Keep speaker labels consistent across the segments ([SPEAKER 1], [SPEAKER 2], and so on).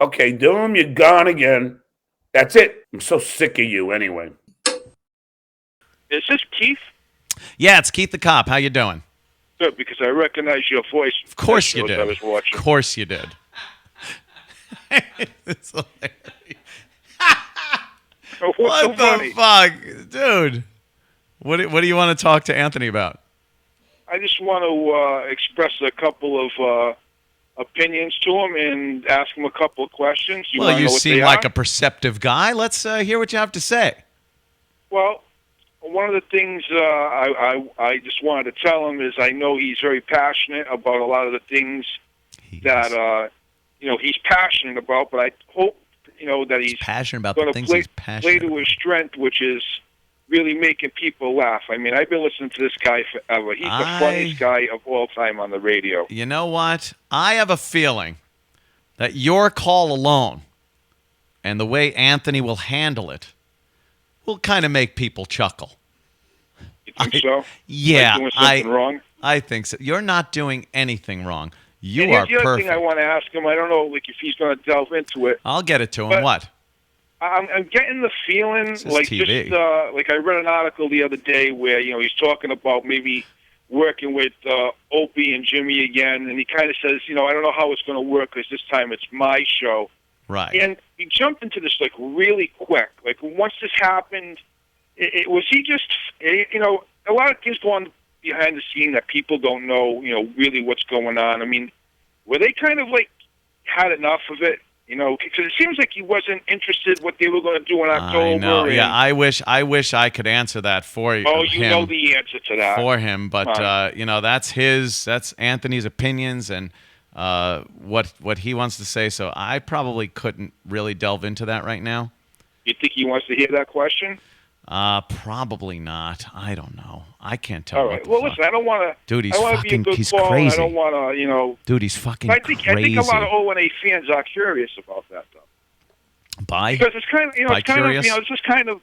[SPEAKER 1] Okay, Dylan, you're gone again. That's it. I'm so sick of you anyway.
[SPEAKER 2] Is this Keith?
[SPEAKER 3] Yeah, it's Keith the Cop. How you doing?
[SPEAKER 2] Good, because I recognize your voice.
[SPEAKER 3] Of course you did.
[SPEAKER 2] I was watching.
[SPEAKER 3] Of course you did. It's hilarious. What the fuck? Dude. What do you want to talk to Anthony about?
[SPEAKER 2] I just want to express a couple of opinions to him and ask him a couple of questions.
[SPEAKER 3] You seem like a perceptive guy. Let's hear what you have to say.
[SPEAKER 2] Well, one of the things I just wanted to tell him is I know he's very passionate about a lot of the things that he's passionate about, but I hope that he's
[SPEAKER 3] passionate about the things he's passionate
[SPEAKER 2] play to his strength, which is really making people laugh. I mean, I've been listening to this guy forever. He's the funniest guy of all time on the radio.
[SPEAKER 3] You know what? I have a feeling that your call alone and the way Anthony will handle it will kind of make people chuckle.
[SPEAKER 2] You think so?
[SPEAKER 3] Yeah.
[SPEAKER 2] Like doing something wrong?
[SPEAKER 3] I think so. You're not doing anything wrong. You
[SPEAKER 2] and
[SPEAKER 3] are
[SPEAKER 2] the other
[SPEAKER 3] perfect.
[SPEAKER 2] thing I want to ask him, I don't know if he's going to delve into it.
[SPEAKER 3] I'll get it to him. What?
[SPEAKER 2] I'm getting the feeling like
[SPEAKER 3] TV.
[SPEAKER 2] Like I read an article the other day where he's talking about maybe working with Opie and Jimmy again, and he kind of says, I don't know how it's going to work because this time it's my show.
[SPEAKER 3] Right.
[SPEAKER 2] And he jumped into this like really quick. Like once this happened, was he just a lot of things go on behind the scene that people don't know really what's going on. I mean, were they kind of like had enough of it? Because it seems like he wasn't interested what they were going to do in October.
[SPEAKER 3] I know. Yeah, I wish I could answer that for you.
[SPEAKER 2] Oh, you know the answer to that
[SPEAKER 3] for him, but that's Anthony's opinions and what he wants to say. So I probably couldn't really delve into that right now.
[SPEAKER 2] You think he wants to hear that question?
[SPEAKER 3] Probably not. I don't know. I can't tell.
[SPEAKER 2] All right. Well, listen, I don't want to.
[SPEAKER 3] Dude, he's fucking. He's crazy.
[SPEAKER 2] I don't want to,
[SPEAKER 3] Dude, he's fucking crazy.
[SPEAKER 2] I think a lot of O&A fans are curious about that, though. Because it's kind of, it's just kind of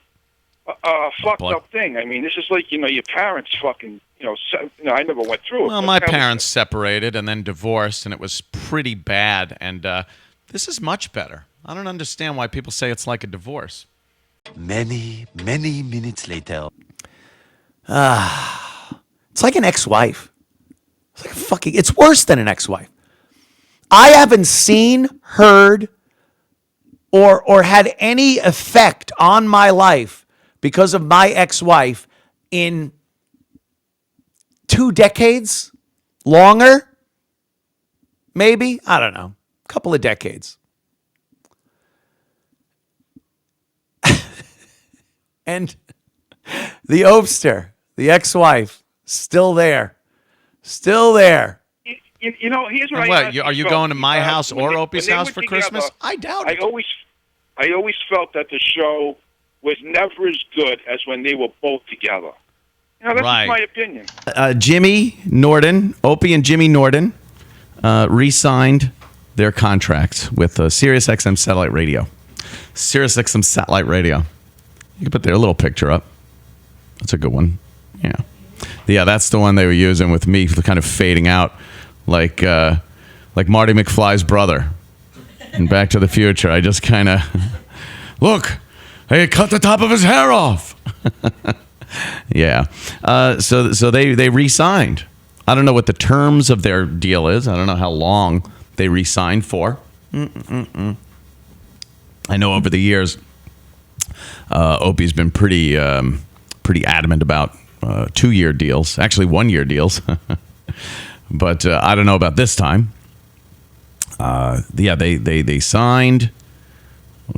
[SPEAKER 2] a fucked up thing. I mean, this is like, your parents fucking, I never went through it.
[SPEAKER 3] Well, my parents separated and then divorced, and it was pretty bad. And this is much better. I don't understand why people say it's like a divorce.
[SPEAKER 4] Many, many minutes later.
[SPEAKER 5] It's like an ex-wife. It's worse than an ex-wife. I haven't seen, heard, or had any effect on my life because of my ex-wife in 2 decades, longer, maybe, I don't know, a couple of decades. And the Opster, the ex-wife, still there. Still there.
[SPEAKER 2] Here's what
[SPEAKER 3] are you going to my house or Opie's house for Christmas? I doubt it.
[SPEAKER 2] I always felt that the show was never as good as when they were both together. That's just my opinion.
[SPEAKER 3] Jimmy Norton, Opie and Jimmy Norton, re-signed their contracts with SiriusXM Satellite Radio. SiriusXM Satellite Radio. You can put their little picture up. That's a good one. Yeah. Yeah, that's the one they were using with me, kind of fading out like Marty McFly's brother in Back to the Future. I just kind of, look, hey, cut the top of his hair off. Yeah. So they re-signed. I don't know what the terms of their deal is. I don't know how long they re-signed for. I know over the years, Opie's been pretty adamant about 2-year deals, actually 1-year deals. But I don't know about this time. They signed.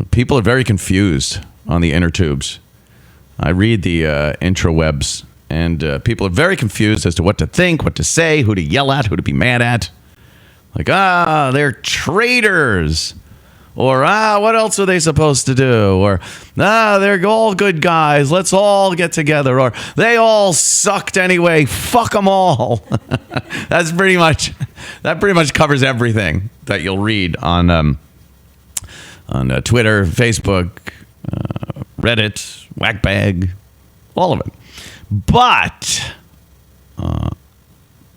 [SPEAKER 3] People are very confused on the inner tubes. I read the intrawebs, and people are very confused as to what to think, what to say, who to yell at, who to be mad at. Like, they're traitors. Or, what else are they supposed to do? Or, they're all good guys. Let's all get together. Or, they all sucked anyway. Fuck them all. That pretty much covers everything that you'll read on Twitter, Facebook, Reddit, Whackbag, all of it. But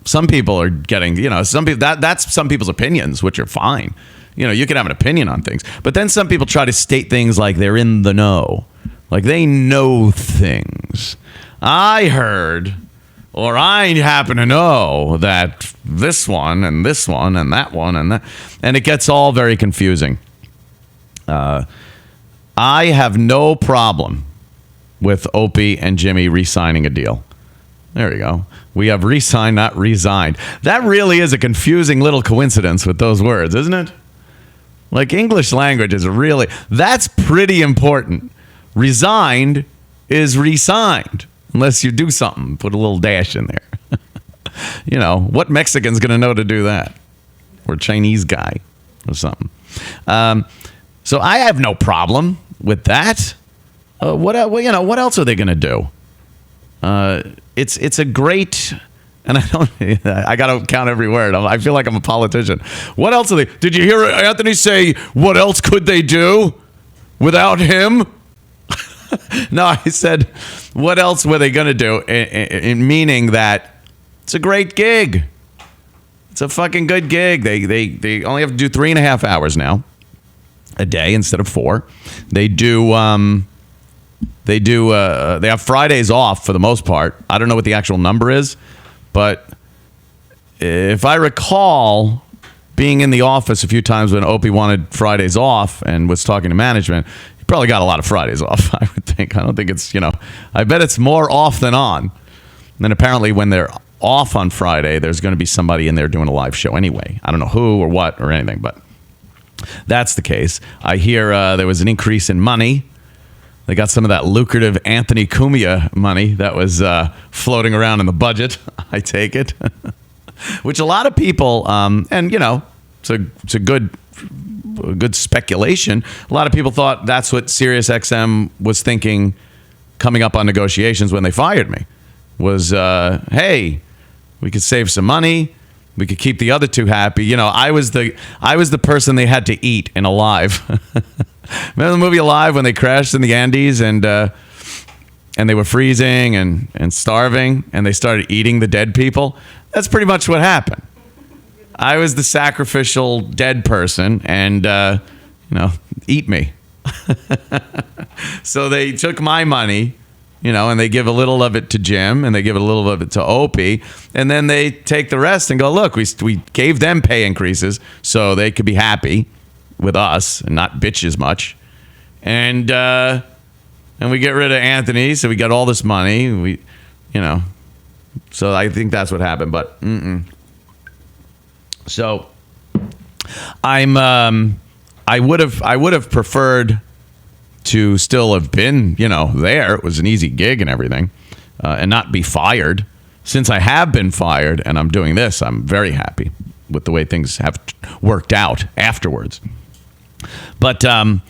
[SPEAKER 3] some people are getting, some people that's some people's opinions, which are fine. you can have an opinion on things. But then some people try to state things like they're in the know. Like they know things. I heard, or I happen to know that this one and this one and that one and that. And it gets all very confusing. I have no problem with Opie and Jimmy re-signing a deal. There you go. We have re-signed, not resigned. That really is a confusing little coincidence with those words, isn't it? Like English language is really, that's pretty important. Resigned is re-signed, unless you do something, put a little dash in there. What Mexican's going to know to do that? Or Chinese guy or something. So I have no problem with that. What else are they going to do? It's a great, and I got to count every word. I feel like I'm a politician. What else are they? Did you hear Anthony say, what else could they do without him? No, I said, what else were they going to do? In meaning that it's a great gig. It's a fucking good gig. They only have to do 3.5 hours now a day instead of 4. They have Fridays off for the most part. I don't know what the actual number is, but if I recall being in the office a few times when Opie wanted Fridays off and was talking to management, he probably got a lot of Fridays off, I would think. I don't think it's, I bet it's more off than on. And then apparently when they're off on Friday, there's going to be somebody in there doing a live show anyway. I don't know who or what or anything, but that's the case. I hear there was an increase in money. They got some of that lucrative Anthony Cumia money that was floating around in the budget. I take it. Which a lot of people, it's a good speculation. A lot of people thought that's what SiriusXM was thinking coming up on negotiations when they fired me. Was, hey, we could save some money. We could keep the other two happy. I was the person they had to eat in Alive. Remember the movie Alive when they crashed in the Andes and they were freezing and starving and they started eating the dead people? That's pretty much what happened. I was the sacrificial dead person and, eat me. So they took my money, and they give a little of it to Jim and they give a little of it to Opie. And then they take the rest and go, look, we gave them pay increases so they could be happy with us and not bitch as much. And we get rid of Anthony, so we got all this money. So I think that's what happened. But so I would have preferred to still have been there. It was an easy gig and everything, and not be fired. Since I have been fired and I'm doing this, I'm very happy with the way things have worked out afterwards. But a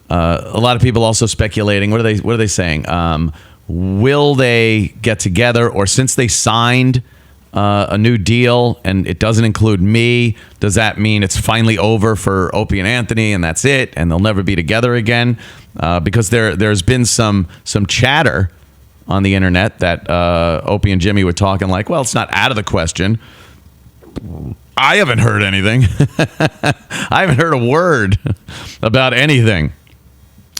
[SPEAKER 3] lot of people also speculating. What are they saying? Will they get together, or since they signed a new deal and it doesn't include me, does that mean it's finally over for Opie and Anthony and that's it, and they'll never be together again? Because there's been some chatter on the internet that Opie and Jimmy were talking like, well, it's not out of the question. I haven't heard anything. I haven't heard a word about anything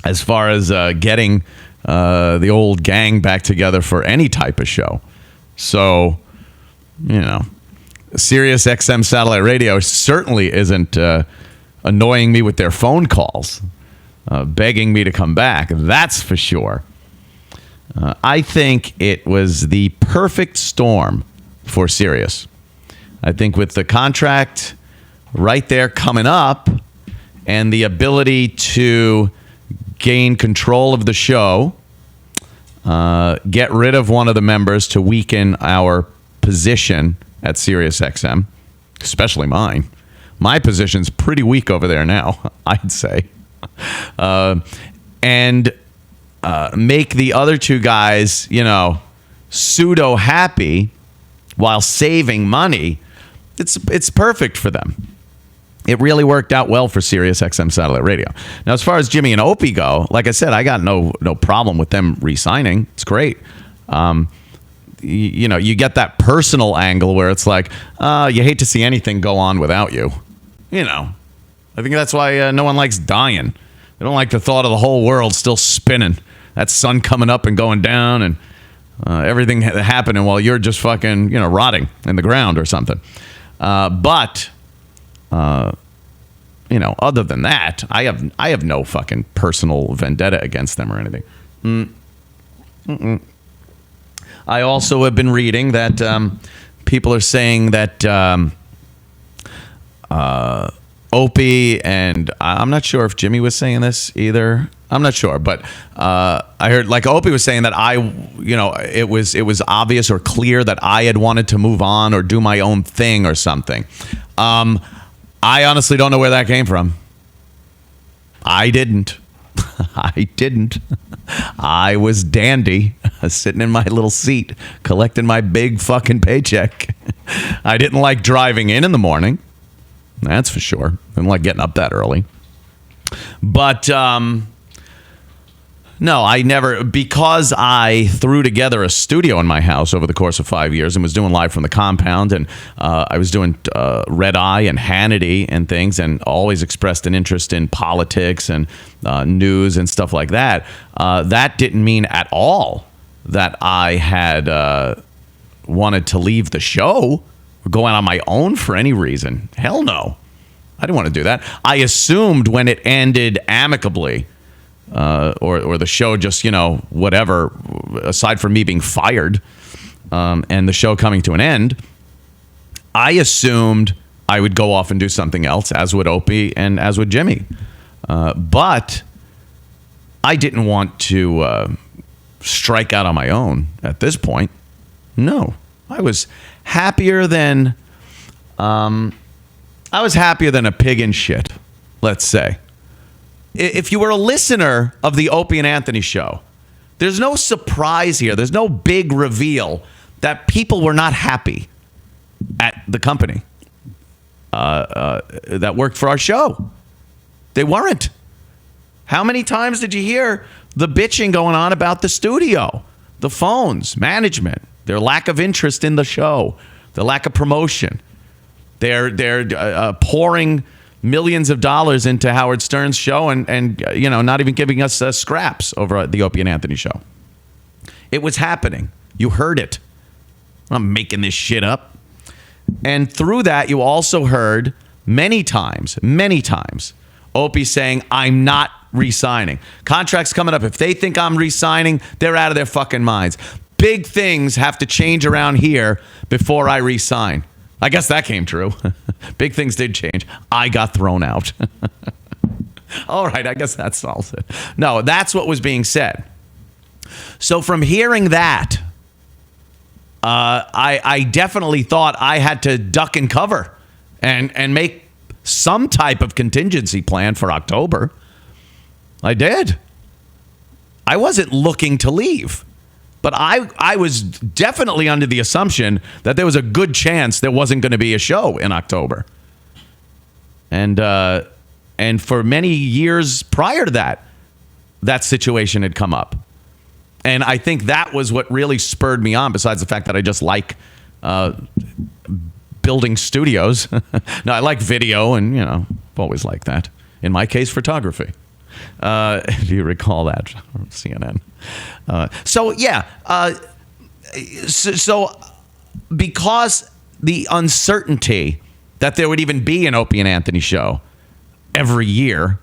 [SPEAKER 3] as far as getting the old gang back together for any type of show. So, SiriusXM satellite radio certainly isn't annoying me with their phone calls, begging me to come back. That's for sure. I think it was the perfect storm for Sirius. I think with the contract right there coming up and the ability to gain control of the show, get rid of one of the members to weaken our position at SiriusXM, especially mine. My position's pretty weak over there now, I'd say. And make the other two guys, pseudo happy while saving money. It's perfect for them. It really worked out well for SiriusXM satellite radio. Now, as far as Jimmy and Opie go, like I said, I got no problem with them re-signing. It's great. You get that personal angle where it's like, you hate to see anything go on without you. I think that's why no one likes dying. They don't like the thought of the whole world still spinning. That sun coming up and going down and everything happening while you're just fucking, rotting in the ground or something. But other than that, I have no fucking personal vendetta against them or anything. I also have been reading that people are saying that Opie and I'm not sure if Jimmy was saying this either. I'm not sure, but I heard like Opie was saying that it was obvious or clear that I had wanted to move on or do my own thing or something. I honestly don't know where that came from. I didn't. I was dandy, sitting in my little seat, collecting my big fucking paycheck. I didn't like driving in the morning. That's for sure. I didn't like getting up that early. But no, I never, because I threw together a studio in my house over the course of 5 years and was doing live from the compound, and I was doing Red Eye and Hannity and things, and always expressed an interest in politics and news and stuff like that. That didn't mean at all that I had wanted to leave the show or go out on my own for any reason. Hell no. I didn't want to do that. I assumed when it ended amicably, or the show just, whatever, aside from me being fired and the show coming to an end, I assumed I would go off and do something else, as would Opie and as would Jimmy. But I didn't want to strike out on my own at this point. No, I was happier than a pig in shit, let's say. If you were a listener of the Opie and Anthony show, there's no surprise here. There's no big reveal that people were not happy at the company that worked for our show. They weren't. How many times did you hear the bitching going on about the studio, the phones, management, their lack of interest in the show, the lack of promotion? They're pouring millions of dollars into Howard Stern's show and not even giving us scraps over at the Opie and Anthony show. It was happening. You heard it. I'm making this shit up. And through that, you also heard many times, Opie saying, I'm not re-signing. Contract's coming up. If they think I'm re-signing, they're out of their fucking minds. Big things have to change around here before I re-sign. I guess that came true. Big things did change. I got thrown out. All right, I guess that solves it. No, that's what was being said. So from hearing that, I definitely thought I had to duck and cover and make some type of contingency plan for October. I did. I wasn't looking to leave. But I was definitely under the assumption that there was a good chance there wasn't going to be a show in October. And for many years prior to that, that situation had come up. And I think that was what really spurred me on, besides the fact that I just like building studios. No, I like video and, I've always liked that. In my case, photography. If you recall that from CNN. So because the uncertainty that there would even be an Opie and Anthony show every year,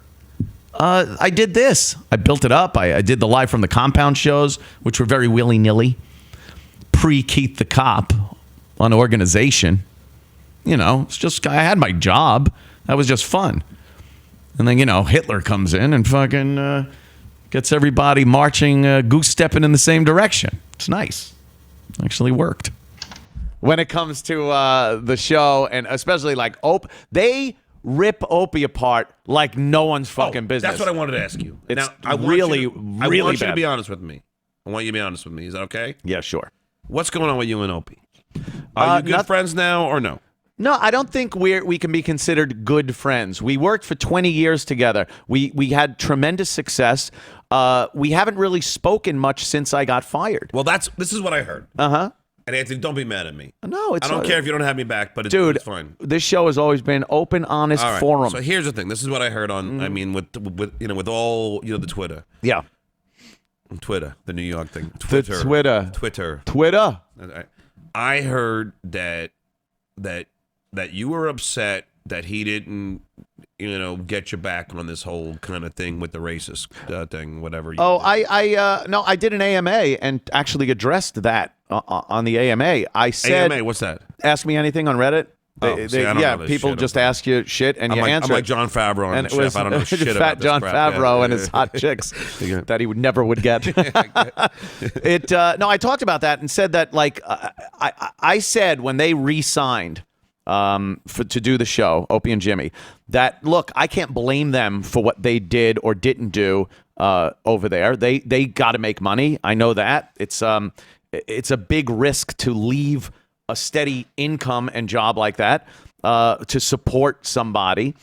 [SPEAKER 3] I did this. I built it up. I did the live from the compound shows, which were very willy-nilly. Pre-Keith the Cop on Organization. It's just, I had my job. That was just fun. And then, Hitler comes in and fucking gets everybody marching, goose-stepping in the same direction. It's nice. Actually worked. When it comes to the show, and especially like they rip Opie apart like no one's fucking business.
[SPEAKER 1] That's what I wanted to ask you.
[SPEAKER 3] It's
[SPEAKER 1] now, I
[SPEAKER 3] really
[SPEAKER 1] want you
[SPEAKER 3] bad.
[SPEAKER 1] to be honest with me. I want you to be honest with me. Is that okay?
[SPEAKER 3] Yeah, sure.
[SPEAKER 1] What's going on with you and Opie? Are you good friends now or no?
[SPEAKER 3] No, I don't think we can be considered good friends. We worked for 20 years together. We had tremendous success. We haven't really spoken much since I got fired.
[SPEAKER 1] Well, this is what I heard.
[SPEAKER 3] Uh-huh.
[SPEAKER 6] And Anthony, don't be mad at me.
[SPEAKER 5] No, it's
[SPEAKER 6] I don't care if you don't have me back, but it's fine.
[SPEAKER 5] This show has always been open, honest
[SPEAKER 6] All right.
[SPEAKER 5] forum.
[SPEAKER 6] So here's the thing. This is what I heard on. I mean, with all the Twitter.
[SPEAKER 5] Yeah.
[SPEAKER 6] Twitter, the New York thing. Twitter.
[SPEAKER 5] Twitter.
[SPEAKER 6] I heard that you were upset that he didn't, get you back on this whole kind of thing with the racist thing, whatever.
[SPEAKER 5] I did an AMA and actually addressed that on the AMA. I said,
[SPEAKER 6] AMA, what's that?
[SPEAKER 5] Ask me anything on Reddit.
[SPEAKER 6] I don't know this
[SPEAKER 5] people
[SPEAKER 6] shit.
[SPEAKER 5] just ask you shit and you answer.
[SPEAKER 6] I'm like John Favreau on the chef. I don't know shit
[SPEAKER 5] fat
[SPEAKER 6] about this
[SPEAKER 5] John
[SPEAKER 6] crap.
[SPEAKER 5] Favreau and his hot chicks that he never would get. I talked about that and said that I said when they re-signed to do the show, Opie and Jimmy, that look, I can't blame them for what they did or didn't do over there. They got to make money. I know that it's a big risk to leave a steady income and job like that to support somebody.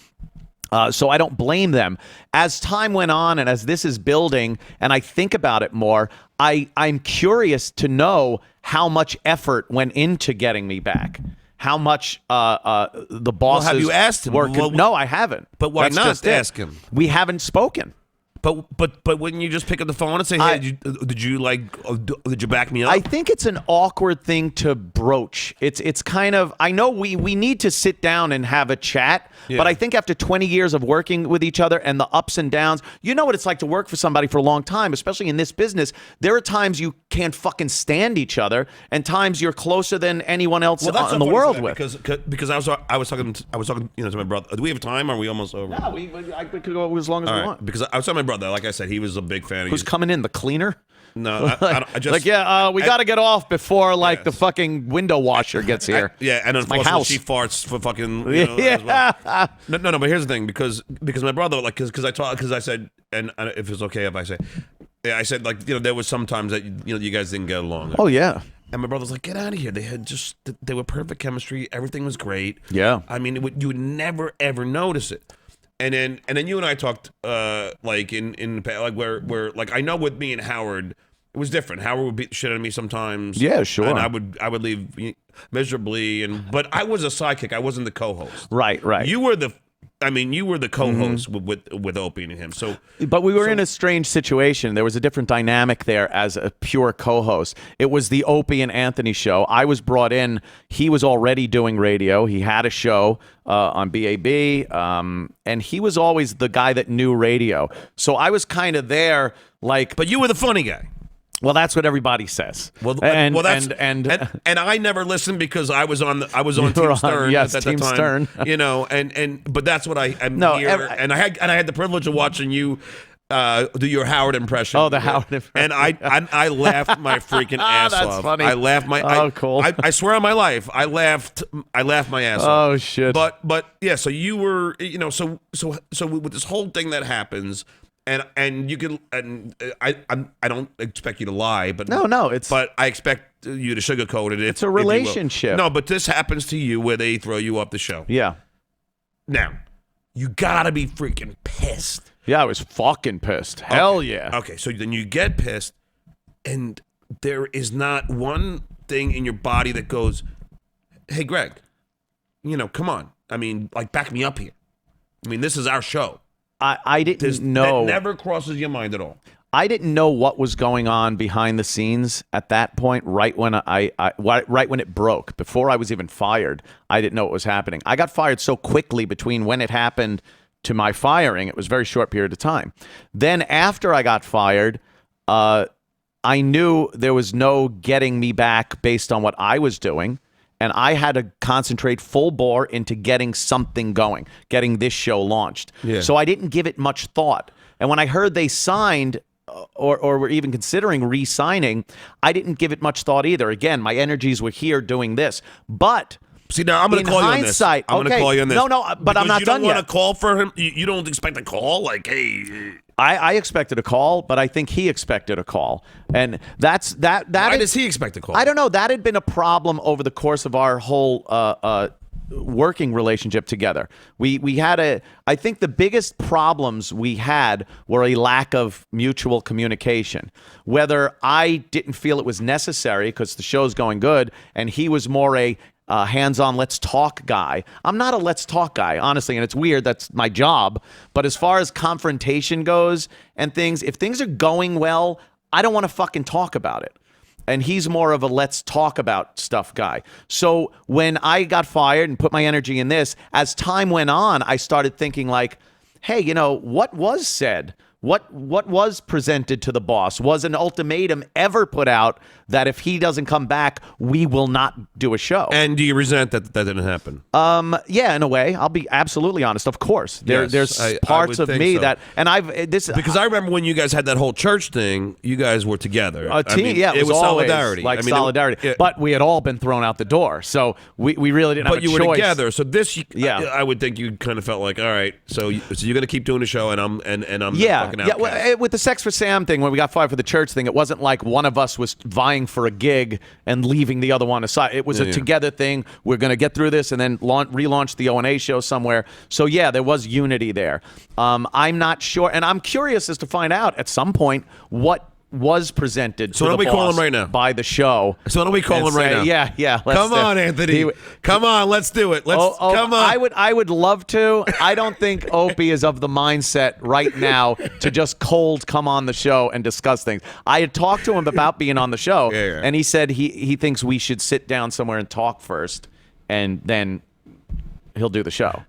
[SPEAKER 5] So I don't blame them. As time went on and as this is building and I think about it more, I'm curious to know how much effort went into getting me back. How much the bosses
[SPEAKER 6] have you asked him?
[SPEAKER 5] No, I haven't.
[SPEAKER 6] But why
[SPEAKER 5] That's
[SPEAKER 6] not
[SPEAKER 5] just it.
[SPEAKER 6] ask him?
[SPEAKER 5] We haven't spoken.
[SPEAKER 6] But wouldn't you just pick up the phone and say, "Hey, did you back me up?"
[SPEAKER 5] I think it's an awkward thing to broach. It's kind of, I know we need to sit down and have a chat, but I think after 20 years of working with each other and the ups and downs, you know what it's like to work for somebody for a long time, especially in this business. There are times you can't fucking stand each other, and times you're closer than anyone else in the world with.
[SPEAKER 6] Because I was talking to my brother. Do we have time? Or are we almost over?
[SPEAKER 5] No, I could go as long as we want.
[SPEAKER 6] Because I was telling my brother, like I said, he was a big fan of
[SPEAKER 5] Who's coming in? The cleaner?
[SPEAKER 6] No, I just
[SPEAKER 5] we got to get off before the fucking window washer gets here.
[SPEAKER 6] And
[SPEAKER 5] it's my house.
[SPEAKER 6] She farts for fucking as well. No. But here's the thing, because my brother, because I said, and if it's okay if I say, I said there was sometimes that you guys didn't get along.
[SPEAKER 5] Oh yeah.
[SPEAKER 6] And my brother's like, get out of here. They were perfect chemistry. Everything was great.
[SPEAKER 5] Yeah.
[SPEAKER 6] I mean, you would never ever notice it. And then you and I talked in where I know with me and Howard it was different. Howard would beat the shit out of me sometimes.
[SPEAKER 5] Yeah, sure.
[SPEAKER 6] And I would leave miserably, but I was a sidekick. I wasn't the co-host.
[SPEAKER 5] Right.
[SPEAKER 6] You were the co-host with Opie and him.
[SPEAKER 5] But we were in a strange situation. There was a different dynamic there as a pure co-host. It was the Opie and Anthony show. I was brought in. He was already doing radio. He had a show on BAB, and he was always the guy that knew radio. So I was kind of there,
[SPEAKER 6] But you were the funny guy.
[SPEAKER 5] Well, that's what everybody says.
[SPEAKER 6] And I never listened because I was on Team Stern
[SPEAKER 5] yes,
[SPEAKER 6] at that
[SPEAKER 5] Team
[SPEAKER 6] time.
[SPEAKER 5] Stern.
[SPEAKER 6] But that's what I'm here. And I had the privilege of watching you do your Howard impression.
[SPEAKER 5] Oh, the Howard impression.
[SPEAKER 6] And I laughed my freaking ass off.
[SPEAKER 5] That's funny.
[SPEAKER 6] I laughed my.
[SPEAKER 5] Cool.
[SPEAKER 6] I swear on my life, I laughed my ass off.
[SPEAKER 5] Oh shit.
[SPEAKER 6] But yeah. So you were so with this whole thing that happens. And you can I don't expect you to lie, but but I expect you to sugarcoat it.
[SPEAKER 5] It's a relationship.
[SPEAKER 6] No, but this happens to you where they throw you off the show.
[SPEAKER 5] Yeah.
[SPEAKER 6] Now, you gotta be freaking pissed.
[SPEAKER 5] Yeah, I was fucking pissed. Hell yeah.
[SPEAKER 6] Okay, so then you get pissed, and there is not one thing in your body that goes, "Hey, Gregg, come on. I mean, back me up here. I mean, this is our show."
[SPEAKER 5] I didn't know.
[SPEAKER 6] That never crosses your mind at all.
[SPEAKER 5] I didn't know what was going on behind the scenes at that point. Right when right when it broke, before I was even fired, I didn't know what was happening. I got fired so quickly between when it happened to my firing. It was a very short period of time. Then after I got fired, I knew there was no getting me back based on what I was doing. And I had to concentrate full bore into getting something going, getting this show launched.
[SPEAKER 6] Yeah.
[SPEAKER 5] So I didn't give it much thought. And when I heard they signed or were even considering re-signing, I didn't give it much thought either. Again, my energies were here doing this. But
[SPEAKER 6] see, now I'm going to call you on this. I'm going to call you on this.
[SPEAKER 5] No, but I'm not done yet.
[SPEAKER 6] You don't want to call for him? You don't expect a call? Hey...
[SPEAKER 5] I expected a call, but I think he expected a call. And Why
[SPEAKER 6] does he expect a call?
[SPEAKER 5] I don't know. That had been a problem over the course of our whole
[SPEAKER 3] working relationship together. We had I think the biggest problems we had were a lack of mutual communication. Whether I didn't feel it was necessary because the show's going good, and he was more a hands-on, let's talk guy. I'm not a let's talk guy, honestly, and it's weird. That's my job. But as far as confrontation goes and things, if things are going well, I don't want to fucking talk about it. And he's more of a let's talk about stuff guy. So when I got fired and put my energy in this, as time went on, I started thinking like, hey, you know, what was said? What was presented to the boss? Was an ultimatum ever put out that if he doesn't come back, we will not do a show?
[SPEAKER 6] And do you resent that didn't happen?
[SPEAKER 3] Yeah, in a way. I'll be absolutely honest. Of course,
[SPEAKER 6] Yes,
[SPEAKER 3] there's
[SPEAKER 6] I
[SPEAKER 3] parts
[SPEAKER 6] would
[SPEAKER 3] of
[SPEAKER 6] think
[SPEAKER 3] me
[SPEAKER 6] so.
[SPEAKER 3] that, and
[SPEAKER 6] Because I remember when you guys had that whole church thing, you guys were together.
[SPEAKER 3] a team.
[SPEAKER 6] I mean,
[SPEAKER 3] Yeah, it was always
[SPEAKER 6] solidarity.
[SPEAKER 3] like
[SPEAKER 6] I mean,
[SPEAKER 3] solidarity. But we had all been thrown out the door, so we really didn't have
[SPEAKER 6] But
[SPEAKER 3] a
[SPEAKER 6] you
[SPEAKER 3] choice.
[SPEAKER 6] were together, so this,
[SPEAKER 3] Yeah.
[SPEAKER 6] I would think you kind of felt like, all right, so you're going to keep doing the show, and I'm the
[SPEAKER 3] Yeah,
[SPEAKER 6] fucking
[SPEAKER 3] yeah.
[SPEAKER 6] outcast.
[SPEAKER 3] Well, with the Sex for Sam thing, when we got fired for the church thing, it wasn't like one of us was vying for a gig and leaving the other one aside. It was a together thing. We're going to get through this and then relaunch the O&A show somewhere. So yeah, there was unity there. I'm not sure, and I'm curious as to find out at some point what was presented
[SPEAKER 6] So
[SPEAKER 3] to
[SPEAKER 6] why
[SPEAKER 3] the
[SPEAKER 6] don't we call
[SPEAKER 3] boss
[SPEAKER 6] him right now?
[SPEAKER 3] by the show.
[SPEAKER 6] So why don't we call
[SPEAKER 3] and
[SPEAKER 6] him right
[SPEAKER 3] say,
[SPEAKER 6] now?
[SPEAKER 3] Yeah. let's
[SPEAKER 6] Come
[SPEAKER 3] do-
[SPEAKER 6] on, Anthony. Come on, let's do it. Let's come on.
[SPEAKER 3] I would love to. I don't think Opie is of the mindset right now to just cold come on the show and discuss things. I had talked to him about being on the show,
[SPEAKER 6] Yeah.
[SPEAKER 3] and he said he thinks we should sit down somewhere and talk first, and then he'll do the show.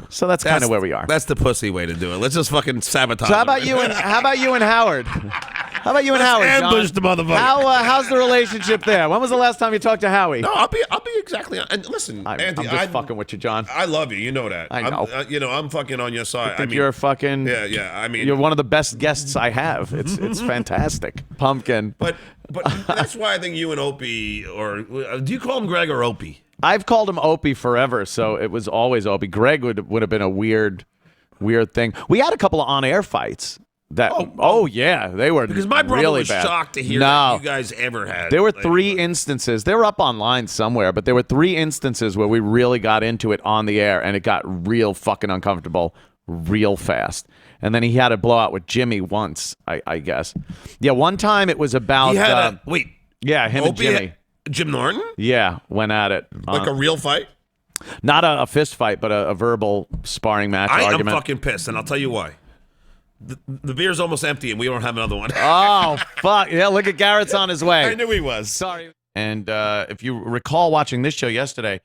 [SPEAKER 3] So that's kind of where we are.
[SPEAKER 6] That's the pussy way to do it. Let's just fucking sabotage.
[SPEAKER 3] So how
[SPEAKER 6] him.
[SPEAKER 3] about you and Howard? How about you and
[SPEAKER 6] Let's
[SPEAKER 3] Howard, John?
[SPEAKER 6] ambush the motherfucker.
[SPEAKER 3] How's the relationship there? When was the last time you talked to Howie?
[SPEAKER 6] No, I'll be exactly. And listen,
[SPEAKER 3] I'm
[SPEAKER 6] Anthony,
[SPEAKER 3] just fucking with you, John.
[SPEAKER 6] I love you. You know that.
[SPEAKER 3] I know.
[SPEAKER 6] I'm fucking on your side.
[SPEAKER 3] I think you're fucking.
[SPEAKER 6] Yeah. I mean,
[SPEAKER 3] You're one of the best guests I have. It's fantastic. Pumpkin.
[SPEAKER 6] But that's why I think you and Opie, or do you call him Gregg or Opie?
[SPEAKER 3] I've called him Opie forever, so it was always Opie. Gregg would have been a weird thing. We had a couple of on-air fights. Yeah, they were
[SPEAKER 6] Because my brother
[SPEAKER 3] really
[SPEAKER 6] was
[SPEAKER 3] bad.
[SPEAKER 6] shocked to hear
[SPEAKER 3] No.
[SPEAKER 6] that you guys ever had.
[SPEAKER 3] There were
[SPEAKER 6] like,
[SPEAKER 3] 3 instances. They were up online somewhere, but there were 3 instances where we really got into it on the air, and it got real fucking uncomfortable real fast. And then he had a blowout with Jimmy once, I guess. Yeah, one time it was about...
[SPEAKER 6] He had wait.
[SPEAKER 3] Yeah, him and
[SPEAKER 6] Opie
[SPEAKER 3] Jimmy.
[SPEAKER 6] Jim Norton?
[SPEAKER 3] Yeah, went at it.
[SPEAKER 6] Like a real fight?
[SPEAKER 3] Not a fist fight, but a verbal sparring match
[SPEAKER 6] I am
[SPEAKER 3] argument.
[SPEAKER 6] fucking pissed, and I'll tell you why. The beer's almost empty, and we don't have another one.
[SPEAKER 3] Oh, fuck. Yeah, look at Garrett's on his way.
[SPEAKER 6] I knew he was.
[SPEAKER 3] Sorry. And if you recall watching this show yesterday,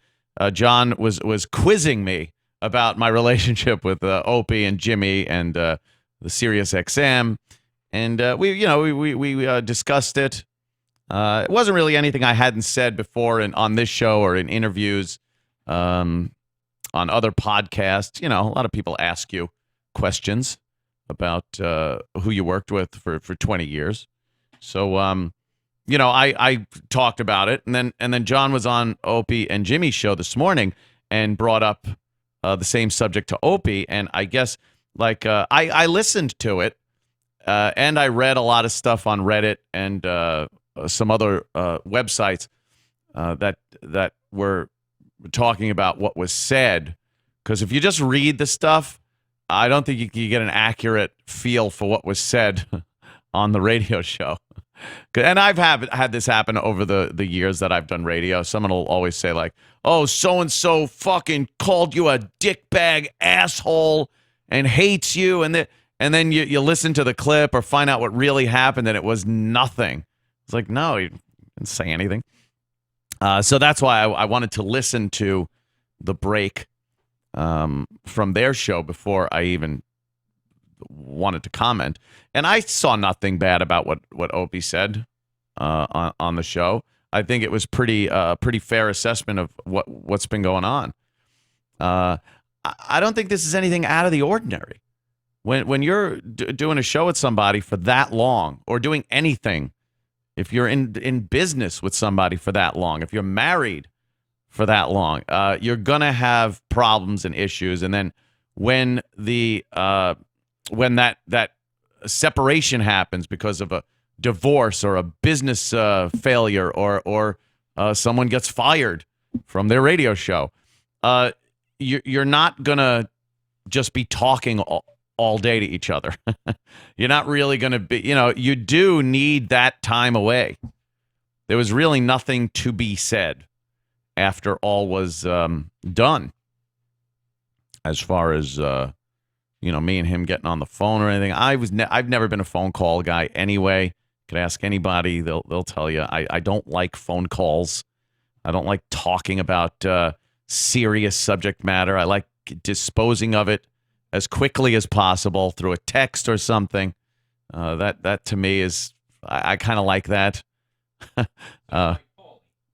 [SPEAKER 3] John was quizzing me about my relationship with Opie and Jimmy and the SiriusXM, and we discussed it. It wasn't really anything I hadn't said before on this show or in interviews, on other podcasts. You know, a lot of people ask you questions about who you worked with for 20 years. So, I talked about it, and then John was on Opie and Jimmy's show this morning and brought up the same subject to Opie, and I guess I listened to it, and I read a lot of stuff on Reddit and some other websites that were talking about what was said, because if you just read the stuff, I don't think you can get an accurate feel for what was said on the radio show. And I've had this happen over the years that I've done radio. Someone will always say like, oh, so-and-so fucking called you a dickbag asshole and hates you. And then you listen to the clip or find out what really happened, and it was nothing. It's like, no, he didn't say anything. So that's why I wanted to listen to the break from their show before I even wanted to comment. And I saw nothing bad about what Opie said on the show. I think it was pretty fair assessment of what's been going on. I don't think this is anything out of the ordinary. When you're doing a show with somebody for that long, or doing anything, if you're in business with somebody for that long, if you're married for that long, you're gonna have problems and issues. And then when that separation happens because of a divorce or a business failure, or someone gets fired from their radio show, you're not gonna just be talking all day to each other. You're not really gonna be. You do need that time away. There was really nothing to be said after all was done, as far as me and him getting on the phone or anything. I've never been a phone call guy anyway. Could ask anybody; they'll tell you. I don't like phone calls. I don't like talking about serious subject matter. I like disposing of it as quickly as possible through a text or something. That to me is I kind of like that.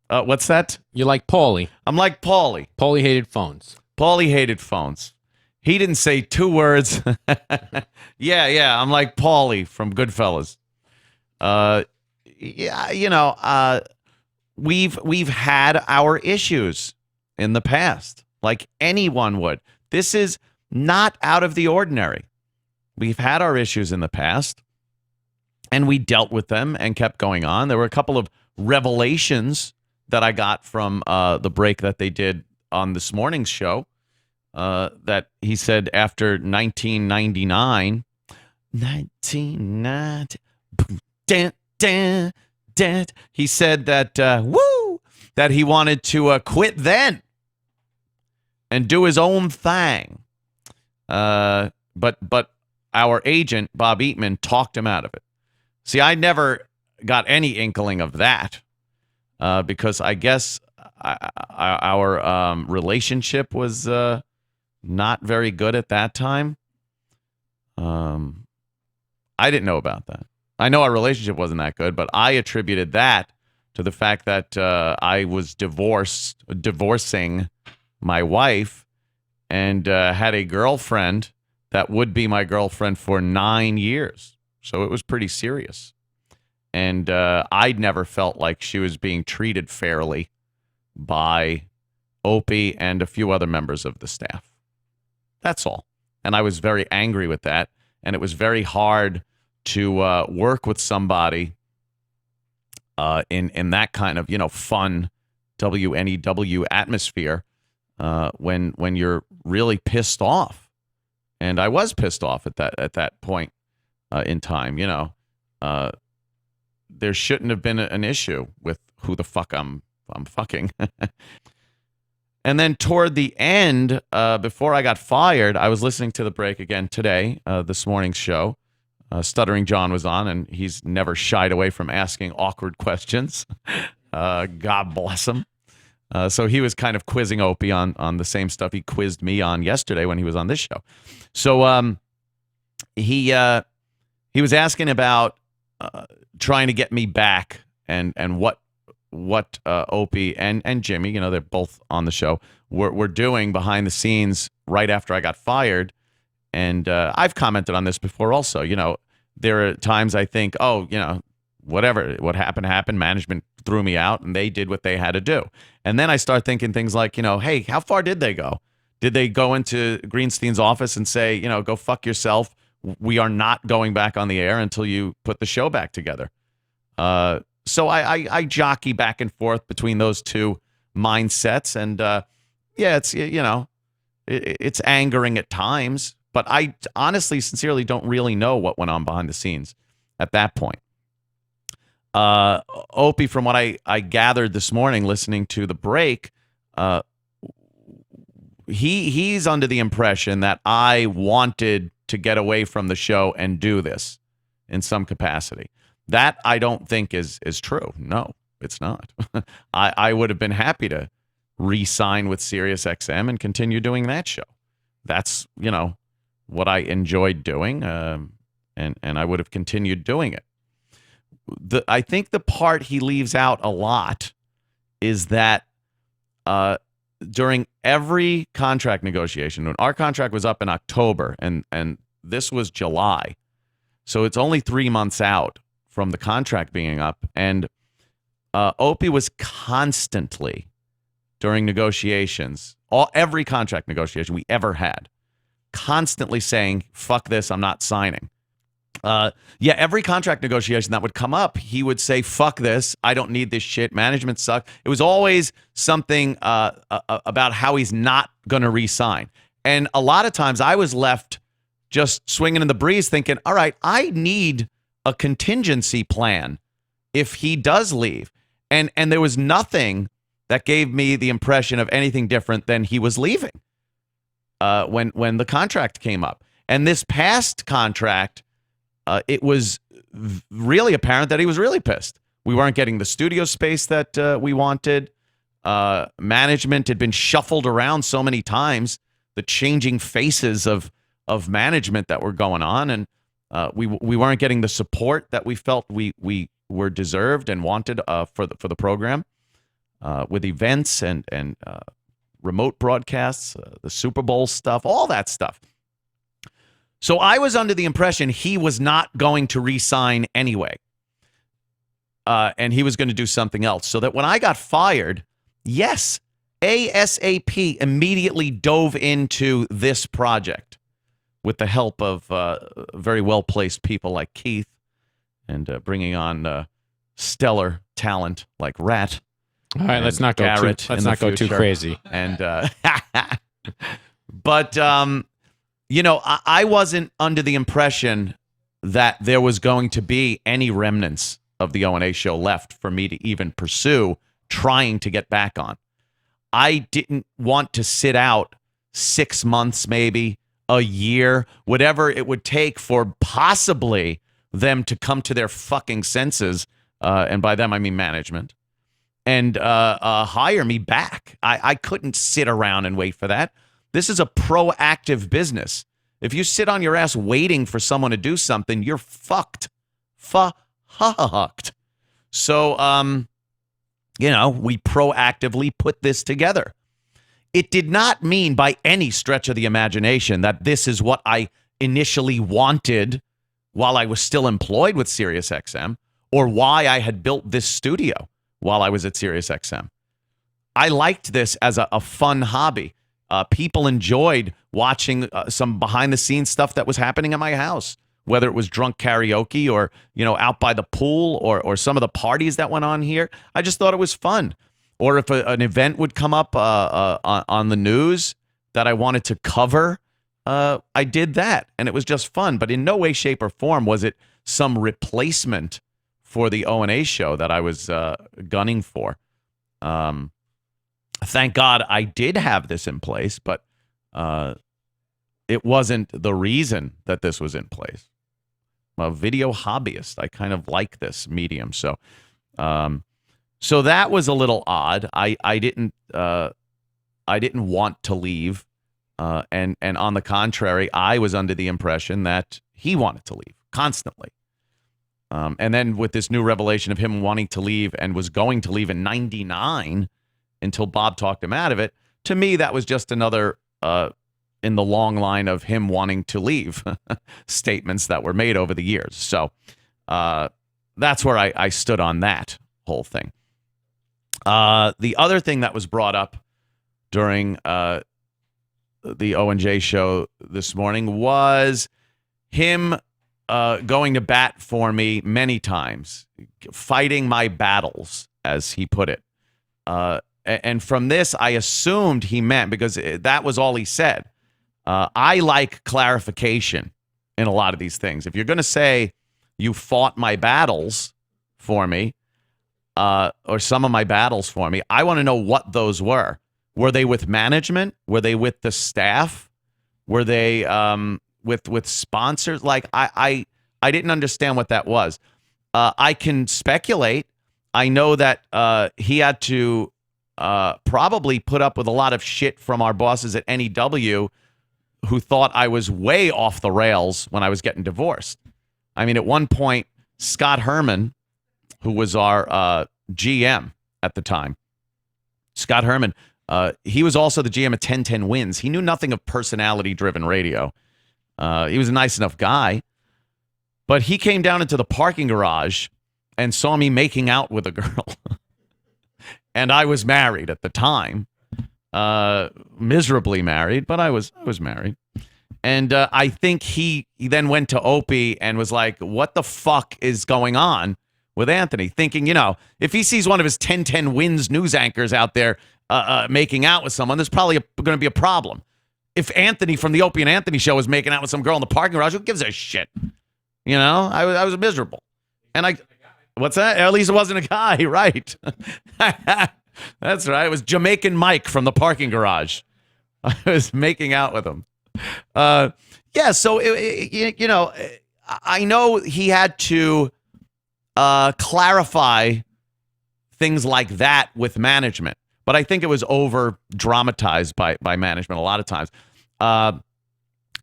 [SPEAKER 3] What's that?
[SPEAKER 7] You're like Paulie.
[SPEAKER 3] I'm like Paulie.
[SPEAKER 7] Paulie hated phones.
[SPEAKER 3] Paulie hated phones. He didn't say 2 words. Yeah. I'm like Paulie from Goodfellas. We've had our issues in the past, like anyone would. This is not out of the ordinary. We've had our issues in the past, and we dealt with them and kept going on. There were a couple of revelations that I got from the break that they did on this morning's show, that he said after 1999, he said that, that he wanted to quit then and do his own thing. But our agent, Bob Eatman, talked him out of it. See, I never got any inkling of that because I guess our relationship was not very good at that time. I didn't know about that. I know our relationship wasn't that good, but I attributed that to the fact that I was divorcing my wife and had a girlfriend that would be my girlfriend for 9 years. So it was pretty serious. And I'd never felt like she was being treated fairly by Opie and a few other members of the staff. That's all. And I was very angry with that. And it was very hard to work with somebody in that kind of, fun WNEW atmosphere when you're really pissed off. And I was pissed off at that point in time. There shouldn't have been an issue with who the fuck I'm fucking. And then toward the end, before I got fired, I was listening to the break again today, this morning's show. Stuttering John was on, and he's never shied away from asking awkward questions. God bless him. So he was kind of quizzing Opie on the same stuff he quizzed me on yesterday when he was on this show. So he was asking about trying to get me back and what Opie and Jimmy, they're both on the show, were doing behind the scenes right after I got fired. And I've commented on this before also. There are times I think, whatever, what happened, management threw me out and they did what they had to do. And then I start thinking things like, hey, how far did they go? Did they go into Greenstein's office and say, go fuck yourself? We are not going back on the air until you put the show back together. So I jockey back and forth between those two mindsets. And it's angering at times. But I honestly, sincerely don't really know what went on behind the scenes at that point. Opie, from what I gathered this morning listening to the break, he's under the impression that I wanted to get away from the show and do this in some capacity. That I don't think is true. No, it's not. I would have been happy to re-sign with SiriusXM and continue doing that show. That's, what I enjoyed doing, and I would have continued doing it. I think the part he leaves out a lot is that during every contract negotiation, when our contract was up in October and this was July, so it's only 3 months out from the contract being up, and Opie was constantly during negotiations, every contract negotiation we ever had, constantly saying, fuck this, I'm not signing. Yeah, every contract negotiation that would come up, he would say, fuck this. I don't need this shit. Management sucks. It was always something about how he's not going to re-sign. And a lot of times I was left just swinging in the breeze thinking, all right, I need a contingency plan if he does leave. And there was nothing that gave me the impression of anything different than he was leaving when the contract came up. And this past contract, it was really apparent that he was really pissed. We weren't getting the studio space that we wanted. Management had been shuffled around so many times, the changing faces of management that were going on, and we weren't getting the support that we felt we were deserved and wanted for the program, with events and remote broadcasts, the Super Bowl stuff, all that stuff. So I was under the impression he was not going to re-sign anyway, and he was going to do something else. So that when I got fired, yes, ASAP immediately dove into this project with the help of very well-placed people like Keith, and bringing on stellar talent like Rat.
[SPEAKER 7] All right, let's not go too crazy.
[SPEAKER 3] And but I wasn't under the impression that there was going to be any remnants of the O&A show left for me to even pursue trying to get back on. I didn't want to sit out 6 months, maybe a year, whatever it would take for possibly them to come to their fucking senses, and by them I mean management, and hire me back. I couldn't sit around and wait for that. This is a proactive business. If you sit on your ass waiting for someone to do something, you're fucked. Fucked. So, we proactively put this together. It did not mean by any stretch of the imagination that this is what I initially wanted while I was still employed with SiriusXM, or why I had built this studio while I was at SiriusXM. I liked this as a fun hobby. People enjoyed watching some behind-the-scenes stuff that was happening at my house, whether it was drunk karaoke or, out by the pool or some of the parties that went on here. I just thought it was fun. Or if an event would come up on the news that I wanted to cover, I did that. And it was just fun. But in no way, shape, or form was it some replacement for the O&A show that I was gunning for. Thank God I did have this in place, but it wasn't the reason that this was in place. I'm a video hobbyist. I kind of like this medium. So that was a little odd. I didn't want to leave. And on the contrary, I was under the impression that he wanted to leave constantly. And then with this new revelation of him wanting to leave and was going to leave in 99 until Bob talked him out of it, to me, that was just another in the long line of him wanting to leave statements that were made over the years. So that's where I stood on that whole thing. The other thing that was brought up during the O&J show this morning was him going to bat for me many times, fighting my battles, as he put it. And from this, I assumed he meant, because that was all he said. I like clarification in a lot of these things. If you're going to say you fought my battles for me, or some of my battles for me, I want to know what those were. Were they with management? Were they with the staff? Were they with sponsors? Like, I didn't understand what that was. I can speculate. I know that he had to probably put up with a lot of shit from our bosses at NEW, who thought I was way off the rails when I was getting divorced. I mean, at one point, Scott Herman, who was our GM at the time, Scott Herman, he was also the GM at 1010 Wins. He knew nothing of personality-driven radio. He was a nice enough guy, but he came down into the parking garage and saw me making out with a girl. And I was married at the time, miserably married, but I was married. And I think he then went to Opie and was like, what the fuck is going on with Anthony? Thinking, if he sees one of his 10-10 wins news anchors out there making out with someone, there's probably going to be a problem. If Anthony from the Opie and Anthony show is making out with some girl in the parking garage, who gives a shit? I was miserable. And what's that? At least it wasn't a guy, right? That's right. It was Jamaican Mike from the parking garage. I was making out with him. So, I know he had to clarify things like that with management, but I think it was over dramatized by management a lot of times. I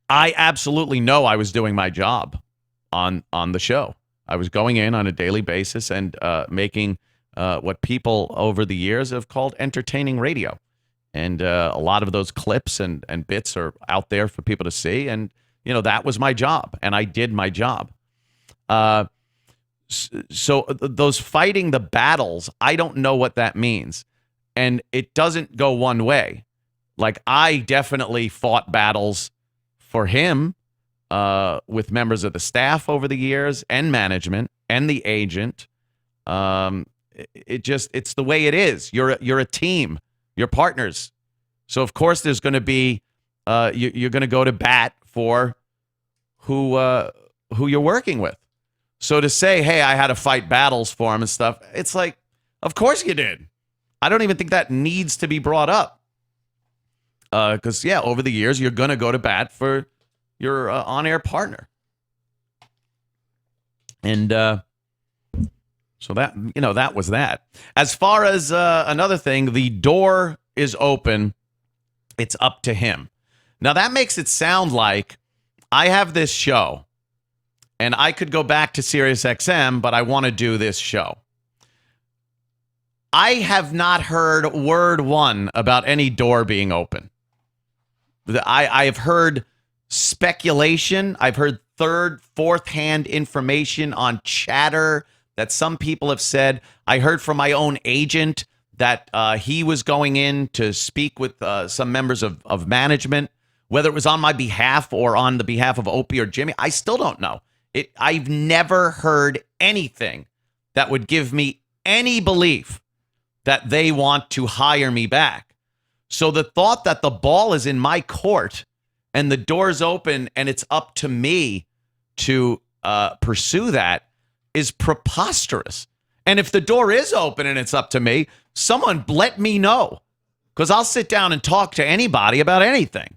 [SPEAKER 3] absolutely know I was doing my job on the show. I was going in on a daily basis and making what people over the years have called entertaining radio. And a lot of those clips and bits are out there for people to see. And, that was my job. And I did my job. So those fighting the battles, I don't know what that means. And it doesn't go one way. Like, I definitely fought battles for him with members of the staff over the years and management and the agent. It's the way it is. You're a team. Your partners. So of course there's going to be you're going to go to bat for who you're working with. So to say, hey, I had to fight battles for him and stuff, it's like, of course you did. I don't even think that needs to be brought up. Because over the years you're going to go to bat for your on-air partner. And so that was that. As far as another thing, the door is open. It's up to him. Now, that makes it sound like I have this show, and I could go back to SiriusXM, but I want to do this show. I have not heard word one about any door being open. I have heard speculation. I've heard third, fourth-hand information on chatter that some people have said. I heard from my own agent that he was going in to speak with some members of management, whether it was on my behalf or on the behalf of Opie or Jimmy. I still don't know. I've never heard anything that would give me any belief that they want to hire me back. So the thought that the ball is in my court and the door's open and it's up to me to pursue that is preposterous. And if the door is open and it's up to me, someone let me know, because I'll sit down and talk to anybody about anything.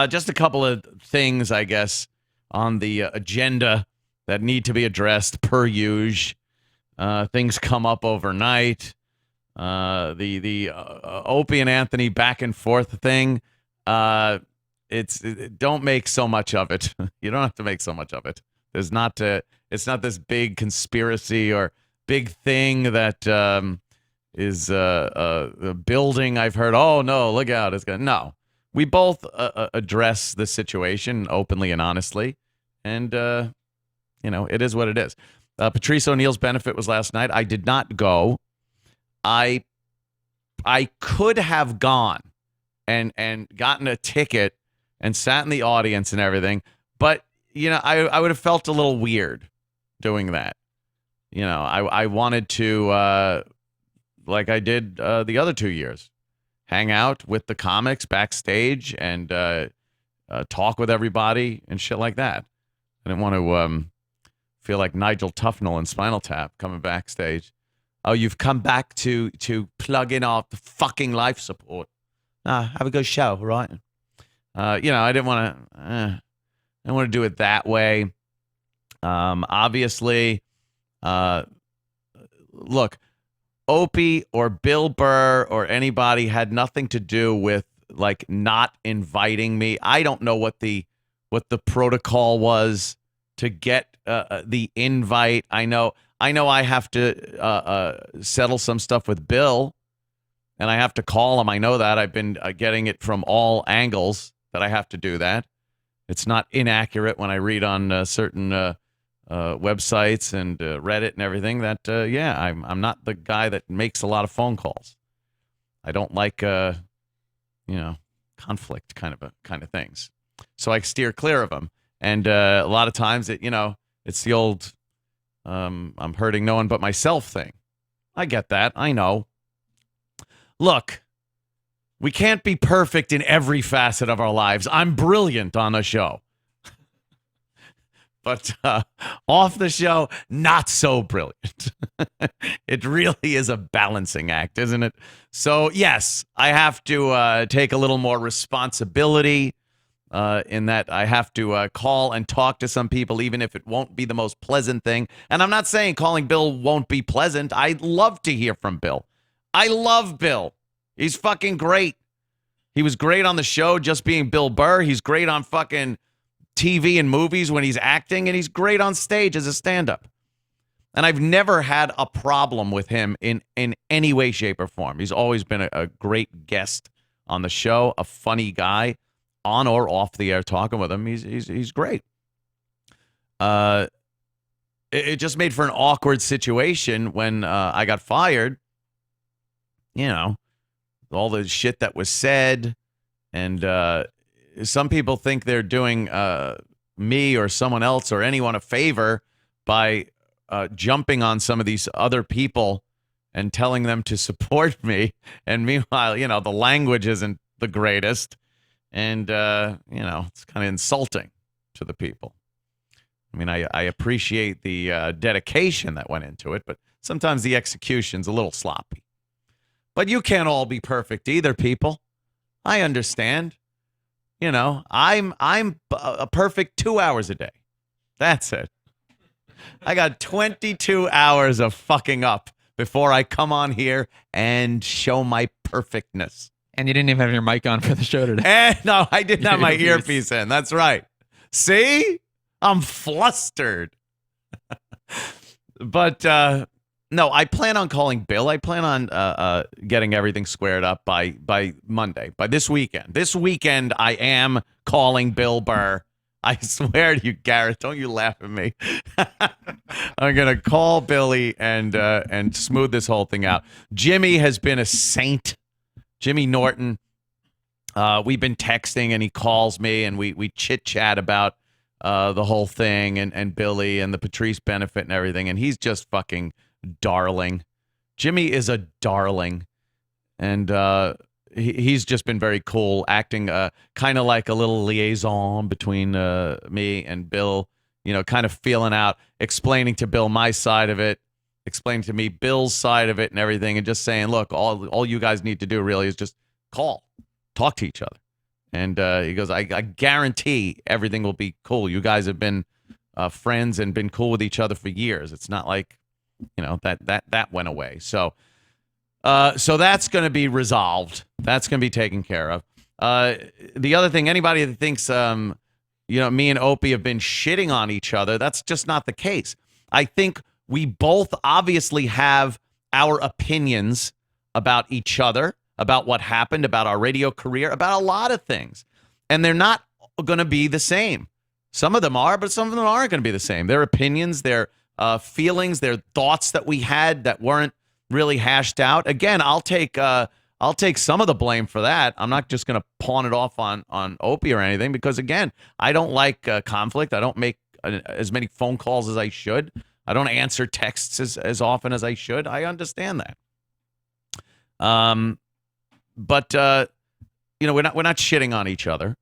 [SPEAKER 3] Just a couple of things, I guess, on the agenda that need to be addressed per usual. Things come up overnight. The Opie and Anthony back and forth thing. Don't make so much of it. You don't have to make so much of it. It's not this big conspiracy or big thing that is building. I've heard, oh no, look out. No. We both address the situation openly and honestly. And, it is what it is. Patrice O'Neal's benefit was last night. I did not go. I could have gone and gotten a ticket and sat in the audience and everything. But, I would have felt a little weird doing that. I wanted to, like I did the other 2 years, hang out with the comics backstage and talk with everybody and shit like that. I didn't want to feel like Nigel Tufnell in Spinal Tap coming backstage. Oh, you've come back to plug in our fucking life support. Have a good show, right? I didn't want to do it that way. Obviously, look, Opie or Bill Burr or anybody had nothing to do with like not inviting me. I don't know what the protocol was to get the invite. I know I have to settle some stuff with Bill, and I have to call him. I know that. I've been getting it from all angles that I have to do that. It's not inaccurate when I read on certain websites and Reddit and everything that, I'm not the guy that makes a lot of phone calls. I don't like, conflict kind of things. So I steer clear of them. And a lot of times, it's the old I'm hurting no one but myself thing. I get that. I know. Look, we can't be perfect in every facet of our lives. I'm brilliant on a show. But off the show, not so brilliant. It really is a balancing act, isn't it? So, yes, I have to take a little more responsibility in that I have to call and talk to some people, even if it won't be the most pleasant thing. And I'm not saying calling Bill won't be pleasant. I'd love to hear from Bill. I love Bill. He's fucking great. He was great on the show just being Bill Burr. He's great on fucking TV and movies when he's acting, and he's great on stage as a stand-up. And I've never had a problem with him in any way, shape, or form. He's always been a great guest on the show, a funny guy, on or off the air talking with him. He's great. It just made for an awkward situation when I got fired. You know, all the shit that was said, and some people think they're doing me or someone else or anyone a favor by jumping on some of these other people and telling them to support me. And meanwhile, the language isn't the greatest. And, it's kind of insulting to the people. I mean, I appreciate the dedication that went into it, but sometimes the execution's a little sloppy. But you can't all be perfect either, people. I understand. I'm a perfect 2 hours a day. That's it. I got 22 hours of fucking up before I come on here and show my perfectness.
[SPEAKER 7] And you didn't even have your mic on for the show today.
[SPEAKER 3] No, I didn't have my earpiece in. That's right. See? I'm flustered. But no, I plan on calling Bill. I plan on getting everything squared up by Monday, by this weekend. This weekend, I am calling Bill Burr. I swear to you, Garrett, don't you laugh at me. I'm going to call Billy and smooth this whole thing out. Jimmy has been a saint. Jimmy Norton, we've been texting, and he calls me, and we chit-chat about the whole thing and Billy and the Patrice benefit and everything, and he's just fucking darling. Jimmy is a darling, and he's just been very cool, acting kind of like a little liaison between me and Bill, kind of feeling out, explaining to Bill my side of it, explaining to me Bill's side of it and everything, and just saying, look, all you guys need to do really is just talk to each other. And he goes, I guarantee everything will be cool. You guys have been friends and been cool with each other for years. It's not like, that went away. So that's going to be resolved. That's going to be taken care of. The other thing, anybody that thinks, me and Opie have been shitting on each other, that's just not the case. I think we both obviously have our opinions about each other, about what happened, about our radio career, about a lot of things. And they're not going to be the same. Some of them are, but some of them aren't going to be the same. Their opinions, their feelings, their thoughts that we had that weren't really hashed out. Again, I'll take some of the blame for that. I'm not just going to pawn it off on Opie or anything, because, again, I don't like conflict. I don't make as many phone calls as I should. I don't answer texts as often as I should. I understand that. But we're not shitting on each other.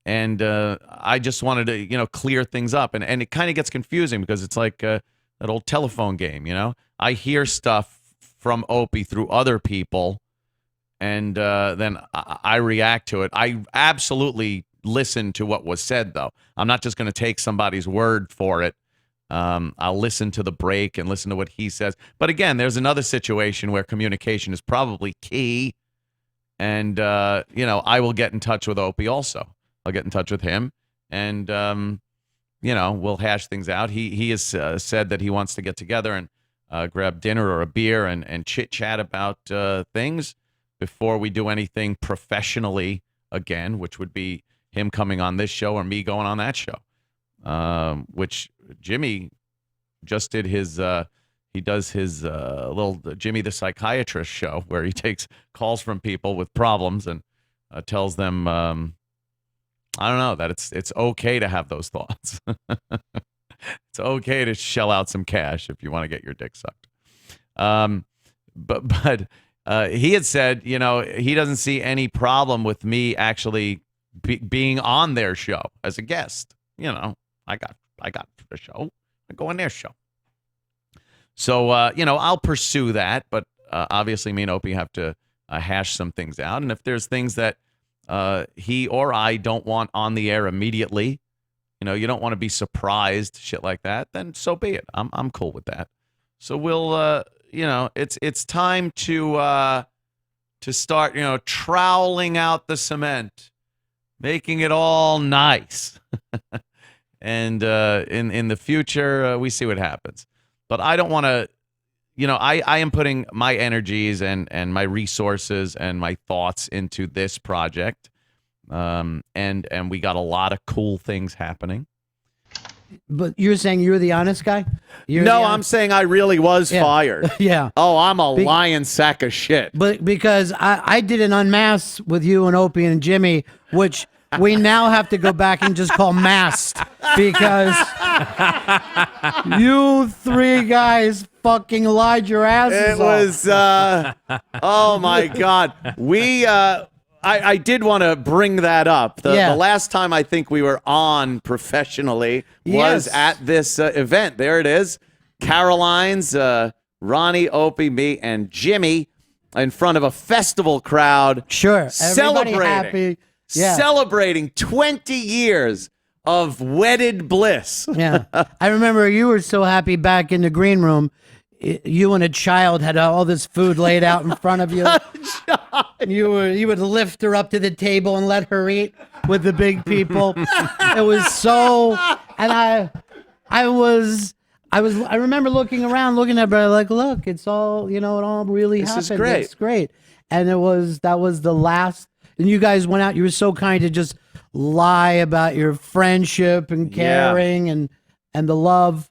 [SPEAKER 3] And I just wanted to, clear things up. And it kind of gets confusing because it's like that old telephone game, I hear stuff from Opie through other people, and then I react to it. I absolutely listen to what was said, though. I'm not just going to take somebody's word for it. I'll listen to the break and listen to what he says. But again, there's another situation where communication is probably key. And, I will get in touch with Opie also. I'll get in touch with him, and, we'll hash things out. He has said that he wants to get together and grab dinner or a beer and chit-chat about things before we do anything professionally again, which would be him coming on this show or me going on that show, which Jimmy just did his he does his little Jimmy the Psychiatrist show where he takes calls from people with problems and tells them I don't know, that it's okay to have those thoughts. It's okay to shell out some cash if you want to get your dick sucked. But he had said, he doesn't see any problem with me actually being on their show as a guest. I got the show. I go on their show. So, I'll pursue that. But obviously, me and Opie have to hash some things out. And if there's things that he or I don't want on the air immediately, you don't want to be surprised, shit like that, then so be it. I'm cool with that. So we'll, it's time to start, troweling out the cement, making it all nice. And in the future, we see what happens. But I don't want to, I am putting my energies and my resources and my thoughts into this project. And we got a lot of cool things happening.
[SPEAKER 8] But you're saying you're the honest guy?
[SPEAKER 5] I'm saying I really was fired.
[SPEAKER 8] Yeah.
[SPEAKER 5] Oh, I'm a lying sack of shit.
[SPEAKER 8] But because I did an unmasked with you and Opie and Jimmy, which we now have to go back and just call masked because you three guys fucking lied your asses off.
[SPEAKER 5] It was, oh my God. I did want to bring that up. The last time I think we were on professionally was at this event. There it is. Caroline's, Ronnie, Opie, me, and Jimmy in front of a festival crowd.
[SPEAKER 8] Sure.
[SPEAKER 5] Celebrating.
[SPEAKER 8] Happy. Yeah.
[SPEAKER 5] Celebrating 20 years of wedded bliss.
[SPEAKER 8] Yeah. I remember you were so happy back in the green room. You and a child had all this food laid out in front of you. You would lift her up to the table and let her eat with the big people. It was so, and I remember looking around, looking at her like, look, it's all, it all really happened.
[SPEAKER 5] This is great.
[SPEAKER 8] It's great. And that was the last, and you guys went out, you were so kind to just lie about your friendship and caring and the love,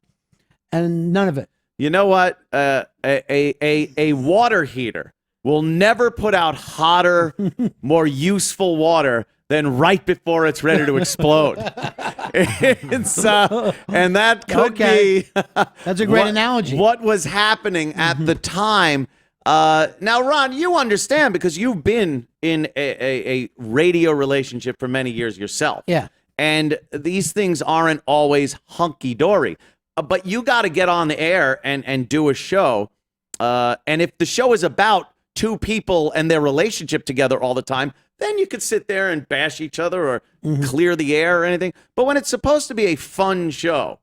[SPEAKER 8] and none of it.
[SPEAKER 5] You know what? A water heater will never put out hotter, more useful water than right before it's ready to explode. And that could be
[SPEAKER 8] that's a great analogy.
[SPEAKER 5] What was happening at the time. Now, Ron, you understand because you've been in a radio relationship for many years yourself.
[SPEAKER 8] Yeah.
[SPEAKER 5] And these things aren't always hunky-dory. But you got to get on the air and do a show. And if the show is about two people and their relationship together all the time, then you could sit there and bash each other or clear the air or anything. But when it's supposed to be a fun show,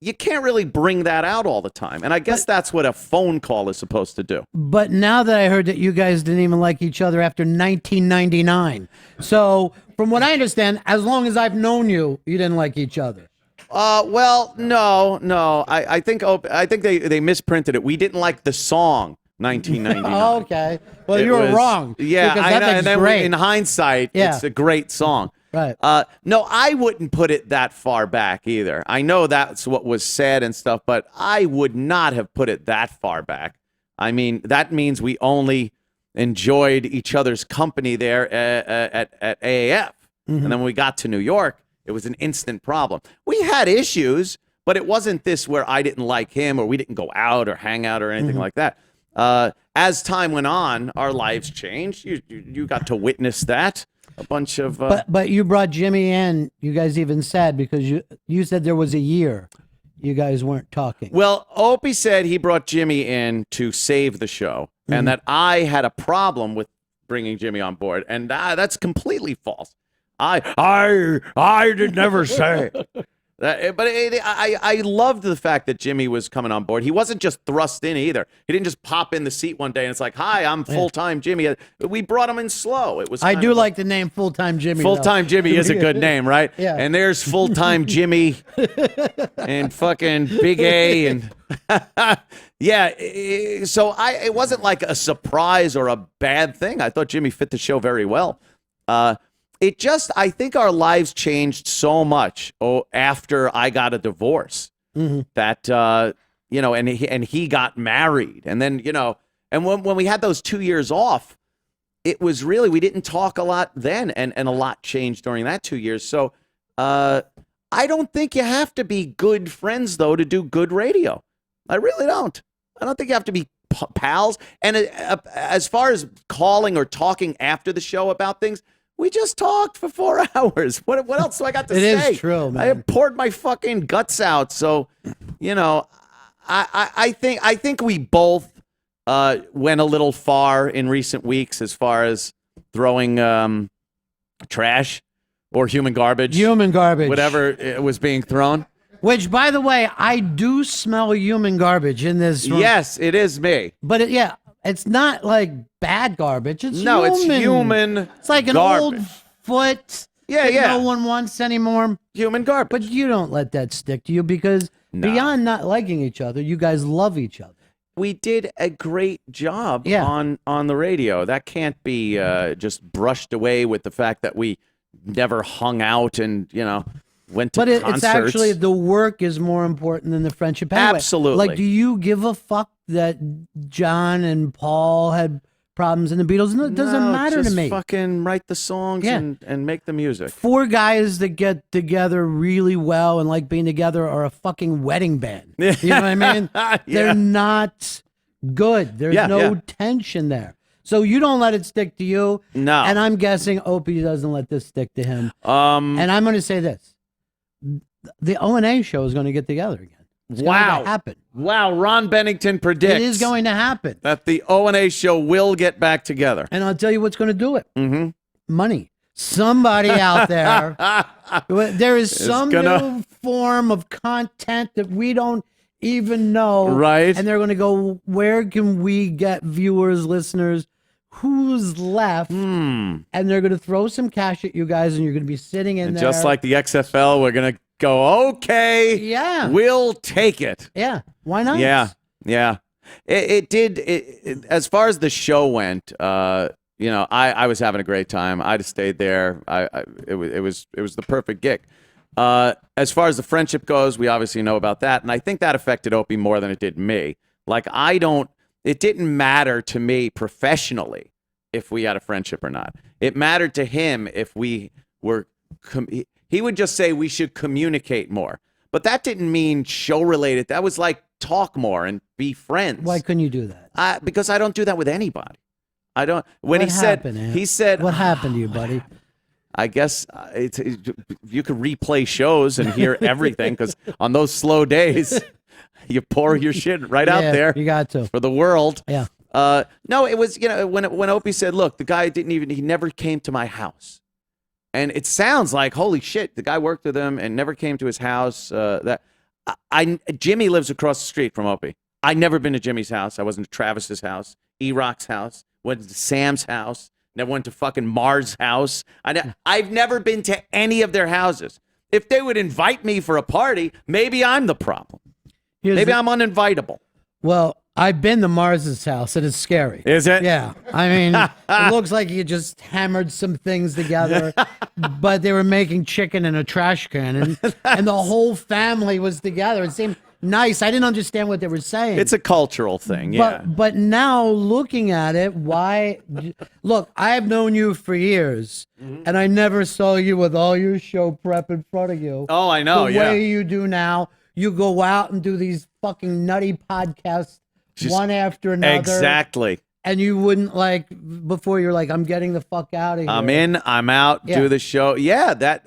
[SPEAKER 5] you can't really bring that out all the time. And I guess that's what a phone call is supposed to do.
[SPEAKER 8] But now that I heard that you guys didn't even like each other after 1999. So from what I understand, as long as I've known you, you didn't like each other.
[SPEAKER 5] Well, no. I think they misprinted it. We didn't like the song 1999.
[SPEAKER 8] Okay. Well, you were wrong.
[SPEAKER 5] Yeah, I know. And then
[SPEAKER 8] great.
[SPEAKER 5] in hindsight, it's a great song.
[SPEAKER 8] Right.
[SPEAKER 5] No, I wouldn't put it that far back either. I know that's what was said and stuff, but I would not have put it that far back. I mean, that means we only enjoyed each other's company there at AAF. And then when we got to New York, it was an instant problem. We had issues, but it wasn't this where I didn't like him or we didn't go out or hang out or anything like that. As time went on, our lives changed. You got to witness that. A bunch of...
[SPEAKER 8] But you brought Jimmy in, you guys even said, because you said there was a year you guys weren't talking.
[SPEAKER 5] Well, Opie said he brought Jimmy in to save the show and that I had a problem with bringing Jimmy on board. And that's completely false. I did never say. But I loved the fact that Jimmy was coming on board. He wasn't just thrust in either. He didn't just pop in the seat one day and it's like, "Hi, I'm full-time Jimmy." We brought him in slow. It was.
[SPEAKER 8] I do like the name Full-Time Jimmy.
[SPEAKER 5] Full-time Jimmy is a good name, right?
[SPEAKER 8] Yeah.
[SPEAKER 5] And there's Full-time Jimmy and fucking Big A and yeah. So it wasn't like a surprise or a bad thing. I thought Jimmy fit the show very well. I think our lives changed so much after I got a divorce that, and he got married. And then, and when we had those 2 years off,
[SPEAKER 3] it was really, we didn't talk a lot then, and a lot changed during that 2 years. So I don't think you have to be good friends, though, to do good radio. I really don't. I don't think you have to be pals. And as far as calling or talking after the show about things, we just talked for 4 hours. What else do I got to say?
[SPEAKER 8] It is true, man.
[SPEAKER 3] I poured my fucking guts out. So, I think we both went a little far in recent weeks as far as throwing trash or human garbage. Whatever was being thrown.
[SPEAKER 8] Which, by the way, I do smell human garbage in this room.
[SPEAKER 3] Yes, it is me.
[SPEAKER 8] But it's not like bad garbage. It's
[SPEAKER 3] human.
[SPEAKER 8] It's like an
[SPEAKER 3] garbage.
[SPEAKER 8] old foot
[SPEAKER 3] Yeah,
[SPEAKER 8] that no one wants anymore.
[SPEAKER 3] Human garbage.
[SPEAKER 8] But you don't let that stick to you because beyond not liking each other, you guys love each other.
[SPEAKER 3] We did a great job on the radio. That can't be just brushed away with the fact that we never hung out and, went to concerts. But
[SPEAKER 8] it's actually, the work is more important than the friendship. Anyway,
[SPEAKER 3] absolutely.
[SPEAKER 8] Like, do you give a fuck that John and Paul had problems in the Beatles? No, it doesn't matter to me.
[SPEAKER 3] Fucking write the songs and make the music.
[SPEAKER 8] 4 guys that get together really well and like being together are a fucking wedding band. You know what I mean? They're not good. There's no tension there. So you don't let it stick to you.
[SPEAKER 3] No.
[SPEAKER 8] And I'm guessing Opie doesn't let this stick to him. And I'm going to say this. The O&A show is going to get together again. It's going to happen.
[SPEAKER 3] Wow, Ron Bennington predicts.
[SPEAKER 8] It is going to happen.
[SPEAKER 3] That the O&A show will get back together.
[SPEAKER 8] And I'll tell you what's going to do it. Mm-hmm. Money. Somebody out there, there is some new form of content that we don't even know.
[SPEAKER 3] Right.
[SPEAKER 8] And they're going to go, where can we get viewers, listeners? Who's left? And they're going to throw some cash at you guys, and you're going to be sitting in there.
[SPEAKER 3] Just like the XFL, we're going to go, okay, we'll take it.
[SPEAKER 8] Yeah, why not?
[SPEAKER 3] Yeah. It did. As far as the show went, I was having a great time. I'd have stayed there. It was the perfect gig. As far as the friendship goes, we obviously know about that, and I think that affected Opie more than it did me. Like, it didn't matter to me professionally if we had a friendship or not. It mattered to him if we were, he would just say we should communicate more. But that didn't mean show related. That was like talk more and be friends.
[SPEAKER 8] Why couldn't you do that?
[SPEAKER 3] Because I don't do that with anybody. I don't. When
[SPEAKER 8] What happened, Ant?
[SPEAKER 3] he said,
[SPEAKER 8] what happened to you, buddy?
[SPEAKER 3] I guess you could replay shows and hear everything because on those slow days, you pour your shit right out there.
[SPEAKER 8] You got to.
[SPEAKER 3] For the world.
[SPEAKER 8] Yeah.
[SPEAKER 3] No, it was, when Opie said, look, the guy he never came to my house. And it sounds like, holy shit, the guy worked with him and never came to his house. Jimmy lives across the street from Opie. I'd never been to Jimmy's house. I wasn't to Travis's house, E-Rock's house, went to Sam's house, never went to fucking Mars' house. I've never been to any of their houses. If they would invite me for a party, maybe I'm the problem. Maybe I'm uninvitable.
[SPEAKER 8] Well, I've been to Mars's house, and it's scary.
[SPEAKER 3] Is it?
[SPEAKER 8] Yeah. I mean, it looks like you just hammered some things together, but they were making chicken in a trash can, and the whole family was together. It seemed nice. I didn't understand what they were saying.
[SPEAKER 3] It's a cultural thing, yeah.
[SPEAKER 8] But now looking at it, why? Look, I've known you for years, and I never saw you with all your show prep in front of you.
[SPEAKER 3] Oh, I know,
[SPEAKER 8] The way you do now. You go out and do these fucking nutty podcasts one after another.
[SPEAKER 3] Exactly.
[SPEAKER 8] And you wouldn't before you're like, I'm getting the fuck out of here.
[SPEAKER 3] I'm in, I'm out, do the show. Yeah,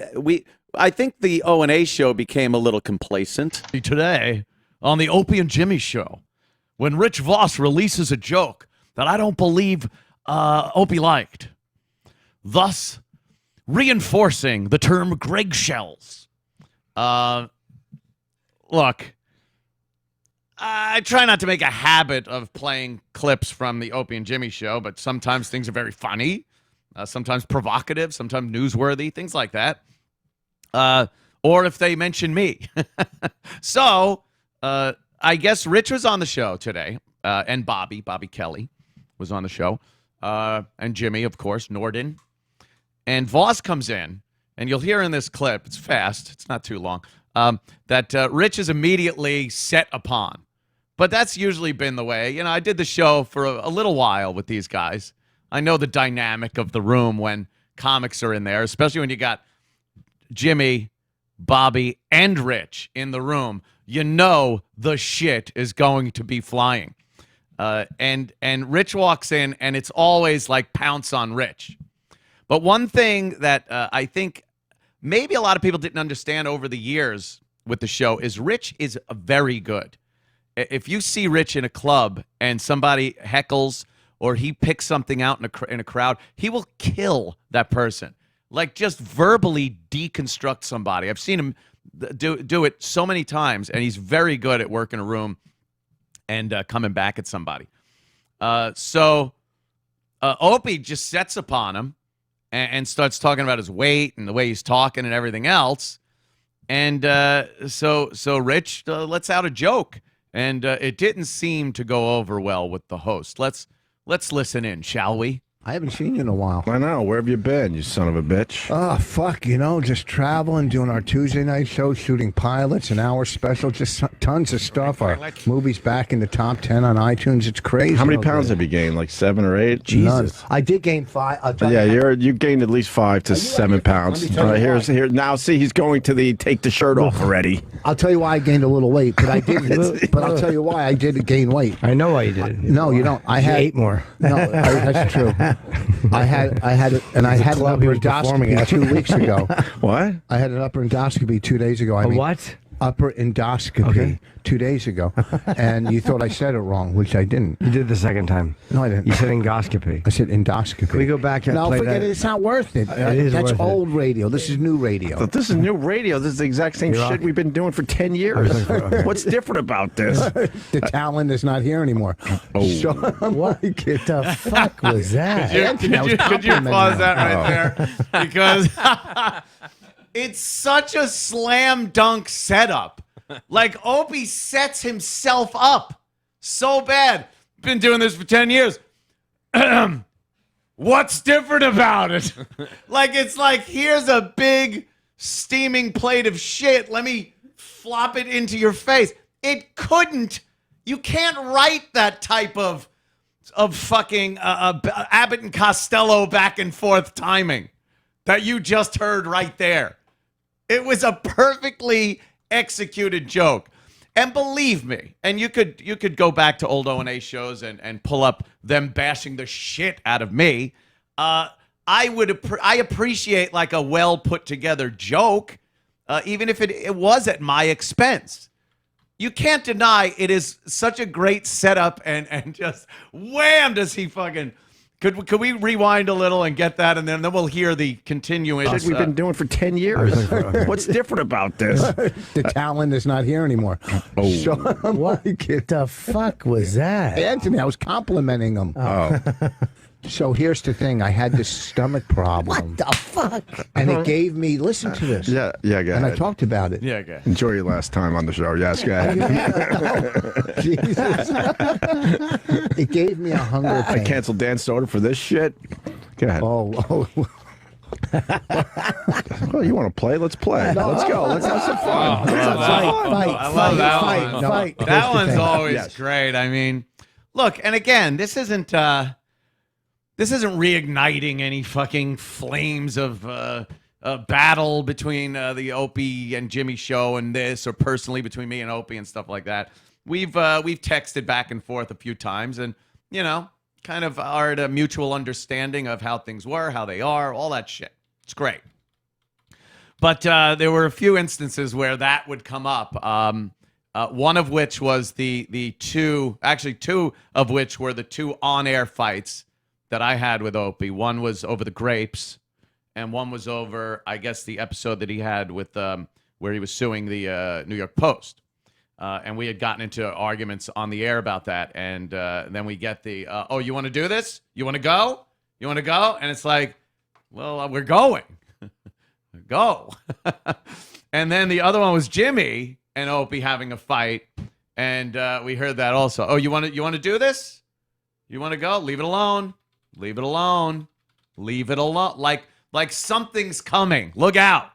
[SPEAKER 3] I think the O&A show became a little complacent.
[SPEAKER 9] Today on the Opie and Jimmy show, when Rich Voss releases a joke that I don't believe Opie liked, thus reinforcing the term Gregg shells. Look, I try not to make a habit of playing clips from the Opie and Jimmy show, but sometimes things are very funny, sometimes provocative, sometimes newsworthy, things like that. Or if they mention me. So I guess Rich was on the show today, and Bobby Kelly was on the show, and Jimmy, of course, Norton. And Voss comes in, and you'll hear in this clip, it's fast, it's not too long, that Rich is immediately set upon. But that's usually been the way. I did the show for a little while with these guys. I know the dynamic of the room when comics are in there, especially when you got Jimmy, Bobby, and Rich in the room. You know the shit is going to be flying. And Rich walks in, and it's always like pounce on Rich. But one thing that I think maybe a lot of people didn't understand over the years with the show is Rich is very good. If you see Rich in a club and somebody heckles or he picks something out in a crowd, he will kill that person. Like just verbally deconstruct somebody. I've seen him do it so many times, and he's very good at working a room and coming back at somebody. So Opie just sets upon him and starts talking about his weight and the way he's talking and everything else. And so Rich lets out a joke, and it didn't seem to go over well with the host. Let's listen in, shall we?
[SPEAKER 10] I haven't seen you in a while.
[SPEAKER 11] I know. Where have you been, you son of a bitch?
[SPEAKER 10] Oh, fuck, just traveling, doing our Tuesday night show, shooting pilots, an hour special, just tons of stuff. Our movie's back in the top 10 on iTunes. It's crazy.
[SPEAKER 11] How many pounds have you gained? Like 7 or 8?
[SPEAKER 10] Jesus. None. I did gain 5.
[SPEAKER 11] Yeah, you gained at least 5 to 7 pounds. Here. Now, see, he's going to take the shirt off already.
[SPEAKER 10] I'll tell you why I gained a little weight, but I didn't. But I'll tell you why I did gain weight.
[SPEAKER 12] I know why you did.
[SPEAKER 10] No, you don't. I ate
[SPEAKER 12] more.
[SPEAKER 10] No, that's true. I had an upper endoscopy 2 weeks ago.
[SPEAKER 11] What?
[SPEAKER 10] I had an upper endoscopy 2 days ago.
[SPEAKER 12] What?
[SPEAKER 10] Upper endoscopy 2 days ago, and you thought I said it wrong, which I didn't.
[SPEAKER 12] You did the second time.
[SPEAKER 10] No, I didn't.
[SPEAKER 12] You said endoscopy.
[SPEAKER 10] I said endoscopy.
[SPEAKER 12] Can we go back and
[SPEAKER 10] no,
[SPEAKER 12] play
[SPEAKER 10] forget
[SPEAKER 12] that?
[SPEAKER 10] it. It's not worth it. That's old radio. This is new radio.
[SPEAKER 11] But this is new radio. This is the exact same shit we've been doing for 10 years. What's different about this?
[SPEAKER 10] The talent is not here anymore.
[SPEAKER 11] Oh.
[SPEAKER 10] So what the fuck was that?
[SPEAKER 9] Could you pause that right there? Because it's such a slam dunk setup. Like Opie sets himself up so bad. Been doing this for 10 years. What's different about it? Like it's like, here's a big steaming plate of shit. Let me flop it into your face. It couldn't. You can't write that type of fucking Abbott and Costello back and forth timing that you just heard right there. It was a perfectly executed joke. And believe me, and you could go back to old O&A shows and pull up them bashing the shit out of me. I appreciate like a well put together joke, even if it was at my expense. You can't deny it is such a great setup, and just wham does he fucking. Could we rewind a little and get that, and then we'll hear the continuation.
[SPEAKER 11] Shit we've been doing for 10 years. What's different about this?
[SPEAKER 10] The talent is not here anymore.
[SPEAKER 11] Oh.
[SPEAKER 10] So
[SPEAKER 12] What the fuck was that?
[SPEAKER 10] Anthony, I was complimenting him.
[SPEAKER 11] Oh.
[SPEAKER 10] So here's the thing. I had this stomach problem.
[SPEAKER 12] What the fuck?
[SPEAKER 10] And it gave me, listen to this.
[SPEAKER 11] Yeah, go
[SPEAKER 10] And I
[SPEAKER 11] ahead.
[SPEAKER 10] talked about it.
[SPEAKER 9] Yeah, okay.
[SPEAKER 11] Enjoy your last time on the show. Yes, go ahead.
[SPEAKER 10] Jesus. It gave me a hunger
[SPEAKER 11] I
[SPEAKER 10] pain.
[SPEAKER 11] canceled Dan's soda for this shit. Go ahead.
[SPEAKER 10] Oh.
[SPEAKER 11] Well, you want to play? Let's play. Let's go. Let's have some fun.
[SPEAKER 9] I love that one.
[SPEAKER 10] Fight.
[SPEAKER 9] That one's always
[SPEAKER 11] Yes.
[SPEAKER 9] great. I mean, look, and again, this isn't reigniting any fucking flames of battle between the Opie and Jimmy show and this, or personally between me and Opie and stuff like that. We've texted back and forth a few times, and kind of are at a mutual understanding of how things were, how they are, all that shit. It's great. But there were a few instances where that would come up. One of which was the two of which were the two on-air fights that I had with Opie. One was over the grapes, and one was over, I guess, the episode that he had with where he was suing the New York Post. And we had gotten into arguments on the air about that. And then we get the, oh, you want to do this? You want to go? You want to go? And it's like, well, we're going. Go. And then the other one was Jimmy and Opie having a fight. And we heard that also. Oh, you want to do this? You want to go? Leave it alone. Leave it alone. Leave it alone. Like something's coming. Look out.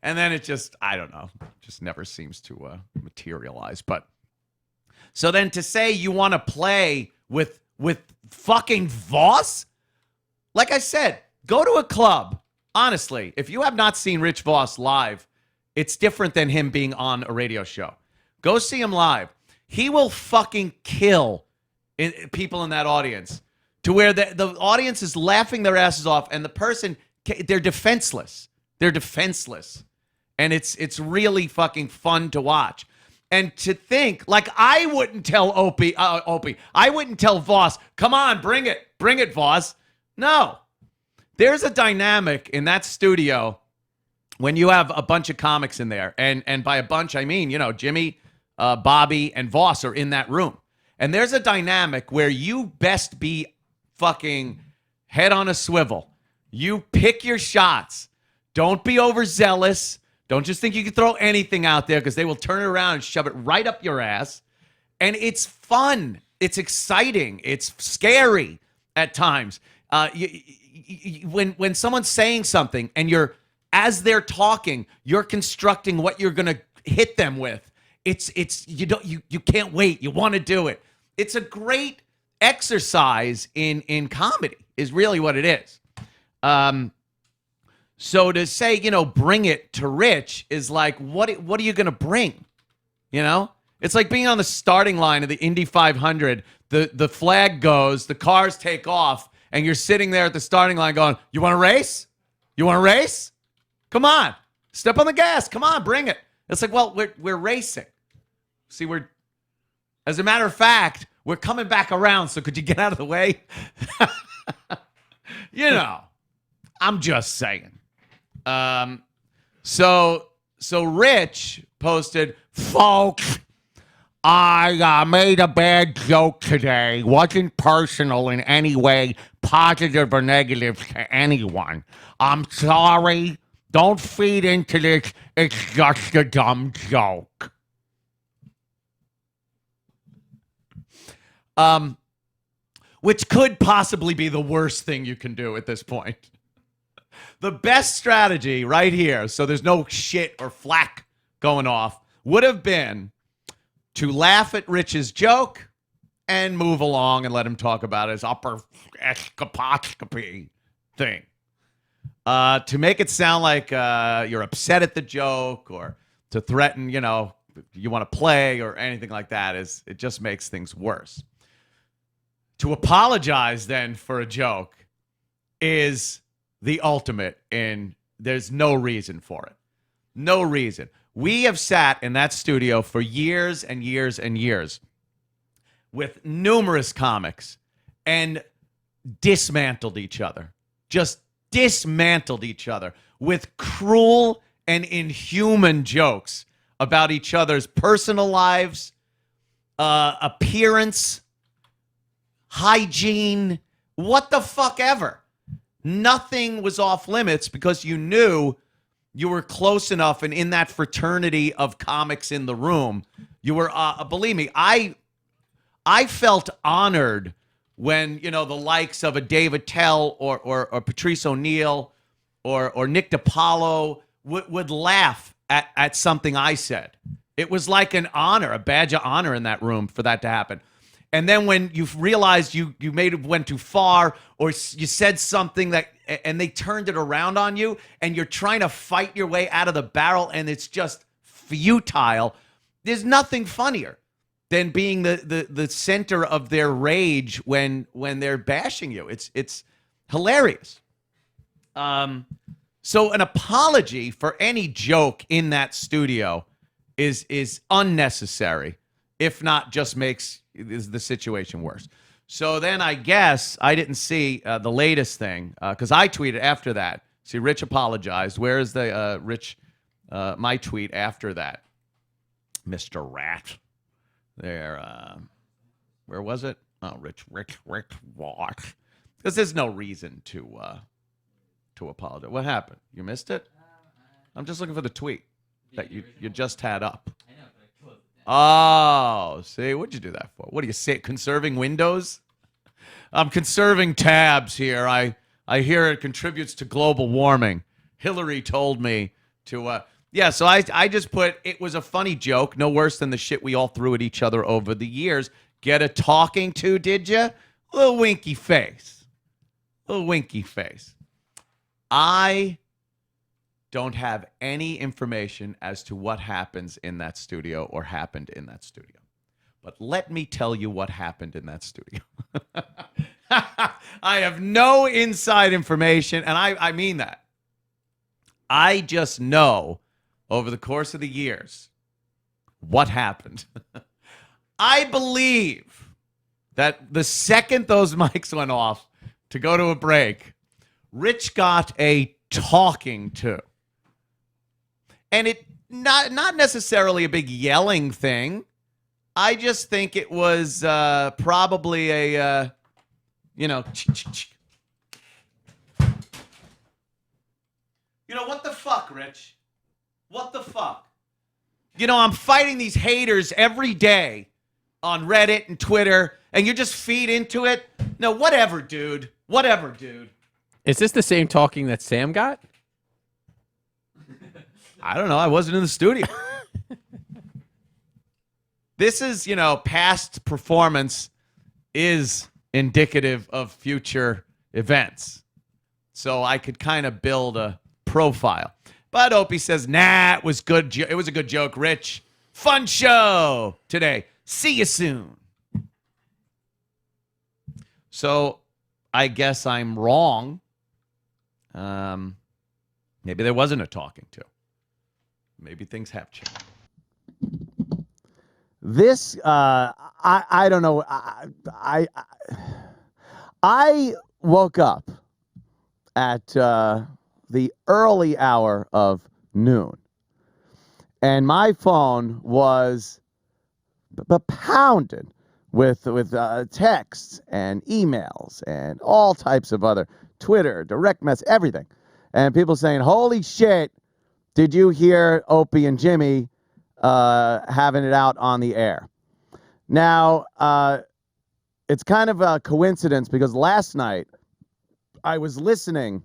[SPEAKER 9] And then it just, I don't know, just never seems to materialize. But so then to say you want to play with
[SPEAKER 3] with fucking Voss? Like I said, go to a club. Honestly, if you have not seen Rich Voss live, it's different than him being on a radio show. Go see him live. He will fucking kill people in that audience to where the audience is laughing their asses off, and the person, they're defenseless. They're defenseless. And it's really fucking fun to watch. And to think, like, I wouldn't tell Opie, I wouldn't tell Voss, come on, bring it, Voss. No. There's a dynamic in that studio when you have a bunch of comics in there. And by a bunch, I mean, Jimmy, Bobby, and Voss are in that room. And there's a dynamic where you best be fucking head on a swivel. You pick your shots. Don't be overzealous. Don't just think you can throw anything out there, because they will turn it around and shove it right up your ass. And it's fun. It's exciting. It's scary at times. When someone's saying something and as they're talking, you're constructing what you're going to hit them with. You can't wait. You want to do it. It's a great exercise in comedy is really what it is. So to say, bring it to Rich is like, what are you going to bring? It's like being on the starting line of the Indy 500. The flag goes, the cars take off, and you're sitting there at the starting line going, you want to race? You want to race? Come on. Step on the gas. Come on, bring it. It's like, well, we're racing. See, as a matter of fact, we're coming back around, so could you get out of the way? I'm just saying. So Rich posted, folks, I made a bad joke today. Wasn't personal in any way, positive or negative to anyone. I'm sorry. Don't feed into this. It's just a dumb joke. Which could possibly be the worst thing you can do at this point. The best strategy right here, so there's no shit or flack going off, would have been to laugh at Rich's joke and move along and let him talk about his upper escapotoscopy thing. To make it sound like you're upset at the joke, or to threaten, you want to play or anything like that, it just makes things worse. To apologize then for a joke is the ultimate, and there's no reason for it. No reason. We have sat in that studio for years and years and years with numerous comics and dismantled each other. Just dismantled each other with cruel and inhuman jokes about each other's personal lives, appearance, hygiene, what the fuck ever. Nothing was off limits because you knew you were close enough, and in that fraternity of comics in the room, you were, believe me, I felt honored when, the likes of a Dave Attell or Patrice O'Neill or Nick DiPaolo would laugh at something I said. It was like an honor, a badge of honor in that room for that to happen. And then when you realized you went too far, or you said something and they turned it around on you, and you're trying to fight your way out of the barrel, and it's just futile. There's nothing funnier than being the center of their rage when they're bashing you. It's hilarious. So an apology for any joke in that studio is unnecessary, if not just makes the situation worse. So then I guess I didn't see the latest thing because I tweeted after that. See, Rich apologized. Where is the Rich, my tweet after that? Mr. Rat. There. Where was it? Oh, Rich, watch. Because there's no reason to apologize. What happened? You missed it? I'm just looking for the tweet that you just had up. Oh, see, what'd you do that for? What do you say? Conserving Windows? I'm conserving tabs here. I hear it contributes to global warming. Hillary told me to, yeah, so I just put, it was a funny joke, no worse than the shit we all threw at each other over the years. Get a talking to, did you?
[SPEAKER 9] little winky face. Little winky face. I don't have any information as to what happens in that studio or happened in that studio. But let me tell you what happened in that studio. I have no inside information, and I mean that. I just know over the course of the years what happened. I believe that the second those mics went off to go to a break, Rich got a talking to. And it not necessarily a big yelling thing. I just think it was probably a, what the fuck, Rich? What the fuck? I'm fighting these haters every day on Reddit and Twitter, and you just feed into it? No, whatever, dude. Whatever, dude.
[SPEAKER 7] Is this the same talking that Sam got?
[SPEAKER 9] I don't know. I wasn't in the studio. This is, past performance is indicative of future events. So I could kind of build a profile. But Opie says, nah, it was good. It was a good joke, Rich. Fun show today. See you soon. So I guess I'm wrong. Maybe there wasn't a talking to. Maybe things have changed.
[SPEAKER 11] This, I don't know. I woke up at the early hour of noon, and my phone was pounded with texts and emails and all types of other Twitter, direct mess, everything, and people saying, "Holy shit! Did you hear Opie and Jimmy having it out on the air?" Now, it's kind of a coincidence because last night I was listening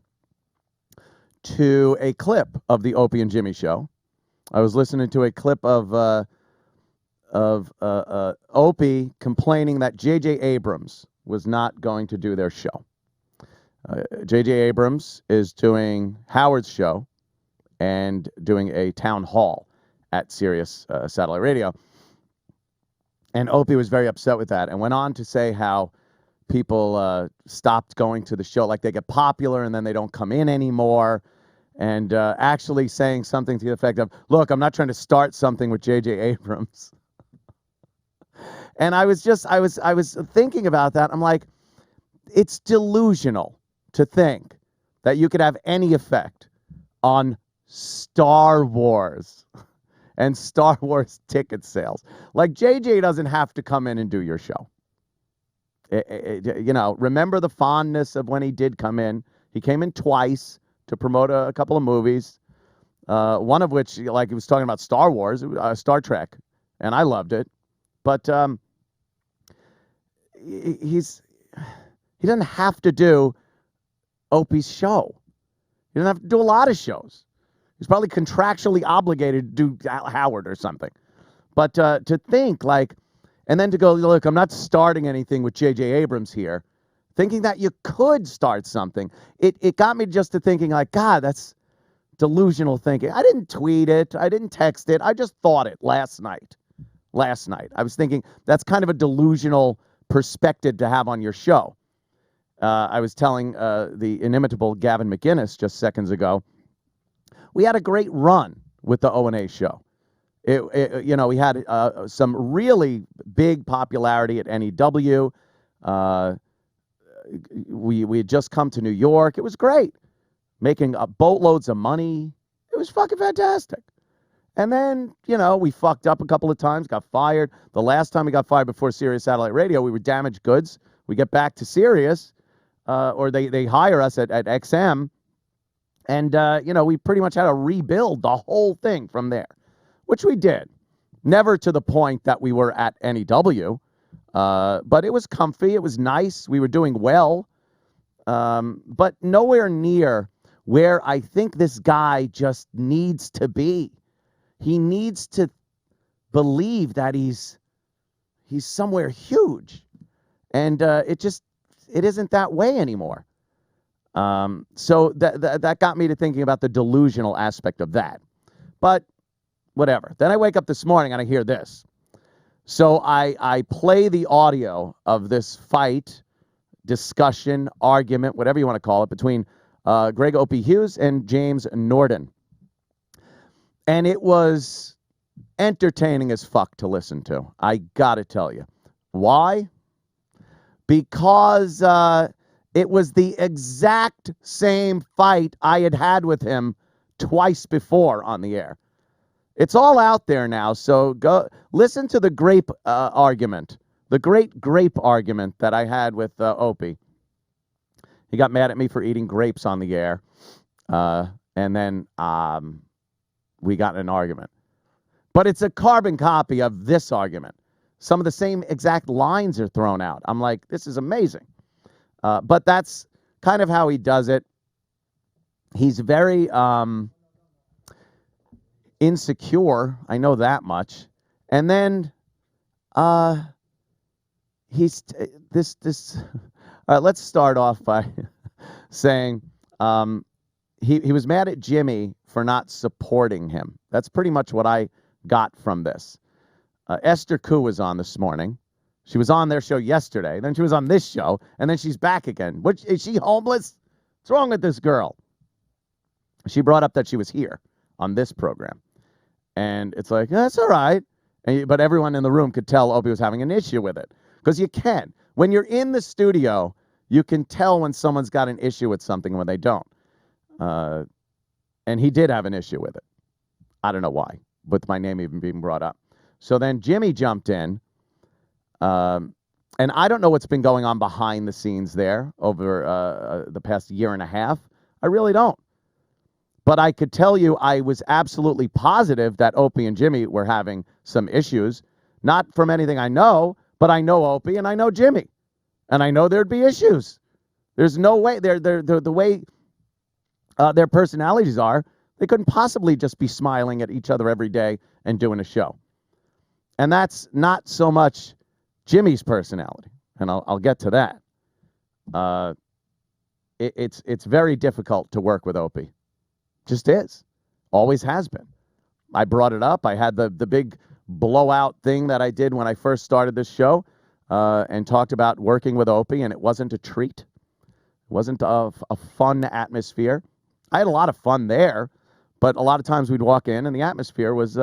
[SPEAKER 11] to a clip of the Opie and Jimmy show. I was listening to a clip of Opie complaining that J.J. Abrams was not going to do their show. J.J. Abrams is doing Howard's show and doing a town hall at Sirius Satellite Radio. And Opie was very upset with that and went on to say how people stopped going to the show, like they get popular and then they don't come in anymore. And actually saying something to the effect of, look, I'm not trying to start something with J.J. Abrams. And I was thinking about that. I'm like, it's delusional to think that you could have any effect on Star Wars and Star Wars ticket sales. Like, JJ doesn't have to come in and do your show. Remember the fondness of when he did come in. He came in twice to promote a couple of movies, one of which, like, he was talking about Star Wars, Star Trek, and I loved it. But he doesn't have to do Opie's show. He doesn't have to do a lot of shows. He's probably contractually obligated to do Howard or something. But to think, like, and then to go, look, I'm not starting anything with J.J. Abrams here, thinking that you could start something, it got me just to thinking, like, God, that's delusional thinking. I didn't tweet it. I didn't text it. I just thought it last night. I was thinking that's kind of a delusional perspective to have on your show. I was telling the inimitable Gavin McInnes just seconds ago, we had a great run with the O&A show. We had some really big popularity at NEW. We had just come to New York. It was great, making boatloads of money. It was fucking fantastic. And then, we fucked up a couple of times, got fired. The last time we got fired before Sirius Satellite Radio, we were damaged goods. We get back to Sirius, or they hire us at XM. And, we pretty much had to rebuild the whole thing from there, which we did. Never to the point that we were at NEW, but it was comfy. It was nice. We were doing well, but nowhere near where I think this guy just needs to be. He needs to believe that he's somewhere huge. And it just it isn't that way anymore. So that got me to thinking about the delusional aspect of that. But whatever. Then I wake up this morning and I hear this. So I play the audio of this fight, discussion, argument, whatever you want to call it, between Gregg Opie Hughes and James Norton. And it was entertaining as fuck to listen to. I got to tell you. Why? Because it was the exact same fight I had with him twice before on the air. It's all out there now, so go listen to the grape argument, the great grape argument that I had with Opie. He got mad at me for eating grapes on the air, and then we got in an argument. But it's a carbon copy of this argument. Some of the same exact lines are thrown out. I'm like, this is amazing. But that's kind of how he does it. He's very insecure. I know that much. And then he's this. All right, let's start off by saying he was mad at Jimmy for not supporting him. That's pretty much what I got from this. Esther Koo was on this morning. She was on their show yesterday. Then she was on this show, and then she's back again. Is she homeless? What's wrong with this girl? She brought up that she was here on this program. And it's like, that's all right. But everyone in the room could tell Opie was having an issue with it. Because you can. When you're in the studio, you can tell when someone's got an issue with something and when they don't. And he did have an issue with it. I don't know why, with my name even being brought up. So then Jimmy jumped in. And I don't know what's been going on behind the scenes there over the past year and a half. I really don't. But I could tell you I was absolutely positive that Opie and Jimmy were having some issues. Not from anything I know, but I know Opie and I know Jimmy. And I know there'd be issues. There's no way. The way their personalities are, they couldn't possibly just be smiling at each other every day and doing a show. And that's not so much Jimmy's personality. And I'll get to that. It's very difficult to work with Opie. Just is. Always has been. I brought it up. I had the big blowout thing that I did when I first started this show and talked about working with Opie, and it wasn't a treat. It wasn't a fun atmosphere. I had a lot of fun there, but a lot of times we'd walk in and the atmosphere was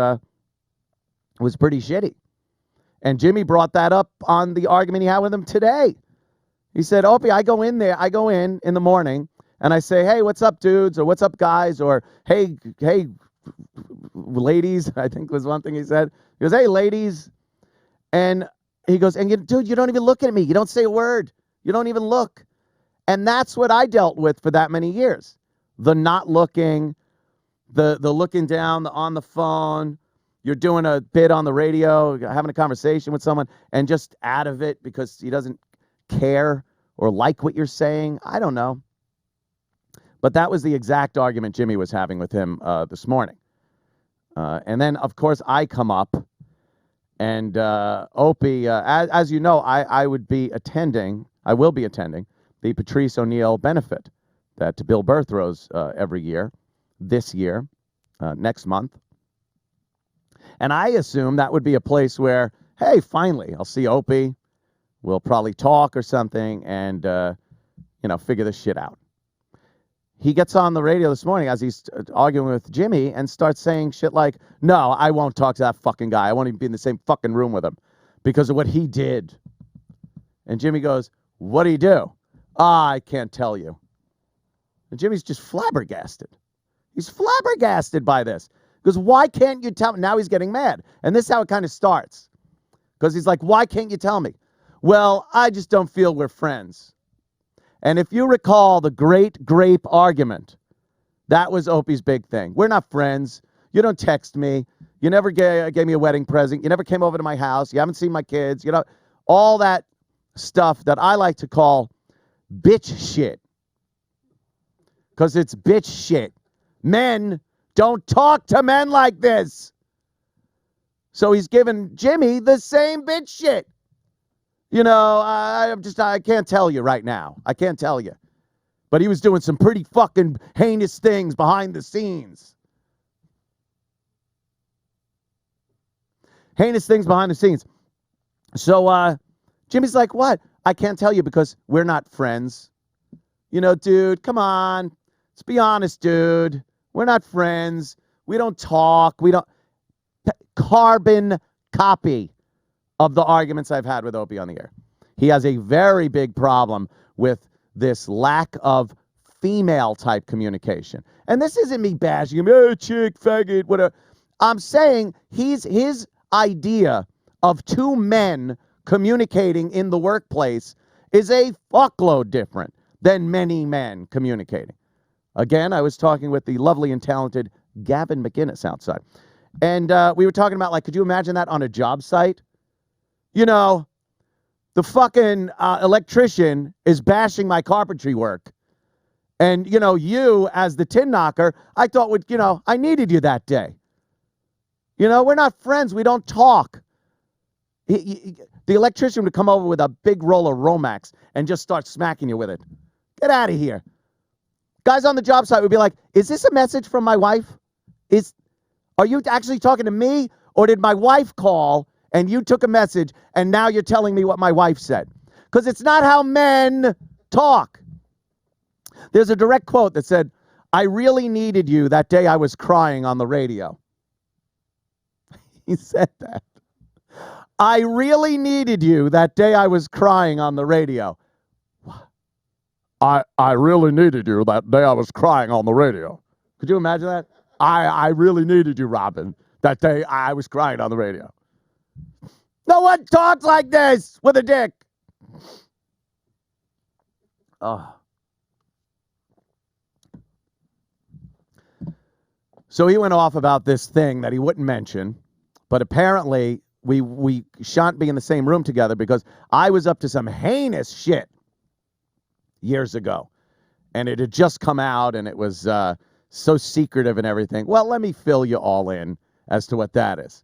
[SPEAKER 11] pretty shitty. And Jimmy brought that up on the argument he had with him today. He said, Opie, I go in the morning, and I say, hey, what's up, dudes? Or what's up, guys? Or, hey, ladies, I think was one thing he said. He goes, hey, ladies. And he goes, dude, you don't even look at me. You don't say a word. You don't even look. And that's what I dealt with for that many years. The not looking, the looking down, on the phone. You're doing a bit on the radio, having a conversation with someone, and just out of it because he doesn't care or like what you're saying. I don't know. But that was the exact argument Jimmy was having with him this morning. And then, of course, I come up, and Opie, as you know, I will be attending the Patrice O'Neill benefit that Bill Burr throws every year, this year, next month. And I assume that would be a place where, hey, finally, I'll see Opie. We'll probably talk or something and, figure this shit out. He gets on the radio this morning as he's arguing with Jimmy and starts saying shit like, no, I won't talk to that fucking guy. I won't even be in the same fucking room with him because of what he did. And Jimmy goes, what'd he do? I can't tell you. And Jimmy's just flabbergasted. He's flabbergasted by this. Because why can't you tell me? Now he's getting mad. And this is how it kind of starts. Because he's like, why can't you tell me? Well, I just don't feel we're friends. And if you recall the great grape argument, that was Opie's big thing. We're not friends. You don't text me. You never gave me a wedding present. You never came over to my house. You haven't seen my kids. All that stuff that I like to call bitch shit. Because it's bitch shit. Men don't talk to men like this. So he's giving Jimmy the same bitch shit. I can't tell you right now. I can't tell you. But he was doing some pretty fucking heinous things behind the scenes. Heinous things behind the scenes. So Jimmy's like, what? I can't tell you because we're not friends. Dude, come on. Let's be honest, dude. We're not friends. We don't talk. We don't. Carbon copy of the arguments I've had with Opie on the air. He has a very big problem with this lack of female type communication. And this isn't me bashing him, hey, chick, faggot, whatever. I'm saying his idea of two men communicating in the workplace is a fuckload different than many men communicating. Again, I was talking with the lovely and talented Gavin McInnes outside. And we were talking about, could you imagine that on a job site? The fucking electrician is bashing my carpentry work. And, you as the tin knocker, I thought I needed you that day. We're not friends. We don't talk. The electrician would come over with a big roll of Romax and just start smacking you with it. Get out of here. Guys on the job site would be like, is this a message from my wife? Are you actually talking to me? Or did my wife call and you took a message and now you're telling me what my wife said? Because it's not how men talk. There's a direct quote that said, I really needed you that day I was crying on the radio. He said that. I really needed you that day I was crying on the radio. I really needed you that day I was crying on the radio. Could you imagine that? I really needed you, Robin, that day I was crying on the radio. No one talks like this with a dick. Oh. So he went off about this thing that he wouldn't mention, but apparently we shan't be in the same room together because I was up to some heinous shit years ago, and it had just come out, and it was so secretive and everything. Well, let me fill you all in as to what that is.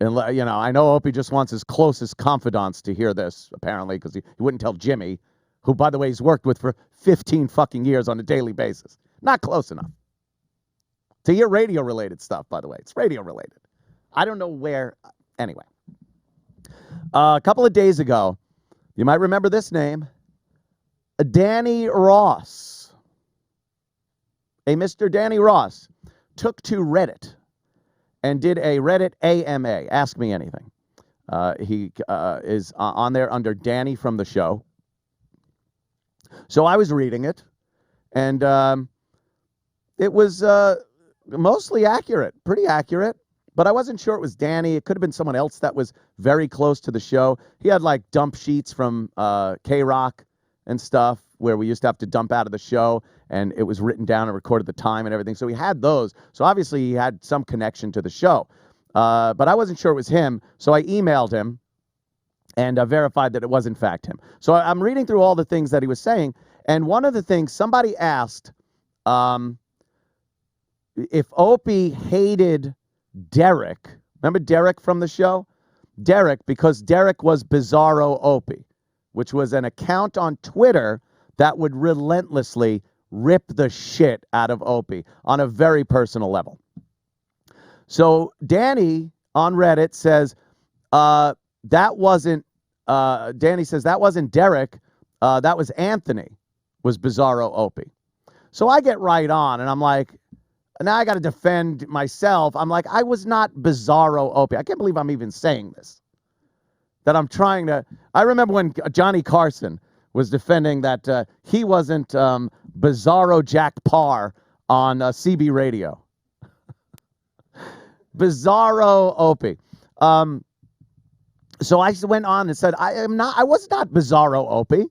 [SPEAKER 11] And, I know Opie just wants his closest confidants to hear this, apparently, because he wouldn't tell Jimmy, who, by the way, he's worked with for 15 fucking years on a daily basis. Not close enough. To hear radio-related stuff, by the way. It's radio-related. I don't know where. Anyway. A couple of days ago, you might remember this name, Danny Ross. A Mr. Danny Ross took to Reddit and did a Reddit AMA, Ask Me Anything. He is on there under Danny from the show. So I was reading it, and it was mostly accurate, pretty accurate, but I wasn't sure it was Danny. It could have been someone else that was very close to the show. He had dump sheets from K-Rock and stuff where we used to have to dump out of the show, and it was written down and recorded the time and everything. So he had those. So obviously he had some connection to the show. But I wasn't sure it was him, so I emailed him and verified that it was in fact him. So I'm reading through all the things that he was saying, and one of the things somebody asked if Opie hated Derek. Remember Derek from the show? Derek, because Derek was Bizarro Opie, which was an account on Twitter that would relentlessly rip the shit out of Opie on a very personal level. So Danny on Reddit says, that wasn't, Danny says, that wasn't Derek, that was Anthony, was Bizarro Opie. So I get right on, and I'm like, now I got to defend myself. I'm like, I was not Bizarro Opie. I can't believe I'm even saying this. That I'm trying to, I remember when Johnny Carson was defending that he wasn't Bizarro Jack Parr on CB radio. Bizarro Opie. So I went on and said, I was not Bizarro Opie.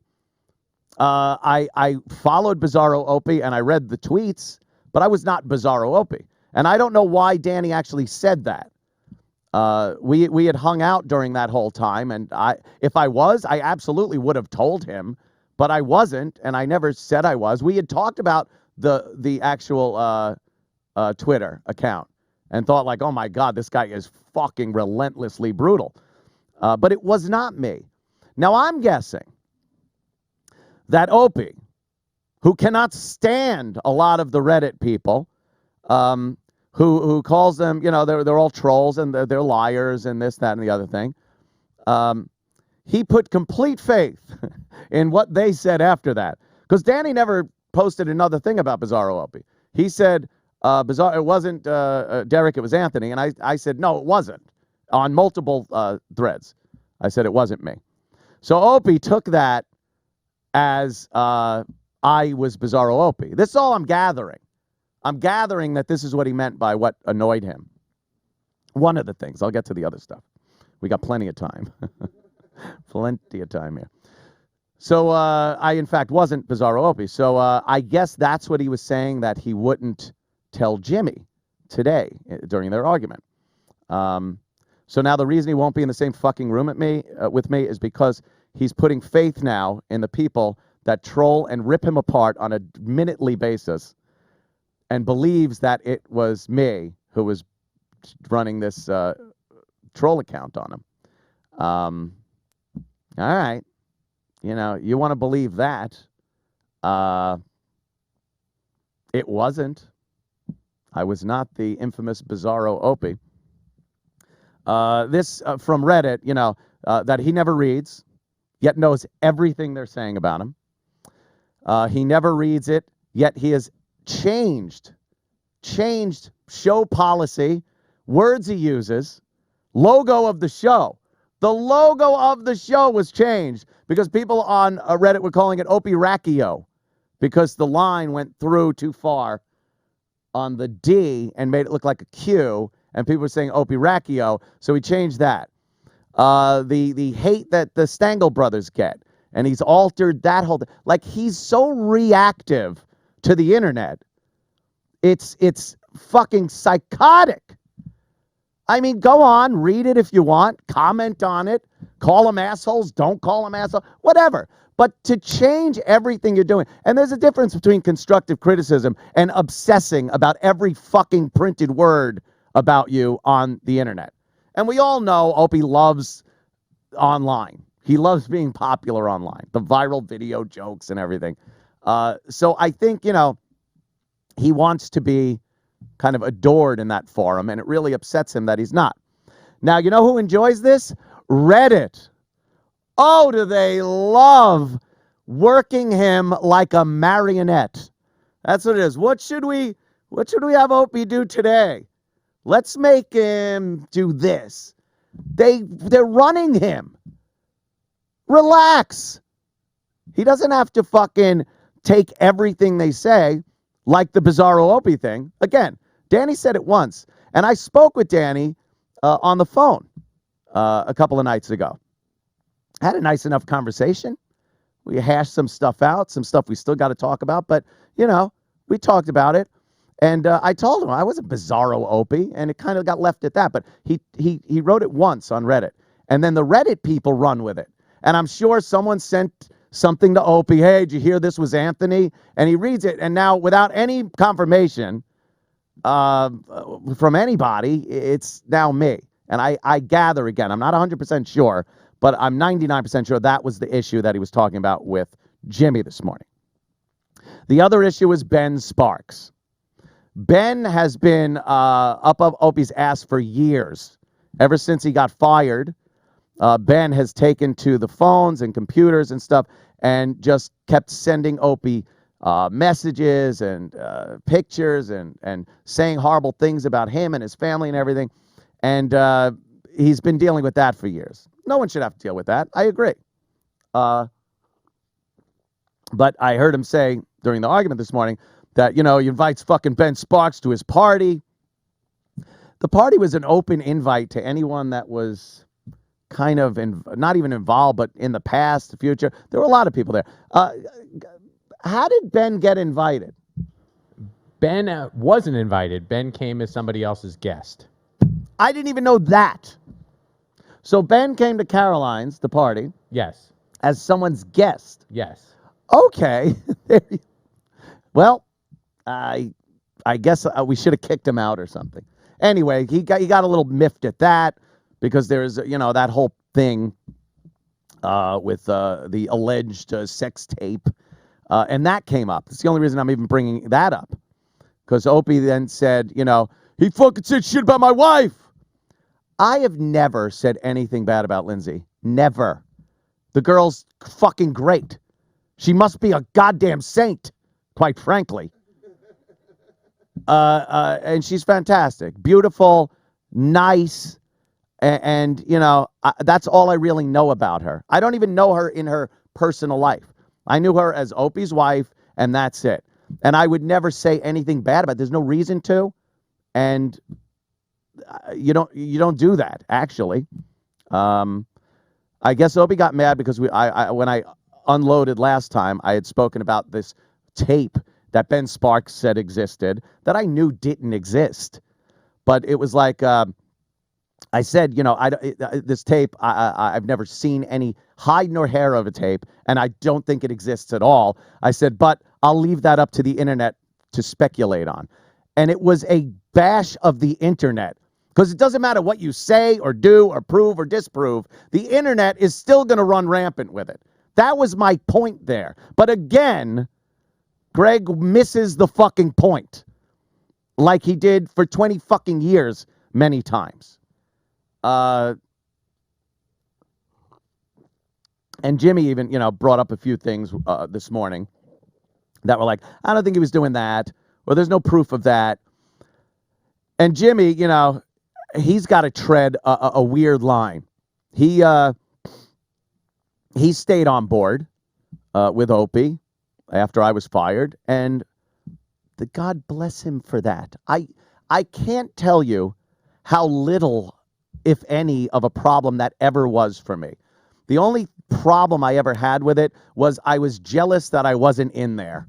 [SPEAKER 11] I followed Bizarro Opie and I read the tweets, but I was not Bizarro Opie. And I don't know why Danny actually said that. We had hung out during that whole time, and if I was, I absolutely would have told him, but I wasn't, and I never said I was. We had talked about the actual Twitter account and thought like, oh my God, this guy is fucking relentlessly brutal. But it was not me. Now, I'm guessing that Opie, who cannot stand a lot of the Reddit people, who calls them, they're all trolls and they're liars and this, that, and the other thing. He put complete faith in what they said after that. Because Danny never posted another thing about Bizarro Opie. He said, it wasn't Derek, it was Anthony. And I said, no, it wasn't. On multiple threads. I said it wasn't me. So Opie took that as I was Bizarro Opie. This is all I'm gathering. I'm gathering that this is what he meant by what annoyed him. One of the things. I'll get to the other stuff. We got plenty of time. Plenty of time here. So I, in fact, wasn't Bizarro Opie. So I guess that's what he was saying, that he wouldn't tell Jimmy today during their argument. So now the reason he won't be in the same fucking room with me is because he's putting faith now in the people that troll and rip him apart on a minutely basis and believes that it was me who was running this troll account on him. All right. You want to believe that. It wasn't. I was not the infamous Bizarro Opie. This from Reddit, that he never reads, yet knows everything they're saying about him. He never reads it, yet he has changed show policy, words he uses, logo of the show. The logo of the show was changed because people on Reddit were calling it Opie Racchio because the line went through too far on the D and made it look like a Q, and people were saying Opie Racchio, so he changed that. The hate that the Stengel brothers get, and he's altered that whole thing. Like, he's so reactive to the internet. It's fucking psychotic. I mean, go on, read it if you want, comment on it, call them assholes, don't call them assholes, whatever. But to change everything you're doing, and there's a difference between constructive criticism and obsessing about every fucking printed word about you on the internet. And we all know Opie loves online. He loves being popular online, the viral video jokes and everything. So I think, he wants to be kind of adored in that forum, and it really upsets him that he's not. Now, you know who enjoys this? Reddit. Oh, do they love working him like a marionette. That's what it is. What should we have Opie do today? Let's make him do this. They're running him. Relax. He doesn't have to fucking take everything they say, like the Bizarro Opie thing. Again, Danny said it once, and I spoke with Danny on the phone a couple of nights ago. Had a nice enough conversation. We hashed some stuff out, some stuff we still got to talk about, but, we talked about it. And I told him I was a Bizarro Opie, and it kind of got left at that. But he wrote it once on Reddit, and then the Reddit people run with it. And I'm sure someone sent something to Opie. Hey, did you hear this was Anthony? And he reads it, and now without any confirmation from anybody, it's now me. And I gather, again, I'm not 100% sure, but I'm 99% sure that was the issue that he was talking about with Jimmy this morning. The other issue is Ben Sparks. Ben has been up Opie's ass for years. Ever since he got fired, Ben has taken to the phones and computers and stuff and just kept sending Opie messages and pictures and saying horrible things about him and his family and everything. And he's been dealing with that for years. No one should have to deal with that. I agree. But I heard him say during the argument this morning that, he invites fucking Ben Sparks to his party. The party was an open invite to anyone that was kind of not even involved, but in the past, the future. There were a lot of people there. How did Ben get invited?
[SPEAKER 7] Ben wasn't invited. Ben came as somebody else's guest.
[SPEAKER 11] I didn't even know that. So Ben came to Caroline's, the party.
[SPEAKER 7] Yes.
[SPEAKER 11] As someone's guest.
[SPEAKER 7] Yes.
[SPEAKER 11] Okay. Well, I guess we should have kicked him out or something. Anyway, he got a little miffed at that because there's, that whole thing with the alleged sex tape. And that came up. It's the only reason I'm even bringing that up. Because Opie then said, he fucking said shit about my wife. I have never said anything bad about Lindsay. Never. The girl's fucking great. She must be a goddamn saint, quite frankly. And she's fantastic. Beautiful, nice, and that's all I really know about her. I don't even know her in her personal life. I knew her as Opie's wife, and that's it. And I would never say anything bad about it. There's no reason to. And you don't do that, actually. I guess Opie got mad because when I unloaded last time, I had spoken about this tape that Ben Sparks said existed that I knew didn't exist. But it was like I said, this tape, I've never seen any hide nor hair of a tape, and I don't think it exists at all. I said, but I'll leave that up to the internet to speculate on. And it was a bash of the internet. Because it doesn't matter what you say or do or prove or disprove, the internet is still going to run rampant with it. That was my point there. But again, Gregg misses the fucking point. Like he did for 20 fucking years many times. And Jimmy even, brought up a few things this morning that were like, I don't think he was doing that, or there's no proof of that. And Jimmy, he's got to tread a weird line. He stayed on board with Opie after I was fired, and God bless him for that. I can't tell you how little, if any, of a problem that ever was for me. The only problem I ever had with it was I was jealous that I wasn't in there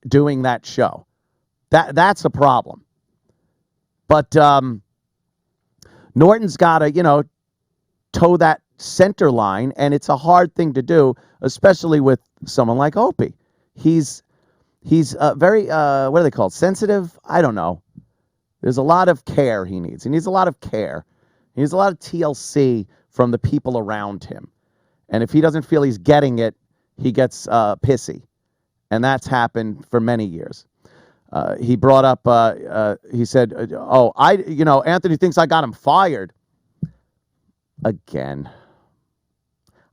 [SPEAKER 11] doing that show. That's a problem. But Norton's got to, toe that center line, and it's a hard thing to do, especially with someone like Opie. He's very, what are they called? Sensitive? I don't know. There's a lot of care he needs. He needs a lot of care. He needs a lot of TLC from the people around him. And if he doesn't feel he's getting it, he gets pissy. And that's happened for many years. He brought up, he said, Anthony thinks I got him fired. Again,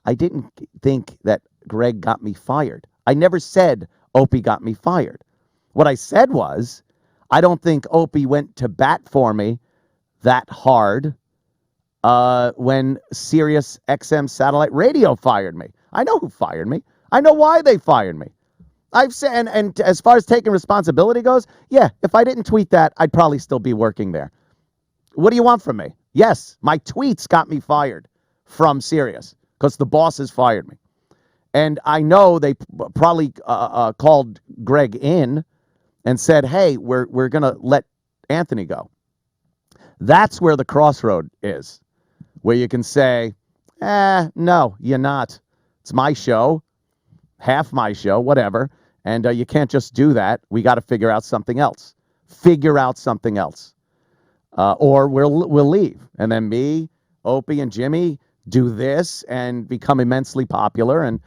[SPEAKER 11] I didn't think that Gregg got me fired. I never said Opie got me fired. What I said was, I don't think Opie went to bat for me that hard when SiriusXM satellite radio fired me. I know who fired me. I know why they fired me. I've said, and as far as taking responsibility goes, yeah, if I didn't tweet that, I'd probably still be working there. What do you want from me? Yes, my tweets got me fired from Sirius because the bosses fired me. And I know they probably called Gregg in and said, hey, we're going to let Anthony go. That's where the crossroad is, where you can say, no, you're not. It's my show, half my show, whatever. And you can't just do that. We got to figure out something else. Or we'll leave. And then me, Opie, and Jimmy do this and become immensely popular and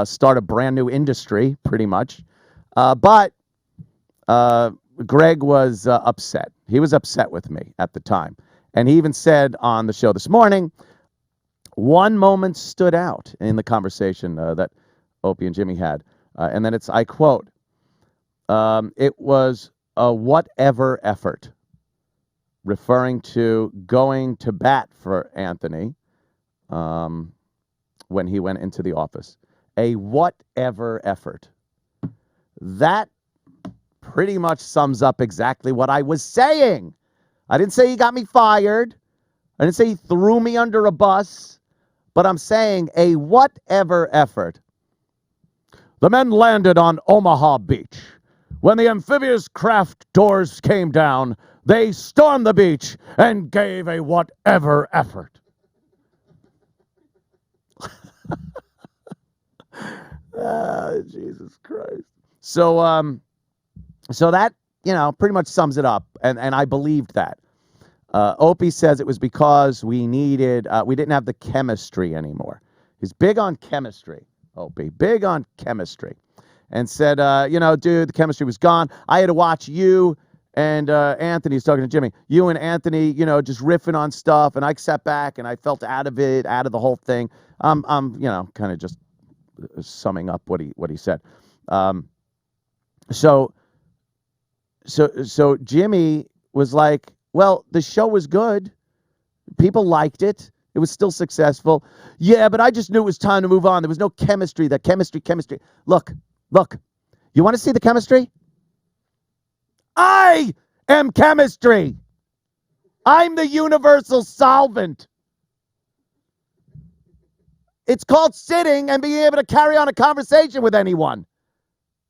[SPEAKER 11] start a brand new industry, pretty much. But Gregg was upset. He was upset with me at the time. And he even said on the show this morning, one moment stood out in the conversation that Opie and Jimmy had. And then I quote, it was a whatever effort, referring to going to bat for Anthony when he went into the office. A whatever effort. That pretty much sums up exactly what I was saying. I didn't say he got me fired. I didn't say he threw me under a bus. But I'm saying a whatever effort. The men landed on Omaha Beach. When the amphibious craft doors came down, they stormed the beach and gave a whatever effort. Jesus Christ. So that, pretty much sums it up. And I believed that. Opie says it was because we didn't have the chemistry anymore. He's big on chemistry, Opie, big on chemistry. And said, dude, the chemistry was gone. I had to watch you and Anthony's talking to Jimmy. You and Anthony, just riffing on stuff. And I sat back and I felt out of the whole thing. I'm kind of just summing up what he said. So Jimmy was like, well, the show was good. People liked it. It was still successful. Yeah, but I just knew it was time to move on. There was no chemistry. That chemistry. Look, you want to see the chemistry? I am chemistry. I'm the universal solvent. It's called sitting and being able to carry on a conversation with anyone.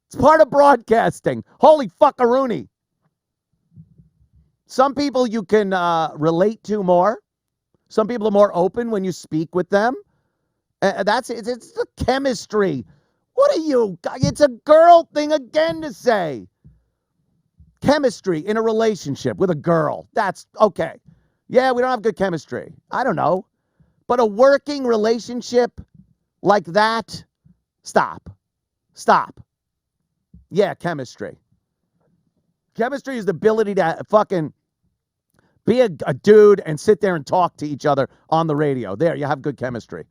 [SPEAKER 11] It's part of broadcasting. Holy fuckaroony. Some people you can relate to more. Some people are more open when you speak with them. It's the chemistry. What are you? It's a girl thing again to say. Chemistry in a relationship with a girl. That's okay. Yeah, we don't have good chemistry. I don't know. But a working relationship like that, stop. Yeah, chemistry. Chemistry is the ability to fucking be a dude and sit there and talk to each other on the radio. There, you have good chemistry.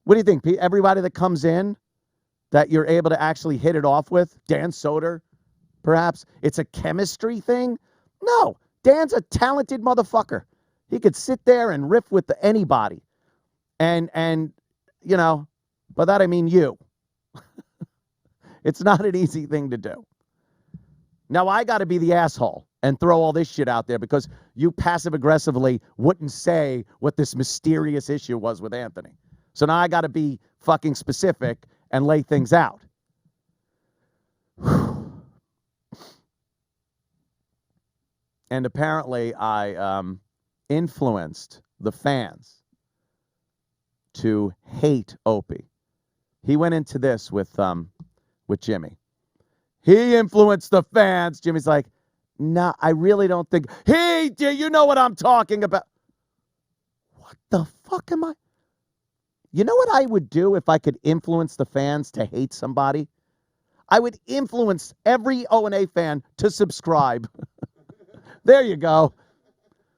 [SPEAKER 11] What do you think, Pete? Everybody that comes in that you're able to actually hit it off with, Dan Soder, perhaps, it's a chemistry thing? No, Dan's a talented motherfucker. He could sit there and riff with anybody. And by that I mean you. It's not an easy thing to do. Now I got to be the asshole and throw all this shit out there because you passive-aggressively wouldn't say what this mysterious issue was with Anthony. So now I got to be fucking specific and lay things out. And apparently I influenced the fans to hate Opie. He went into this with Jimmy. He influenced the fans. Jimmy's like, no, I really don't think. Hey, do you know what I'm talking about? What the fuck am I? You know what I would do if I could influence the fans to hate somebody? I would influence every O&A fan to subscribe. There you go.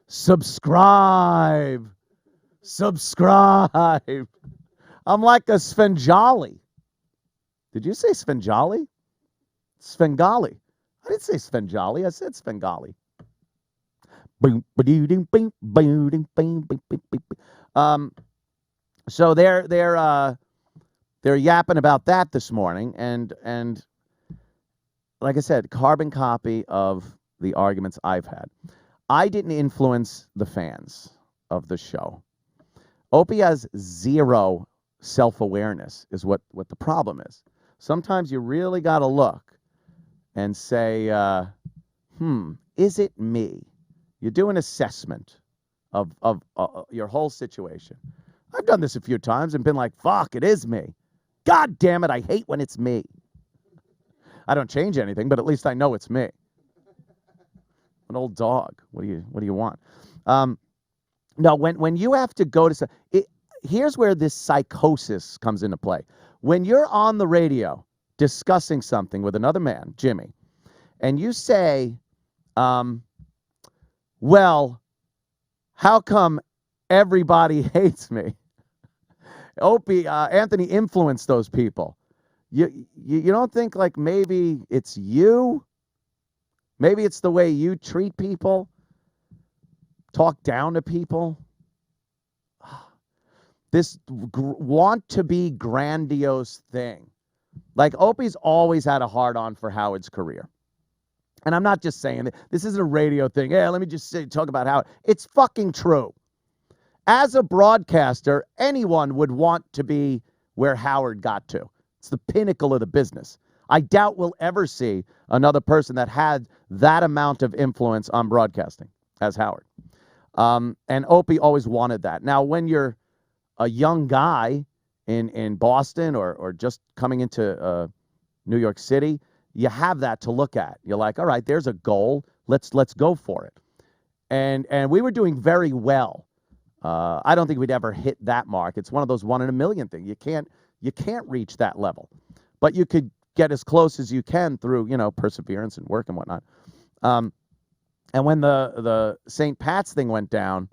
[SPEAKER 11] Subscribe. I'm like a Svengali. Did you say Svengali? Svengali. I didn't say Svengali. I said Svengali. So they're yapping about that this morning, and like I said, carbon copy of the arguments I've had. I didn't influence the fans of the show. Opie has zero self-awareness is what the problem is. Sometimes you really got to look and say, is it me? You do an assessment of your whole situation. I've done this a few times and been like, fuck, it is me. God damn it, I hate when it's me. I don't change anything, but at least I know it's me. An old dog. What do you want? No, when you have to go to here's where this psychosis comes into play. When you're on the radio discussing something with another man, Jimmy, and you say, well, how come everybody hates me? Opie, Anthony influenced those people. You don't think like maybe it's you? Maybe it's the way you treat people, talk down to people. This want to be grandiose thing. Like Opie's always had a hard-on for Howard's career. And I'm not just saying that. This isn't a radio thing. Yeah, let me just talk about Howard. It's fucking true. As a broadcaster, anyone would want to be where Howard got to. It's the pinnacle of the business. I doubt we'll ever see another person that had that amount of influence on broadcasting as Howard. And Opie always wanted that. Now, when you're a young guy in Boston or just coming into New York City, you have that to look at. You're like, all right, there's a goal. Let's go for it. And we were doing very well I don't think we'd ever hit that mark. It's one of those 1 in a million thing. You can't reach that level, but you could get as close as you can through, perseverance and work and whatnot. And when the St. Pat's thing went down,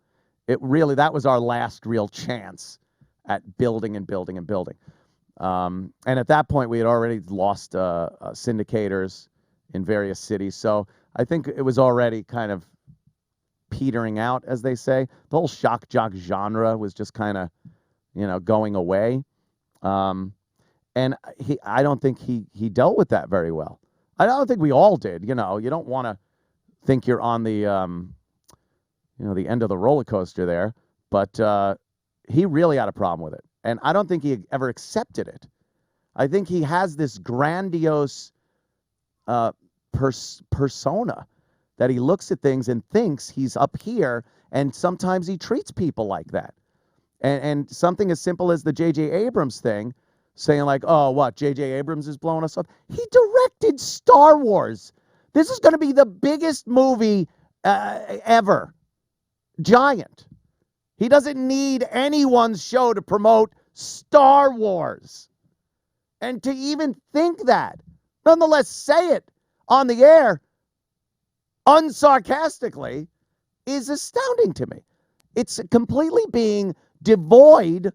[SPEAKER 11] that was our last real chance at building and building and building. And at that point, we had already lost syndicators in various cities. So I think it was already kind of petering out, as they say. The whole shock jock genre was just kind of, going away. And I don't think he dealt with that very well. I don't think we all did. You don't want to think you're on the, the end of the roller coaster there. But he really had a problem with it. And I don't think he ever accepted it. I think he has this grandiose persona that he looks at things and thinks he's up here, and sometimes he treats people like that. And something as simple as the J.J. Abrams thing, saying like, oh, what, J.J. Abrams is blowing us up? He directed Star Wars. This is going to be the biggest movie ever. Giant. He doesn't need anyone's show to promote Star Wars. And to even think that, nonetheless say it on the air, unsarcastically, is astounding to me. It's completely being devoid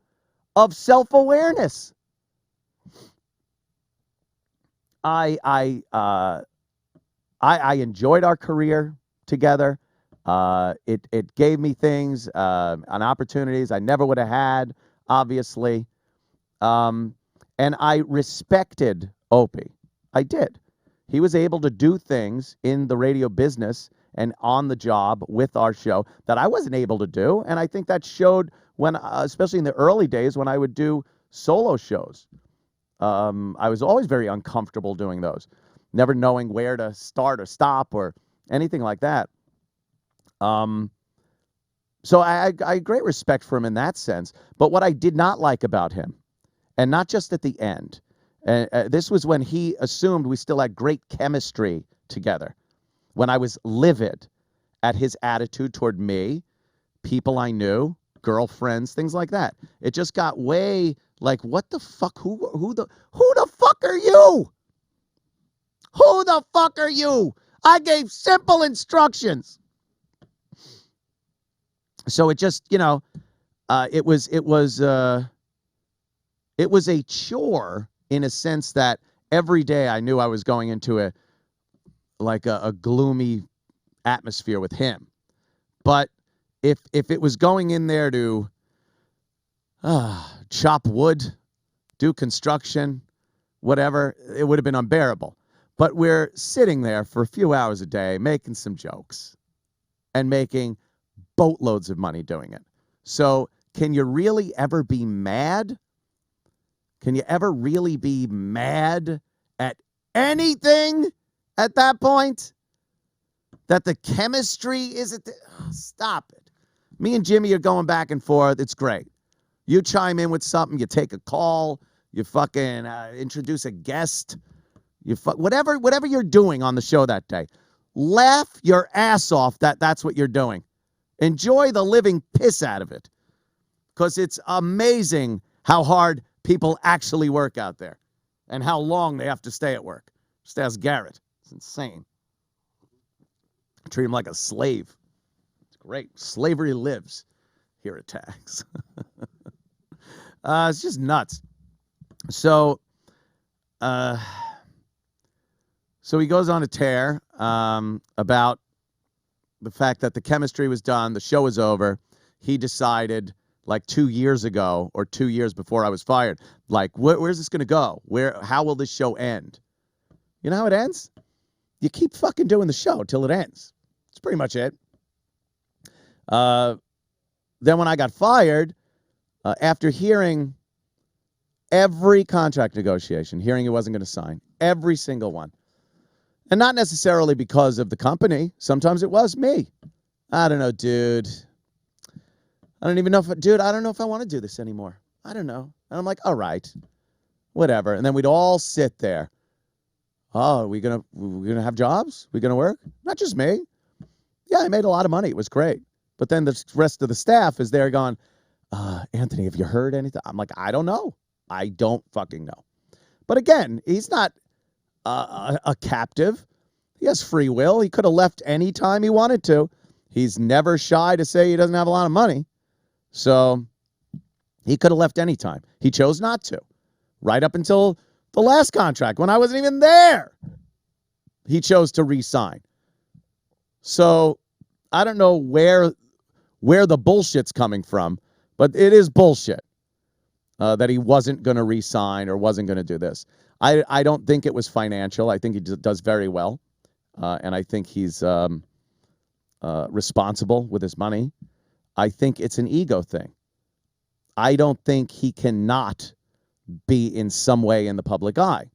[SPEAKER 11] of self-awareness. I enjoyed our career together. It gave me things and opportunities I never would have had, obviously. And I respected Opie. I did. He was able to do things in the radio business and on the job with our show that I wasn't able to do. And I think that showed when, especially in the early days when I would do solo shows. I was always very uncomfortable doing those, never knowing where to start or stop or anything like that. So I had great respect for him in that sense. But what I did not like about him, and not just at the end, this was when he assumed we still had great chemistry together, when I was livid at his attitude toward me, people I knew, girlfriends, things like that. It just got way like, what the fuck? Who the fuck are you? Who the fuck are you? I gave simple instructions. So it just, it was a chore in a sense that every day I knew I was going into a gloomy atmosphere with him. But if it was going in there to chop wood, do construction, whatever, it would have been unbearable. But we're sitting there for a few hours a day making some jokes and making boatloads of money doing it. So can you really ever be mad? Can you ever really be mad at anything at that point? That the chemistry isn't... Stop it. Me and Jimmy are going back and forth. It's great. You chime in with something. You take a call. You fucking introduce a guest. Whatever you're doing on the show that day. Laugh your ass off that's what you're doing. Enjoy the living piss out of it. Because it's amazing how hard people actually work out there. And how long they have to stay at work. Just ask Garrett. It's insane. Treat him like a slave. It's great. Slavery lives here at Tax. It's just nuts. So he goes on a tear about the fact that the chemistry was done, the show was over. He decided like 2 years ago or 2 years before I was fired, like, where's this going to go? How will this show end? You know how it ends? You keep fucking doing the show till it ends. That's pretty much it. Then when I got fired, after hearing every contract negotiation, hearing he wasn't going to sign, every single one, and not necessarily because of the company. Sometimes it was me. I don't know, dude. I don't even know I don't know if I want to do this anymore. I don't know. And I'm like, all right, whatever. And then we'd all sit there. Oh, are we gonna have jobs? We gonna work? Not just me. Yeah, I made a lot of money. It was great. But then the rest of the staff is there going, Anthony, have you heard anything? I'm like, I don't know. I don't fucking know. But again, he's not a captive. He has free will. He could have left any time he wanted to. He's never shy to say he doesn't have a lot of money. So he could have left any time. He chose not to. Right up until the last contract, when I wasn't even there, he chose to re-sign. So I don't know where the bullshit's coming from, but it is bullshit that he wasn't going to re-sign or wasn't going to do this. I don't think it was financial. I think he does very well, and I think he's responsible with his money. I think it's an ego thing. I don't think he cannot be in some way in the public eye,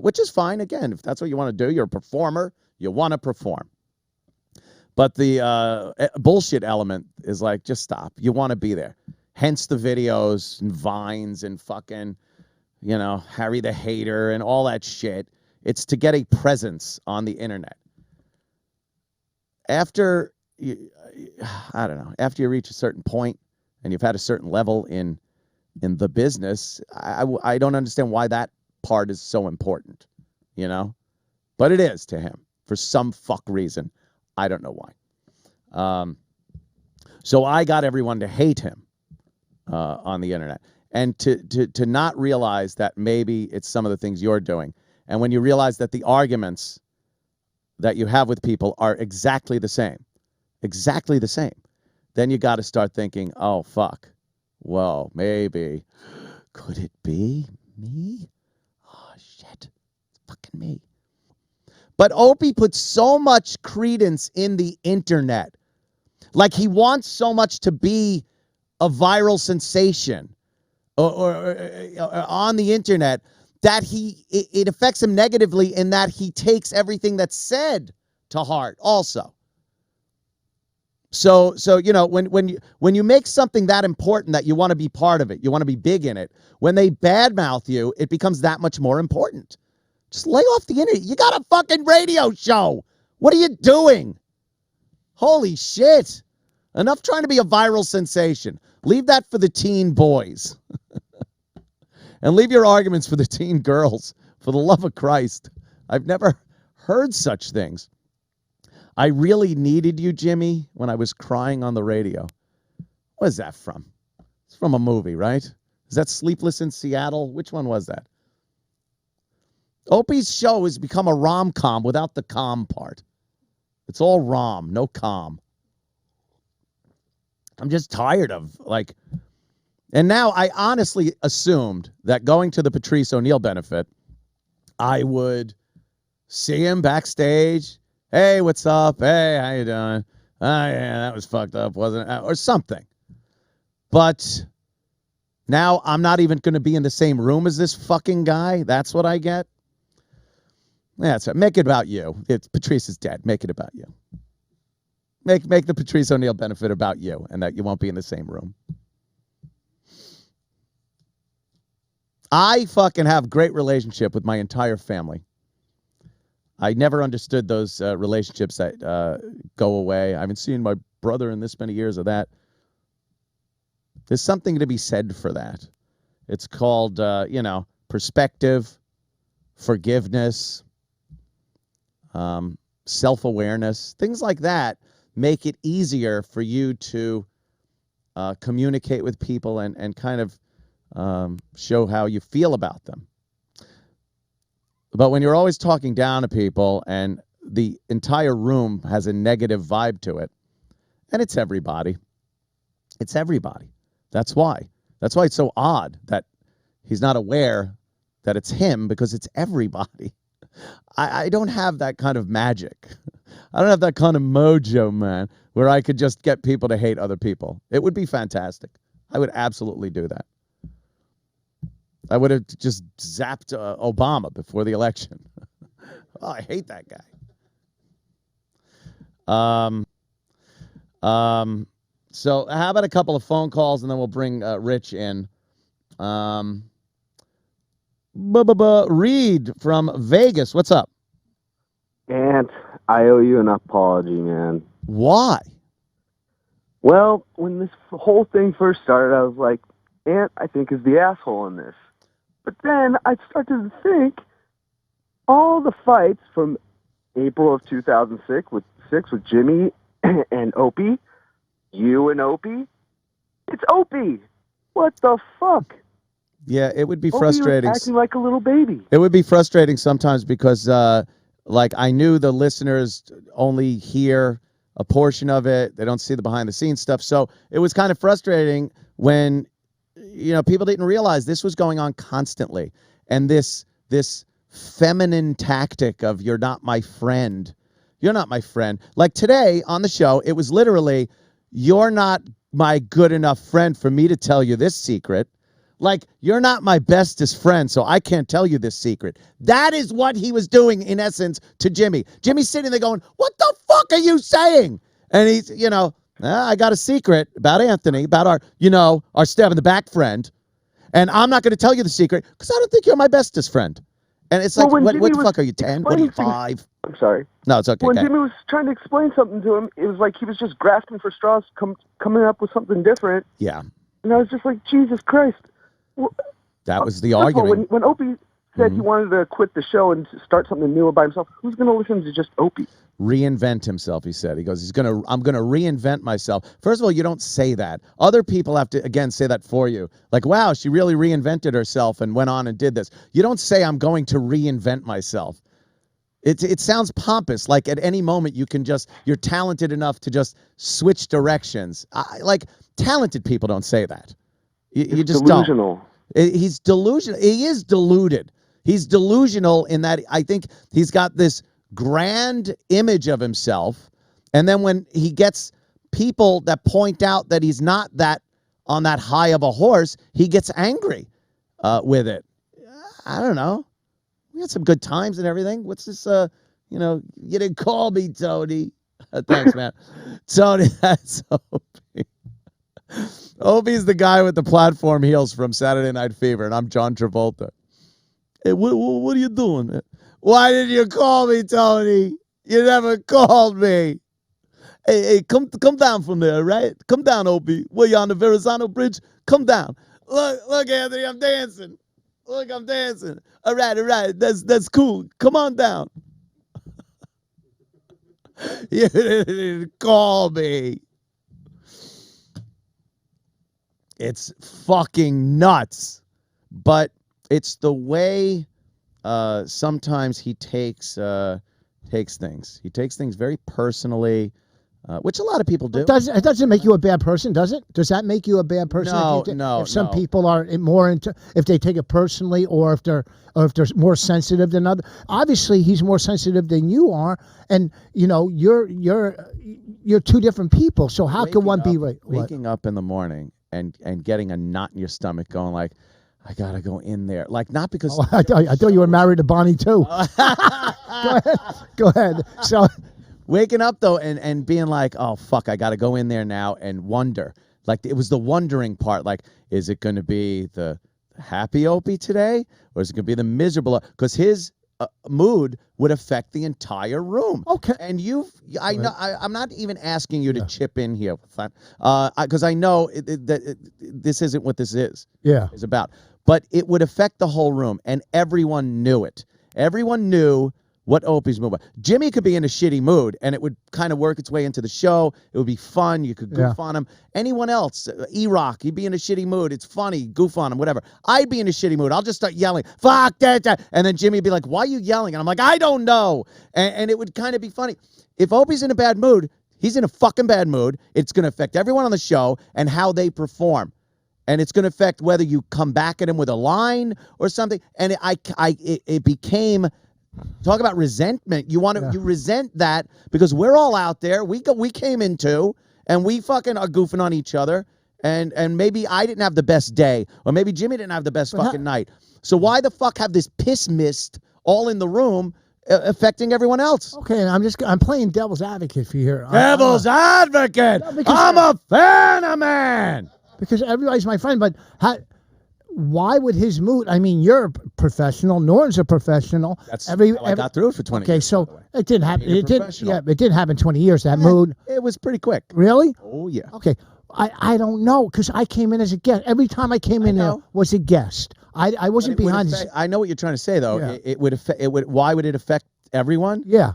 [SPEAKER 11] which is fine. Again, if that's what you want to do, you're a performer. You want to perform. But the bullshit element is like, just stop. You want to be there. Hence the videos and Vines and fucking, Harry the Hater and all that shit. It's to get a presence on the internet. After you reach a certain point and you've had a certain level in the business, I don't understand why that part is so important, But it is to him for some fuck reason. I don't know why. So I got everyone to hate him on the internet, and to not realize that maybe it's some of the things you're doing. And when you realize that the arguments that you have with people are exactly the same, then you got to start thinking, oh, fuck. Well, maybe. Could it be me? Oh, shit. It's fucking me. But Opie puts so much credence in the internet. Like he wants so much to be a viral sensation or on the internet that it affects him negatively in that he takes everything that's said to heart also. So when you make something that important that you want to be part of it, you want to be big in it, when they badmouth you, it becomes that much more important. Just lay off the internet. You got a fucking radio show. What are you doing? Holy shit. Enough trying to be a viral sensation. Leave that for the teen boys. And leave your arguments for the teen girls. For the love of Christ. I've never heard such things. I really needed you, Jimmy, when I was crying on the radio. What is that from? It's from a movie, right? Is that Sleepless in Seattle? Which one was that? Opie's show has become a rom-com without the com part. It's all rom, no com. I'm just tired of, and now I honestly assumed that going to the Patrice O'Neal benefit, I would see him backstage. Hey, what's up? Hey, how you doing? Oh, yeah, that was fucked up, wasn't it? Or something. But now I'm not even going to be in the same room as this fucking guy. That's what I get. That's right. Make it about you. Patrice is dead. Make it about you. Make the Patrice O'Neal benefit about you and that you won't be in the same room. I fucking have great relationship with my entire family. I never understood those relationships that go away. I haven't seen my brother in this many years of that. There's something to be said for that. It's called, perspective, forgiveness, self-awareness, things like that make it easier for you to communicate with people and kind of show how you feel about them. But when you're always talking down to people and the entire room has a negative vibe to it, and it's everybody. It's everybody. That's why. That's why it's so odd that he's not aware that it's him, because it's everybody. I don't have that kind of magic. I don't have that kind of mojo, man, where I could just get people to hate other people. It would be fantastic. I would absolutely do that. I would have just zapped Obama before the election. Oh, I hate that guy. So how about a couple of phone calls and then we'll bring Rich in. Reed from Vegas. What's up?
[SPEAKER 13] And I owe you an apology, man.
[SPEAKER 11] Why?
[SPEAKER 13] Well, when this whole thing first started, I was like, Ant, I think, is the asshole in this. But then I started to think all the fights from April of 2006 with Jimmy and Opie, you and Opie, it's Opie. What the fuck?
[SPEAKER 11] Yeah, it would be
[SPEAKER 13] Opie
[SPEAKER 11] frustrating.
[SPEAKER 13] was acting like a little baby.
[SPEAKER 11] It would be frustrating sometimes because, like, I knew the listeners only hear a portion of it. They don't see the behind-the-scenes stuff. So it was kind of frustrating when, people didn't realize this was going on constantly. And this feminine tactic of you're not my friend. You're not my friend. Like today on the show, it was literally, you're not my good enough friend for me to tell you this secret. Like, you're not my bestest friend, so I can't tell you this secret. That is what he was doing, in essence, to Jimmy. Jimmy's sitting there going, what the fuck are you saying? And he's, I got a secret about Anthony, about our stab-in-the-back friend, and I'm not going to tell you the secret because I don't think you're my bestest friend. And it's like, what the fuck are you, 10? What are you, 5?
[SPEAKER 13] I'm sorry.
[SPEAKER 11] No, it's okay.
[SPEAKER 13] When Jimmy was trying to explain something to him, it was like he was just grasping for straws, coming up with something different.
[SPEAKER 11] Yeah.
[SPEAKER 13] And I was just like, Jesus Christ.
[SPEAKER 11] That was the
[SPEAKER 13] First of all,
[SPEAKER 11] argument.
[SPEAKER 13] when Opie said he wanted to quit the show and start something new by himself, who's going to listen to just Opie?
[SPEAKER 11] Reinvent himself, he said. He goes, I'm going to reinvent myself. First of all, you don't say that. Other people have to, again, say that for you. Like, wow, she really reinvented herself and went on and did this. You don't say, I'm going to reinvent myself. It sounds pompous, like at any moment you're talented enough to just switch directions. Like, talented people don't say that. You just
[SPEAKER 13] delusional.
[SPEAKER 11] Don't. He's delusional. He is deluded. He's delusional in that I think he's got this grand image of himself, and then when he gets people that point out that he's not that on that high of a horse, he gets angry with it. I don't know. We had some good times and everything. What's this? You didn't call me, Tony. Thanks, man. Tony, that's Opie. Opie's the guy with the platform heels from Saturday Night Fever, and I'm John Travolta. Hey, what are you doing, man? Why didn't you call me, Tony? You never called me. Hey, come down from there, right? Come down, Opie. Were you on the Verrazano Bridge? Come down. Look, Anthony, I'm dancing. Look, I'm dancing. All right. That's cool. Come on down. You didn't call me. It's fucking nuts. But it's the way sometimes he takes things. He takes things very personally, which a lot of people do.
[SPEAKER 14] It doesn't make you a bad person, does it? Does that make you a bad person?
[SPEAKER 11] No.
[SPEAKER 14] If some people are more into, if they take it personally, or if they're more sensitive than others. Obviously, he's more sensitive than you are, and you're two different people. So how can one be right?
[SPEAKER 11] Waking up in the morning and getting a knot in your stomach, going like, I gotta go in there, like not because
[SPEAKER 14] I thought you were married to Bonnie too. Go ahead. So.
[SPEAKER 11] Waking up, though, and being like, oh, fuck, I got to go in there now and wonder. Like, it was the wondering part. Like, is it going to be the happy Opie today? Or is it going to be the miserable? Because his mood would affect the entire room.
[SPEAKER 14] Okay.
[SPEAKER 11] And I know, I'm not even asking you to chip in here. Because I know that this isn't what this is.
[SPEAKER 14] Yeah.
[SPEAKER 11] Is about. But it would affect the whole room, and everyone knew it. Everyone knew what Opie's mood was. Jimmy could be in a shitty mood, and it would kind of work its way into the show. It would be fun. You could goof on him. Anyone else, E-Rock, he'd be in a shitty mood. It's funny. Goof on him, whatever. I'd be in a shitty mood. I'll just start yelling, fuck that. And then Jimmy would be like, why are you yelling? And I'm like, I don't know. And it would kind of be funny. If Opie's in a bad mood, he's in a fucking bad mood. It's going to affect everyone on the show and how they perform. And it's going to affect whether you come back at him with a line or something. And it became... Talk about resentment. You resent that because we're all out there. We came in too, and we fucking are goofing on each other. And maybe I didn't have the best day, or maybe Jimmy didn't have the best fucking night. So why the fuck have this piss mist all in the room affecting everyone else?
[SPEAKER 14] Okay, I'm playing devil's advocate for you here.
[SPEAKER 11] Devil's advocate. I'm a fan of man.
[SPEAKER 14] Because everybody's my friend, but why would his mood? I mean, you're a professional. Norton's a professional.
[SPEAKER 11] That's how I got through it for 20
[SPEAKER 14] okay,
[SPEAKER 11] years.
[SPEAKER 14] so it didn't happen.
[SPEAKER 11] Being a
[SPEAKER 14] It did.
[SPEAKER 11] professional.
[SPEAKER 14] Yeah, it didn't happen 20 years. That mood.
[SPEAKER 11] It was pretty quick.
[SPEAKER 14] Really?
[SPEAKER 11] Oh yeah.
[SPEAKER 14] Okay. I don't know because I came in as a guest. Every time I came in there was a guest. I wasn't
[SPEAKER 11] But it would
[SPEAKER 14] behind.
[SPEAKER 11] affect- I know what you're trying to say though.
[SPEAKER 14] Yeah.
[SPEAKER 11] It would affect. It would. Why would it affect everyone?
[SPEAKER 14] Yeah.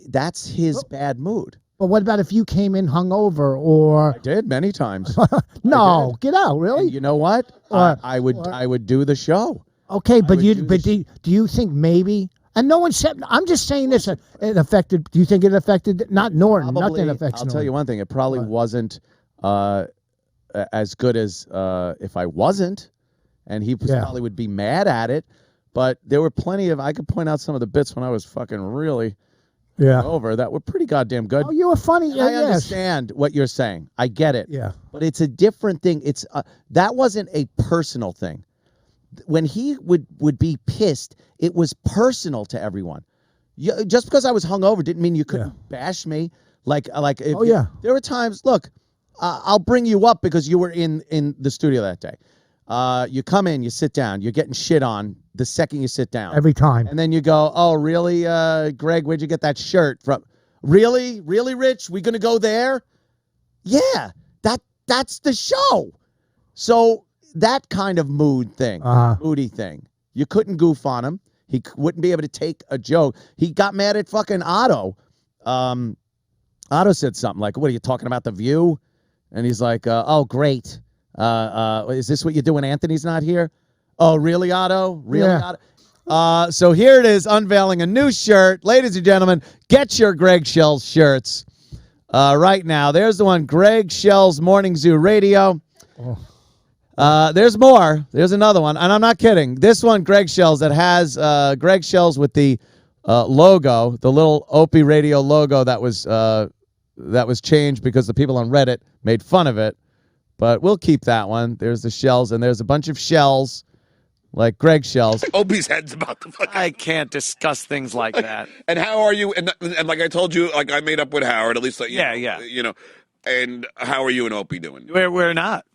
[SPEAKER 11] That's his bad mood.
[SPEAKER 14] But what about if you came in hungover or?
[SPEAKER 11] I did many times.
[SPEAKER 14] No, get out. Really?
[SPEAKER 11] And you know what? I would do the show.
[SPEAKER 14] Okay, but
[SPEAKER 11] would
[SPEAKER 14] do you think maybe? And no one said. I'm just saying this. It affected. Do you think it affected? Not Norton.
[SPEAKER 11] Probably,
[SPEAKER 14] Nothing affects.
[SPEAKER 11] I'll tell you one thing. It probably wasn't as good as if I wasn't, and he probably would be mad at it. But there were plenty of. I could point out some of the bits when I was fucking really. Over that were pretty goddamn good.
[SPEAKER 14] Oh, you were funny.
[SPEAKER 11] And I understand what you're saying. I get it.
[SPEAKER 14] Yeah.
[SPEAKER 11] But it's a different thing. It's that wasn't a personal thing. When he would be pissed, it was personal to everyone. Just because I was hungover didn't mean you couldn't bash me. Like if there were times. Look, I'll bring you up because you were in the studio that day. You come in, you sit down, you're getting shit on the second you sit down.
[SPEAKER 14] Every time.
[SPEAKER 11] And then you go, oh, really, Gregg, where'd you get that shirt from? Really? Really, Rich? We going to go there? Yeah, that's the show. So that kind of moody thing, you couldn't goof on him. He wouldn't be able to take a joke. He got mad at fucking Otto. Otto said something like, what are you talking about, The View? And he's like, oh, great. Is this what you do when Anthony's not here? Oh, really, Otto? Really, Otto? So here it is, unveiling a new shirt. Ladies and gentlemen, get your Gregg Shells shirts right now. There's the one, Gregg Shells Morning Zoo Radio. There's more. There's another one, and I'm not kidding. This one, Gregg Shells, that has Gregg Shells with the logo, the little Opie Radio logo that was changed because the people on Reddit made fun of it. But we'll keep that one. There's the shells, and there's a bunch of shells, like Gregg Shells.
[SPEAKER 1] Opie's head's about to fuck.
[SPEAKER 9] I can't discuss things like that.
[SPEAKER 1] And how are you? And like I told you, like I made up with Howard. At least, like, you know. And how are you and Opie doing?
[SPEAKER 9] We're not.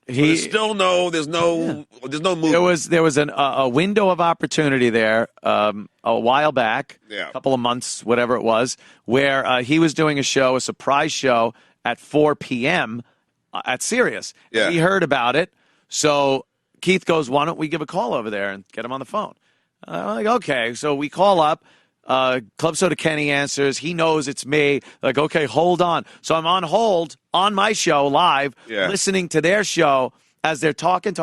[SPEAKER 1] There's still there's no movement.
[SPEAKER 9] There was a window of opportunity there a while back, a couple of months, whatever it was, where he was doing a surprise show at 4 p.m. At Sirius.
[SPEAKER 1] Yeah.
[SPEAKER 9] He heard about it, so Keith goes, why don't we give a call over there and get him on the phone? I'm like, okay. So we call up. Club Soda Kenny answers. He knows it's me. Like, okay, hold on. So I'm on hold on my show live, listening to their show as they're talking.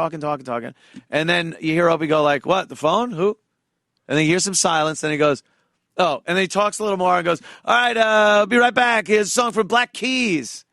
[SPEAKER 9] And then you hear Opie go like, what, the phone? Who? And then you hear some silence. Then he goes, oh. And then he talks a little more and goes, all right, I'll be right back. Here's a song from Black Keys.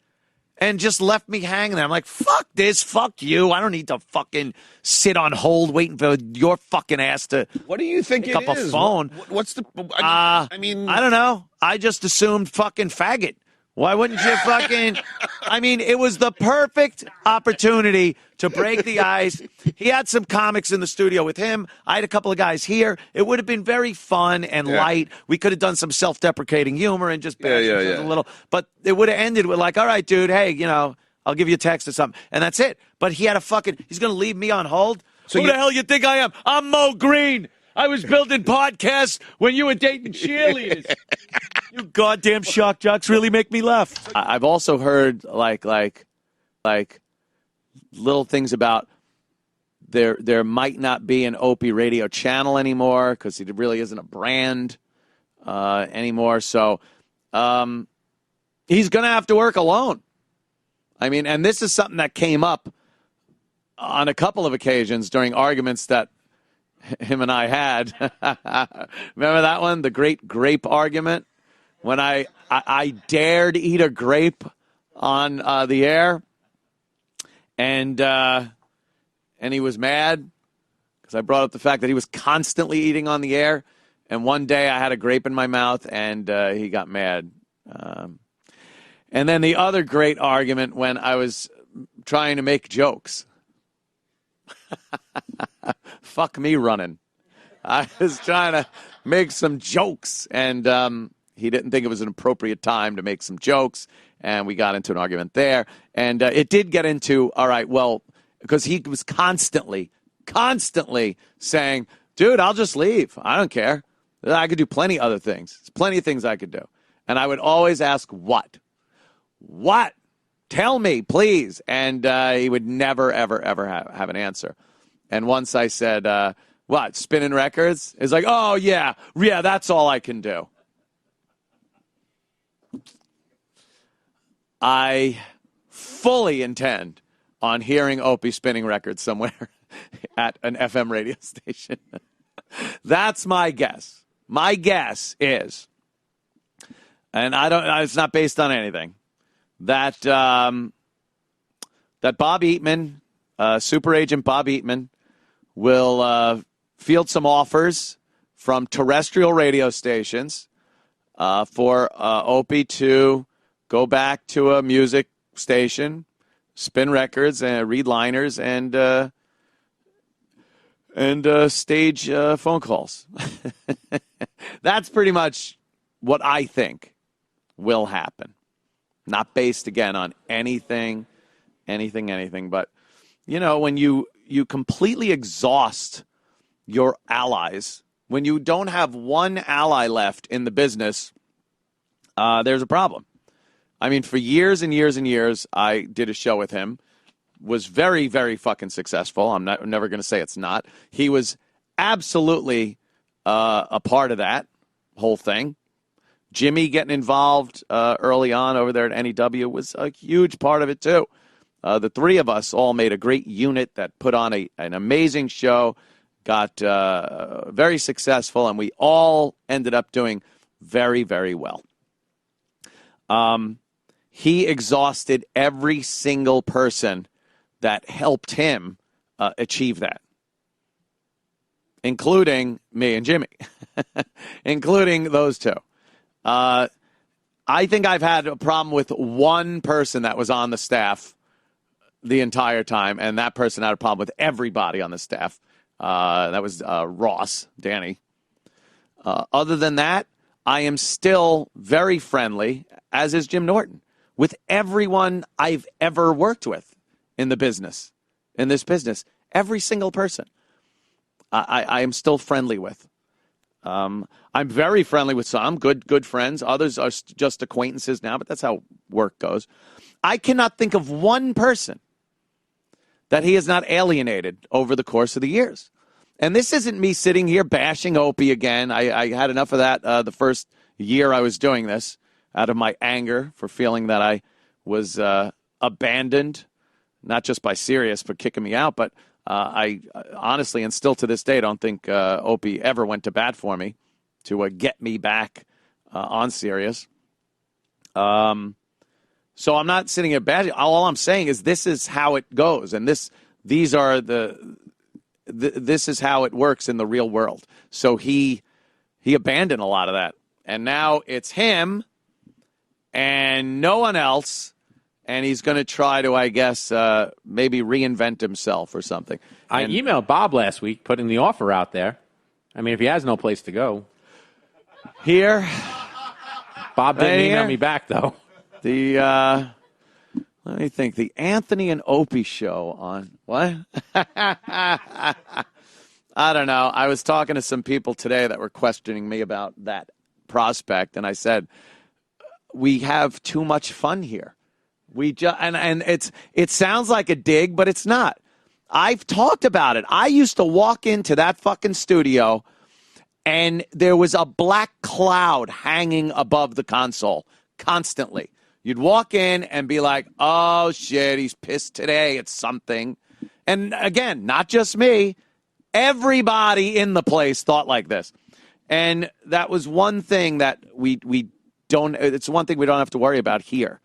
[SPEAKER 9] And just left me hanging there. I'm like, fuck this, fuck you. I don't need to fucking sit on hold waiting for your fucking ass to
[SPEAKER 1] What do you think
[SPEAKER 9] pick
[SPEAKER 1] it
[SPEAKER 9] up
[SPEAKER 1] is?
[SPEAKER 9] a phone.
[SPEAKER 1] What's the?
[SPEAKER 9] I don't know. I just assumed fucking faggot. Why wouldn't you fucking? I mean, it was the perfect opportunity to break the ice. He had some comics in the studio with him. I had a couple of guys here. It would have been very fun and light. We could have done some self-deprecating humor and just bash a little. But it would have ended with like, all right, dude, hey, you know, I'll give you a text or something. And that's it. But he had a fucking, he's going to leave me on hold? So who the hell you think I am? I'm Mo Green. I was building podcasts when you were dating cheerleaders. You goddamn shock jocks really make me laugh. I've also heard like little things about there might not be an Opie radio channel anymore because it really isn't a brand anymore. So he's going to have to work alone. I mean, and this is something that came up on a couple of occasions during arguments that him and I had. Remember that one? The great grape argument? When I dared eat a grape on the air, and he was mad because I brought up the fact that he was constantly eating on the air, and one day I had a grape in my mouth, and he got mad. And then the other great argument when I was trying to make jokes. Fuck me running. I was trying to make some jokes, and he didn't think it was an appropriate time to make some jokes, and we got into an argument there. And it did get into, all right, well, because he was constantly constantly saying, dude, I'll just leave. I don't care. I could do plenty other things. There's plenty of things I could do. And I would always ask, what? What? Tell me, please. And he would never, ever, ever have an answer. And once I said, what, spinning records? He's like, oh, yeah, that's all I can do. I fully intend on hearing Opie spinning records somewhere at an FM radio station. That's my guess. My guess is, and it's not based on anything, that Bob Eatman, super agent Bob Eatman, will field some offers from terrestrial radio stations for Opie to go back to a music station, spin records, and read liners, and stage phone calls. That's pretty much what I think will happen. Not based, again, on anything. But, when you completely exhaust your allies, when you don't have one ally left in the business, there's a problem. I mean, for years and years and years, I did a show with him. Was very, very fucking successful. I'm never going to say it's not. He was absolutely a part of that whole thing. Jimmy getting involved early on over there at NEW was a huge part of it, too. The three of us all made a great unit that put on an amazing show, got very successful, and we all ended up doing very, very well. He exhausted every single person that helped him achieve that, including me and Jimmy, including those two. I think I've had a problem with one person that was on the staff the entire time, and that person had a problem with everybody on the staff. That was Ross, Danny. Other than that, I am still very friendly, as is Jim Norton, with everyone I've ever worked with in this business. Every single person I am still friendly with. I'm very friendly with some, good friends. Others are just acquaintances now, but that's how work goes. I cannot think of one person that he has not alienated over the course of the years. And this isn't me sitting here bashing Opie again. I had enough of that the first year I was doing this, out of my anger for feeling that I was abandoned, not just by Sirius for kicking me out, but I honestly, and still to this day, don't think Opie ever went to bat for me to get me back on Sirius. So I'm not sitting here bashing. All I'm saying is this is how it goes, and this is how it works in the real world. So he abandoned a lot of that, and now it's him and no one else, and he's going to try to, I guess, maybe reinvent himself or something.
[SPEAKER 7] I emailed Bob last week, putting the offer out there. I mean, if he has no place to go.
[SPEAKER 9] Here.
[SPEAKER 7] Bob didn't email me back, though.
[SPEAKER 9] Let me think. The Anthony and Opie show on what? I don't know. I was talking to some people today that were questioning me about that prospect, and I said, we have too much fun here. And it sounds like a dig, but it's not. I've talked about it. I used to walk into that fucking studio, and there was a black cloud hanging above the console constantly. You'd walk in and be like, oh, shit, he's pissed today at something. And again, not just me. Everybody in the place thought like this. And that was one thing that it's one thing we don't have to worry about here.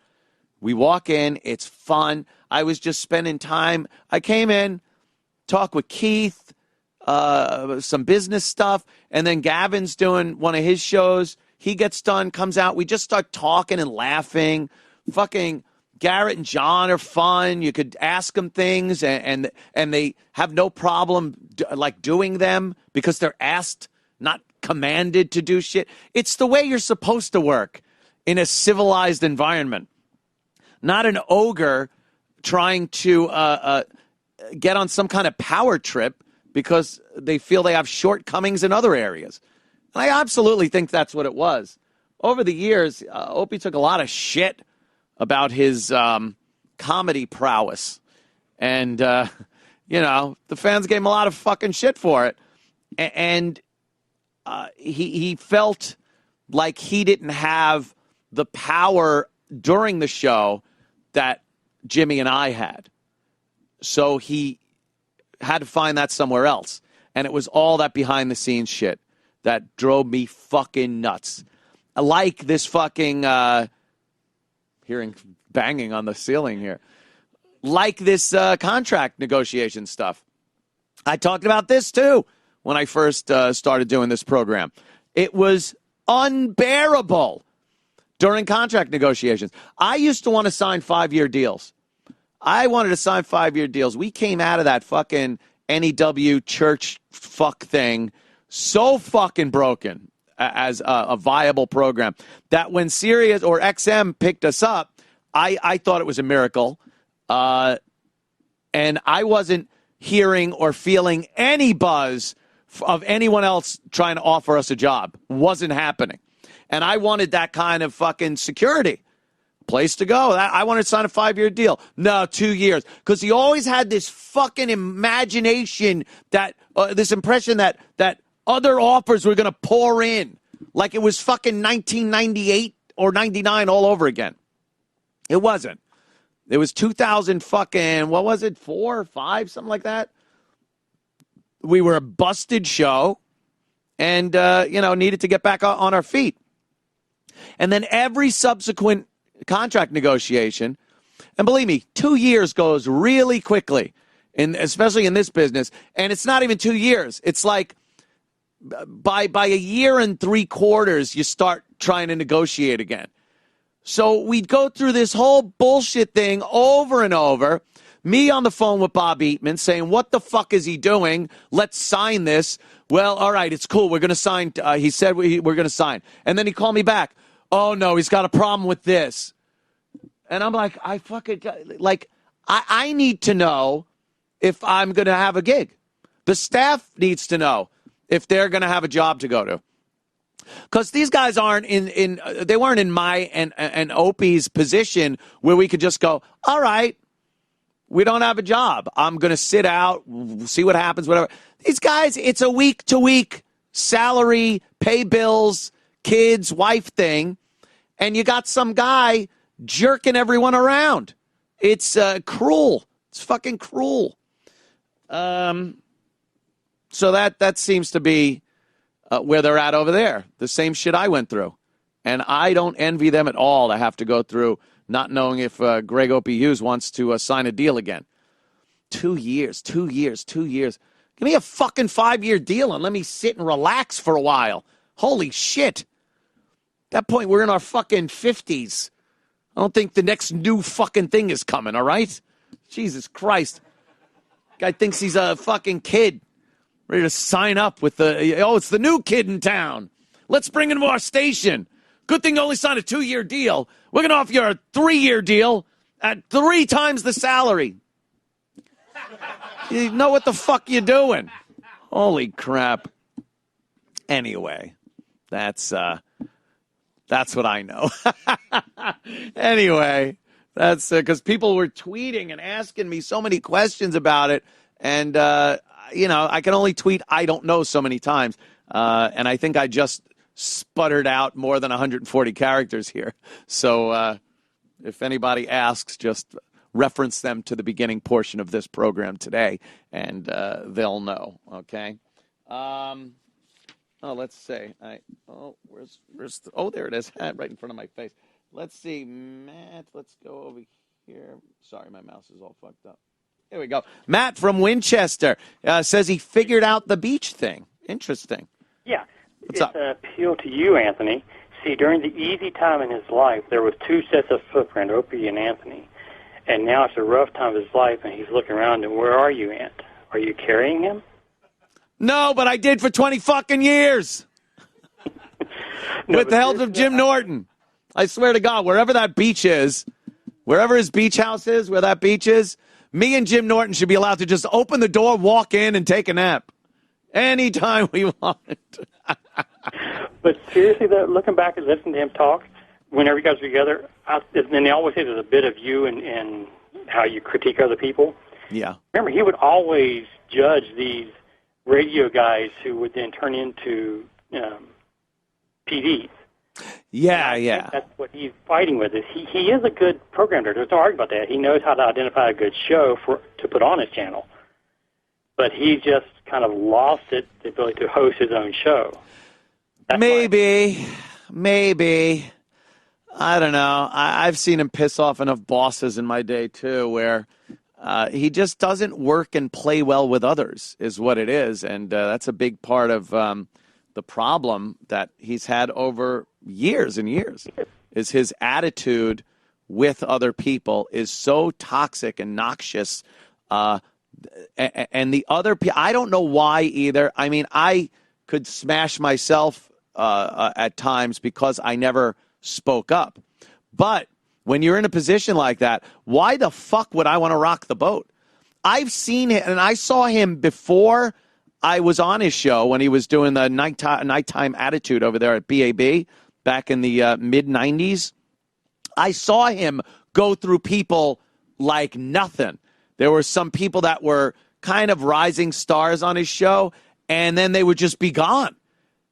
[SPEAKER 9] We walk in, it's fun. I was just spending time. I came in, talked with Keith, some business stuff, and then Gavin's doing one of his shows. He gets done, comes out. We just start talking and laughing. Fucking Garrett and John are fun. You could ask them things, and they have no problem doing them because they're asked, not commanded to do shit. It's the way you're supposed to work in a civilized environment. Not an ogre trying to get on some kind of power trip
[SPEAKER 3] because they feel they have shortcomings in other areas. And I absolutely think that's what it was. Over the years, Opie took a lot of shit about his comedy prowess. And, the fans gave him a lot of fucking shit for it. And he felt like he didn't have the power during the show that Jimmy and I had. So he had to find that somewhere else. And it was all that behind-the-scenes shit that drove me fucking nuts. Like this fucking, hearing banging on the ceiling here, like this contract negotiation stuff. I talked about this, too, when I first started doing this program. It was unbearable during contract negotiations. I used to want to sign 5-year deals. I wanted to sign 5-year deals. We came out of that fucking NEW church fuck thing so fucking broken as a viable program that when Sirius or XM picked us up, I thought it was a miracle. And I wasn't hearing or feeling any buzz of anyone else trying to offer us a job. Wasn't happening. And I wanted that kind of fucking security. Place to go. I wanted to sign a 5-year deal. No, 2 years. Because he always had this fucking imagination that, this impression that other offers were going to pour in. Like it was fucking 1998 or 99 all over again. It wasn't. It was 2000 fucking, what was it, 4 or 5, something like that. We were a busted show and, needed to get back on our feet. And then every subsequent contract negotiation, and believe me, 2 years goes really quickly, especially in this business. And it's not even 2 years. It's like by a year and 3/4, you start trying to negotiate again. So we'd go through this whole bullshit thing over and over. Me on the phone with Bob Eatman saying, what the fuck is he doing? Let's sign this. Well, all right, it's cool. We're going to sign. He said we're going to sign. And then he called me back. Oh, no, he's got a problem with this. And I'm like, I need to know if I'm going to have a gig. The staff needs to know if they're going to have a job to go to. Because these guys aren't they weren't in my and Opie's position where we could just go, all right, we don't have a job. I'm going to sit out, see what happens, whatever. These guys, it's a week-to-week salary, pay bills, kids, wife thing. And you got some guy jerking everyone around. It's cruel. It's fucking cruel. So that seems to be where they're at over there. The same shit I went through. And I don't envy them at all to have to go through not knowing if Gregg Opie Hughes wants to sign a deal again. 2 years. Give me a fucking 5-year deal and let me sit and relax for a while. Holy shit. At that point, we're in our fucking 50s. I don't think the next new fucking thing is coming, all right? Jesus Christ. Guy thinks he's a fucking kid. Ready to sign up with it's the new kid in town. Let's bring him to our station. Good thing you only signed a 2-year deal. We're going to offer you a 3-year deal at 3 times the salary. You know what the fuck you're doing. Holy crap. Anyway, that's what I know. Anyway, that's because people were tweeting and asking me so many questions about it. And, I can only tweet I don't know so many times. And I think I just sputtered out more than 140 characters here. So if anybody asks, just reference them to the beginning portion of this program today, and they'll know, okay? Let's see. There it is, right in front of my face. Let's see, Matt, let's go over here. Sorry, my mouse is all fucked up. Here we go. Matt from Winchester says he figured out the beach thing. Interesting.
[SPEAKER 15] Yeah.
[SPEAKER 3] What's up?
[SPEAKER 15] It's an appeal to you, Anthony. See, during the easy time in his life, there was 2 sets of footprint, Opie and Anthony. And now it's a rough time of his life, and he's looking around, and where are you, Ant? Are you carrying him?
[SPEAKER 3] No, but I did for 20 fucking years. With the help of Jim Norton. I swear to God, wherever that beach is, wherever his beach house is, where that beach is,
[SPEAKER 9] Me and Jim Norton should be allowed to just open the door, walk in, and take a nap anytime we want.
[SPEAKER 15] But seriously, though, looking back and listening to him talk, whenever you guys are together, and they always say there's a bit of you and how you critique other people.
[SPEAKER 9] Yeah.
[SPEAKER 15] Remember, he would always judge these radio guys who would then turn into PDs.
[SPEAKER 9] Yeah.
[SPEAKER 15] That's what he's fighting with. Is he is a good programmer. There's no argument about that. He knows how to identify a good show to put on his channel. But he just kind of lost the ability to host his own show.
[SPEAKER 9] Maybe. I don't know. I've seen him piss off enough bosses in my day, too, where he just doesn't work and play well with others is what it is. And that's a big part of the problem that he's had over years and years is his attitude with other people is so toxic and noxious. And the other people, I don't know why either. I mean, I could smash myself at times because I never spoke up. But when you're in a position like that, why the fuck would I want to rock the boat? I've seen him, and I saw him before I was on his show when he was doing the nighttime attitude over there at BAB back in the mid-'90s. I saw him go through people like nothing. There were some people that were kind of rising stars on his show, and then they would just be gone.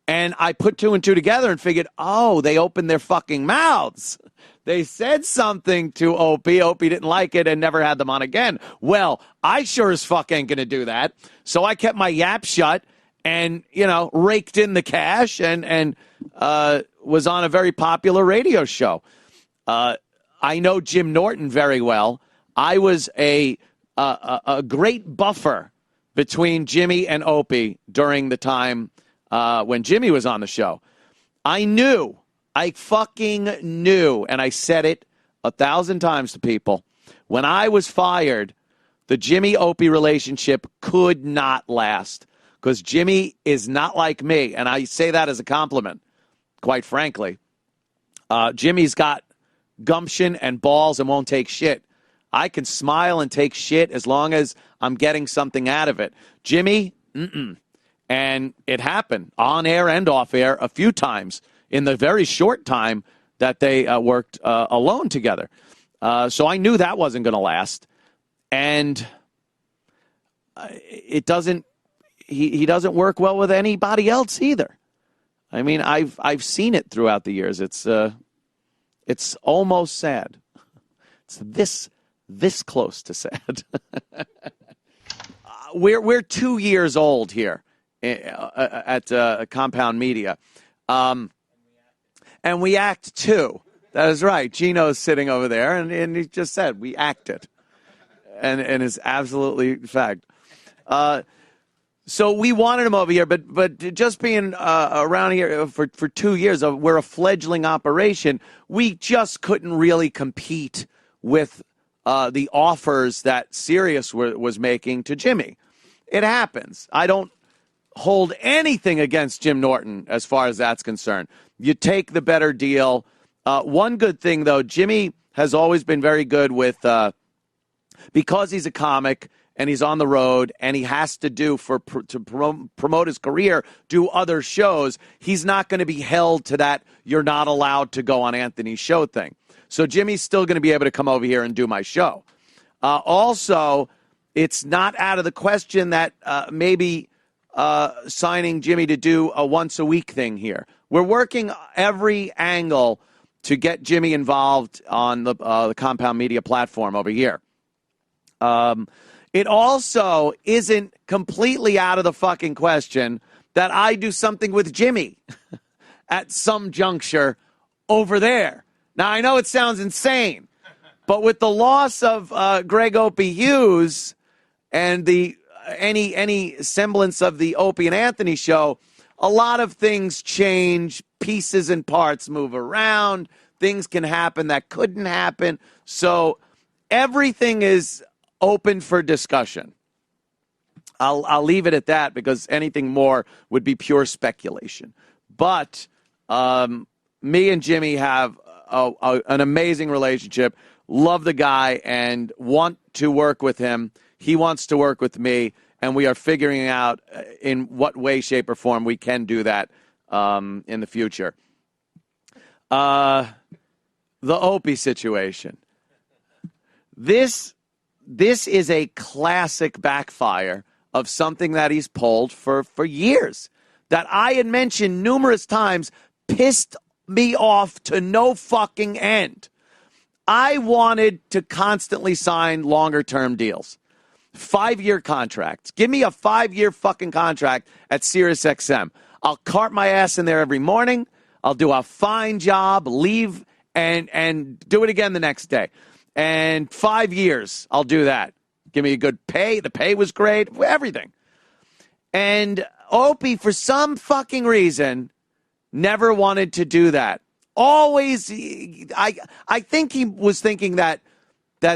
[SPEAKER 9] And I put two and two together and figured, oh, they opened their fucking mouths. They said something to Opie. Opie didn't like it and never had them on again. Well, I sure as fuck ain't going to do that. So I kept my yap shut and, raked in the cash and was on a very popular radio show. I know Jim Norton very well. I was a great buffer between Jimmy and Opie during the time when Jimmy was on the show. I fucking knew, and I said it 1,000 times to people, when I was fired, the Jimmy-Opie relationship could not last because Jimmy is not like me, and I say that as a compliment, quite frankly. Jimmy's got gumption and balls and won't take shit. I can smile and take shit as long as I'm getting something out of it. Jimmy, And it happened on air and off air a few times in the very short time that they worked alone together. So I knew that wasn't going to last. And it doesn't, he doesn't work well with anybody else either. I mean, I've seen it throughout the years. It's almost sad. It's this close to sad. We're 2 years old here at Compound Media. And we act too. That is right. Gino's sitting over there, and he just said we acted. And it's absolutely fact. So we wanted him over here, but just being around here for 2 years, we're a fledgling operation. We just couldn't really compete with the offers that Sirius was making to Jimmy. It happens. I don't hold anything against Jim Norton as far as that's concerned. You take the better deal. One good thing, though, Jimmy has always been very good with, because he's a comic and he's on the road and he has to do to promote his career, do other shows, he's not going to be held to that you're not allowed to go on Anthony's show thing. So Jimmy's still going to be able to come over here and do my show. Also, it's not out of the question that maybe signing Jimmy to do a once-a-week thing here. We're working every angle to get Jimmy involved on the Compound Media platform over here. It also isn't completely out of the fucking question that I do something with Jimmy at some juncture over there. Now, I know it sounds insane, but with the loss of Gregg Opie Hughes and any semblance of the Opie and Anthony show, a lot of things change, pieces and parts move around, things can happen that couldn't happen. So everything is open for discussion. I'll leave it at that because anything more would be pure speculation. But me and Jimmy have an amazing relationship. love the guy and want to work with him. He wants to work with me, and we are figuring out in what way, shape, or form we can do that in the future. The Opie situation. This is a classic backfire of something that he's pulled for years that I had mentioned numerous times, pissed me off to no fucking end. I wanted to constantly sign longer-term deals. 5-year contracts. Give me a 5-year fucking contract at SiriusXM. I'll cart my ass in there every morning. I'll do a fine job, leave, and do it again the next day. And 5 years, I'll do that. Give me a good pay. The pay was great. Everything. And Opie, for some fucking reason, never wanted to do that. Always, I think he was thinking that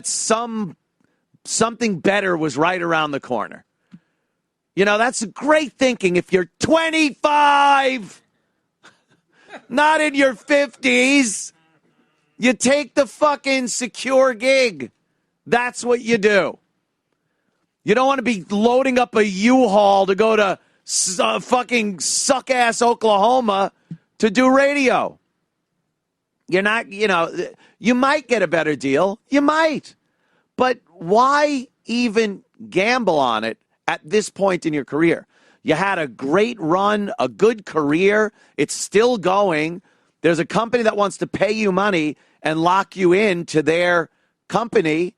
[SPEAKER 9] something better was right around the corner. You know, that's great thinking if you're 25, not in your 50s. You take the fucking secure gig. That's what you do. You don't want to be loading up a U-Haul to go to fucking suck-ass Oklahoma to do radio. You're not, you might get a better deal. You might. But why even gamble on it at this point in your career? You had a great run, a good career. It's still going. There's a company that wants to pay you money and lock you into their company,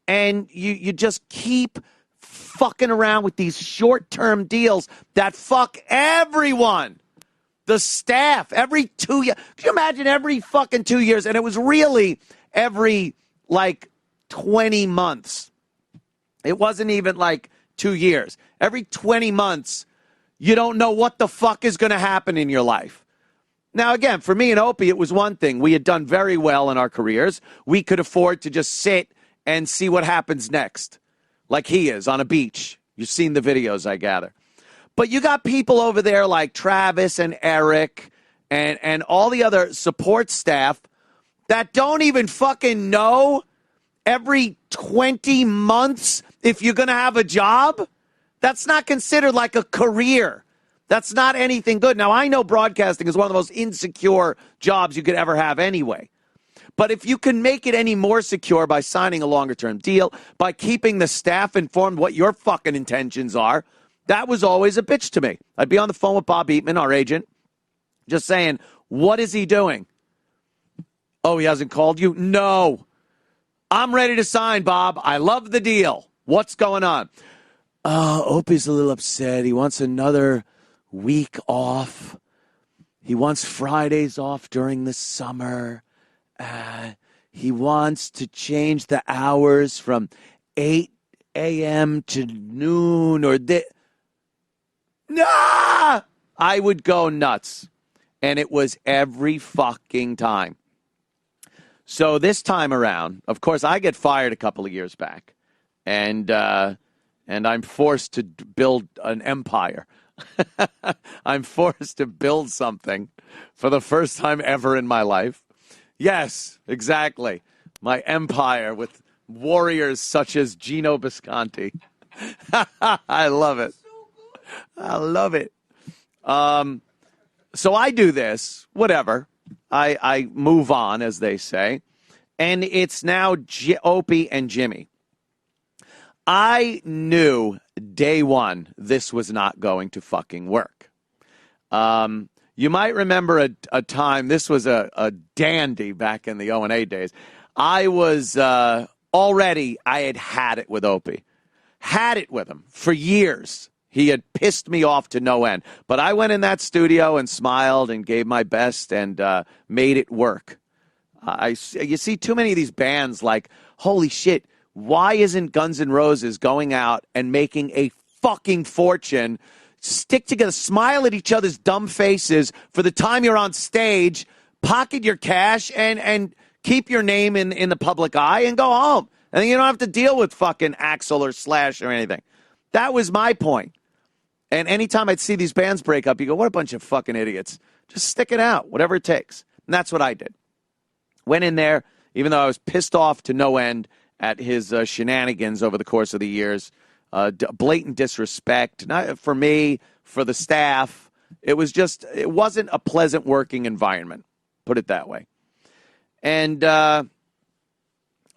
[SPEAKER 9] and you just keep fucking around with these short-term deals that fuck everyone. The staff, every 2 years. Can you imagine every fucking 2 years? And it was really every, 20 months. It wasn't even 2 years. Every 20 months, you don't know what the fuck is going to happen in your life. Now, again, for me and Opie, it was one thing. We had done very well in our careers. We could afford to just sit and see what happens next, like he is on a beach. You've seen the videos, I gather. But you got people over there like Travis and Eric and all the other support staff that don't even fucking know every 20 months if you're going to have a job. That's not considered like a career. That's not anything good. Now, I know broadcasting is one of the most insecure jobs you could ever have anyway. But if you can make it any more secure by signing a longer-term deal, by keeping the staff informed what your fucking intentions are, that was always a bitch to me. I'd be on the phone with Bob Eatman, our agent, just saying, what is he doing? Oh, he hasn't called you? No. I'm ready to sign, Bob. I love the deal. What's going on? Opie's a little upset. He wants another week off. He wants Fridays off during the summer. He wants to change the hours from 8 a.m. to noon or Nah! I would go nuts. And it was every fucking time. So this time around, of course, I get fired a couple of years back. And I'm forced to build an empire. I'm forced to build something for the first time ever in my life. Yes, exactly. My empire with warriors such as Gino Bisconti. I love it. I love it. So I do this, whatever. I move on, as they say. And it's now Opie and Jimmy. I knew day one this was not going to fucking work. You might remember a time, this was a dandy back in the O&A days. I was I had it with Opie. Had it with him for years. He had pissed me off to no end. But I went in that studio and smiled and gave my best and made it work. You see too many of these bands like, holy shit, why isn't Guns N' Roses going out and making a fucking fortune? Stick together, smile at each other's dumb faces for the time you're on stage, pocket your cash, and keep your name in the public eye and go home. And then you don't have to deal with fucking Axl or Slash or anything. That was my point. And anytime I'd see these bands break up, you go, what a bunch of fucking idiots. Just stick it out, whatever it takes. And that's what I did. Went in there.
[SPEAKER 3] even though I was pissed off to no end at his shenanigans over the course of the years, blatant disrespect, not for me, for the staff. It wasn't a pleasant working environment, put it that way. And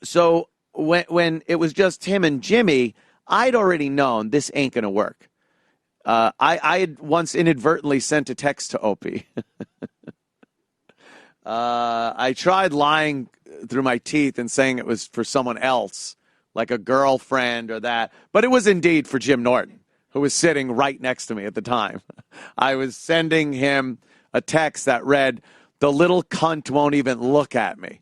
[SPEAKER 3] so when it was just him and Jimmy, I'd already known this ain't going to work. I had once inadvertently sent a text to Opie. I tried lying through my teeth and saying it was for someone else, like a girlfriend or that. But it was indeed for Jim Norton, who was sitting right next to me at the time. I was sending him a text that read, "The little cunt won't even look at me."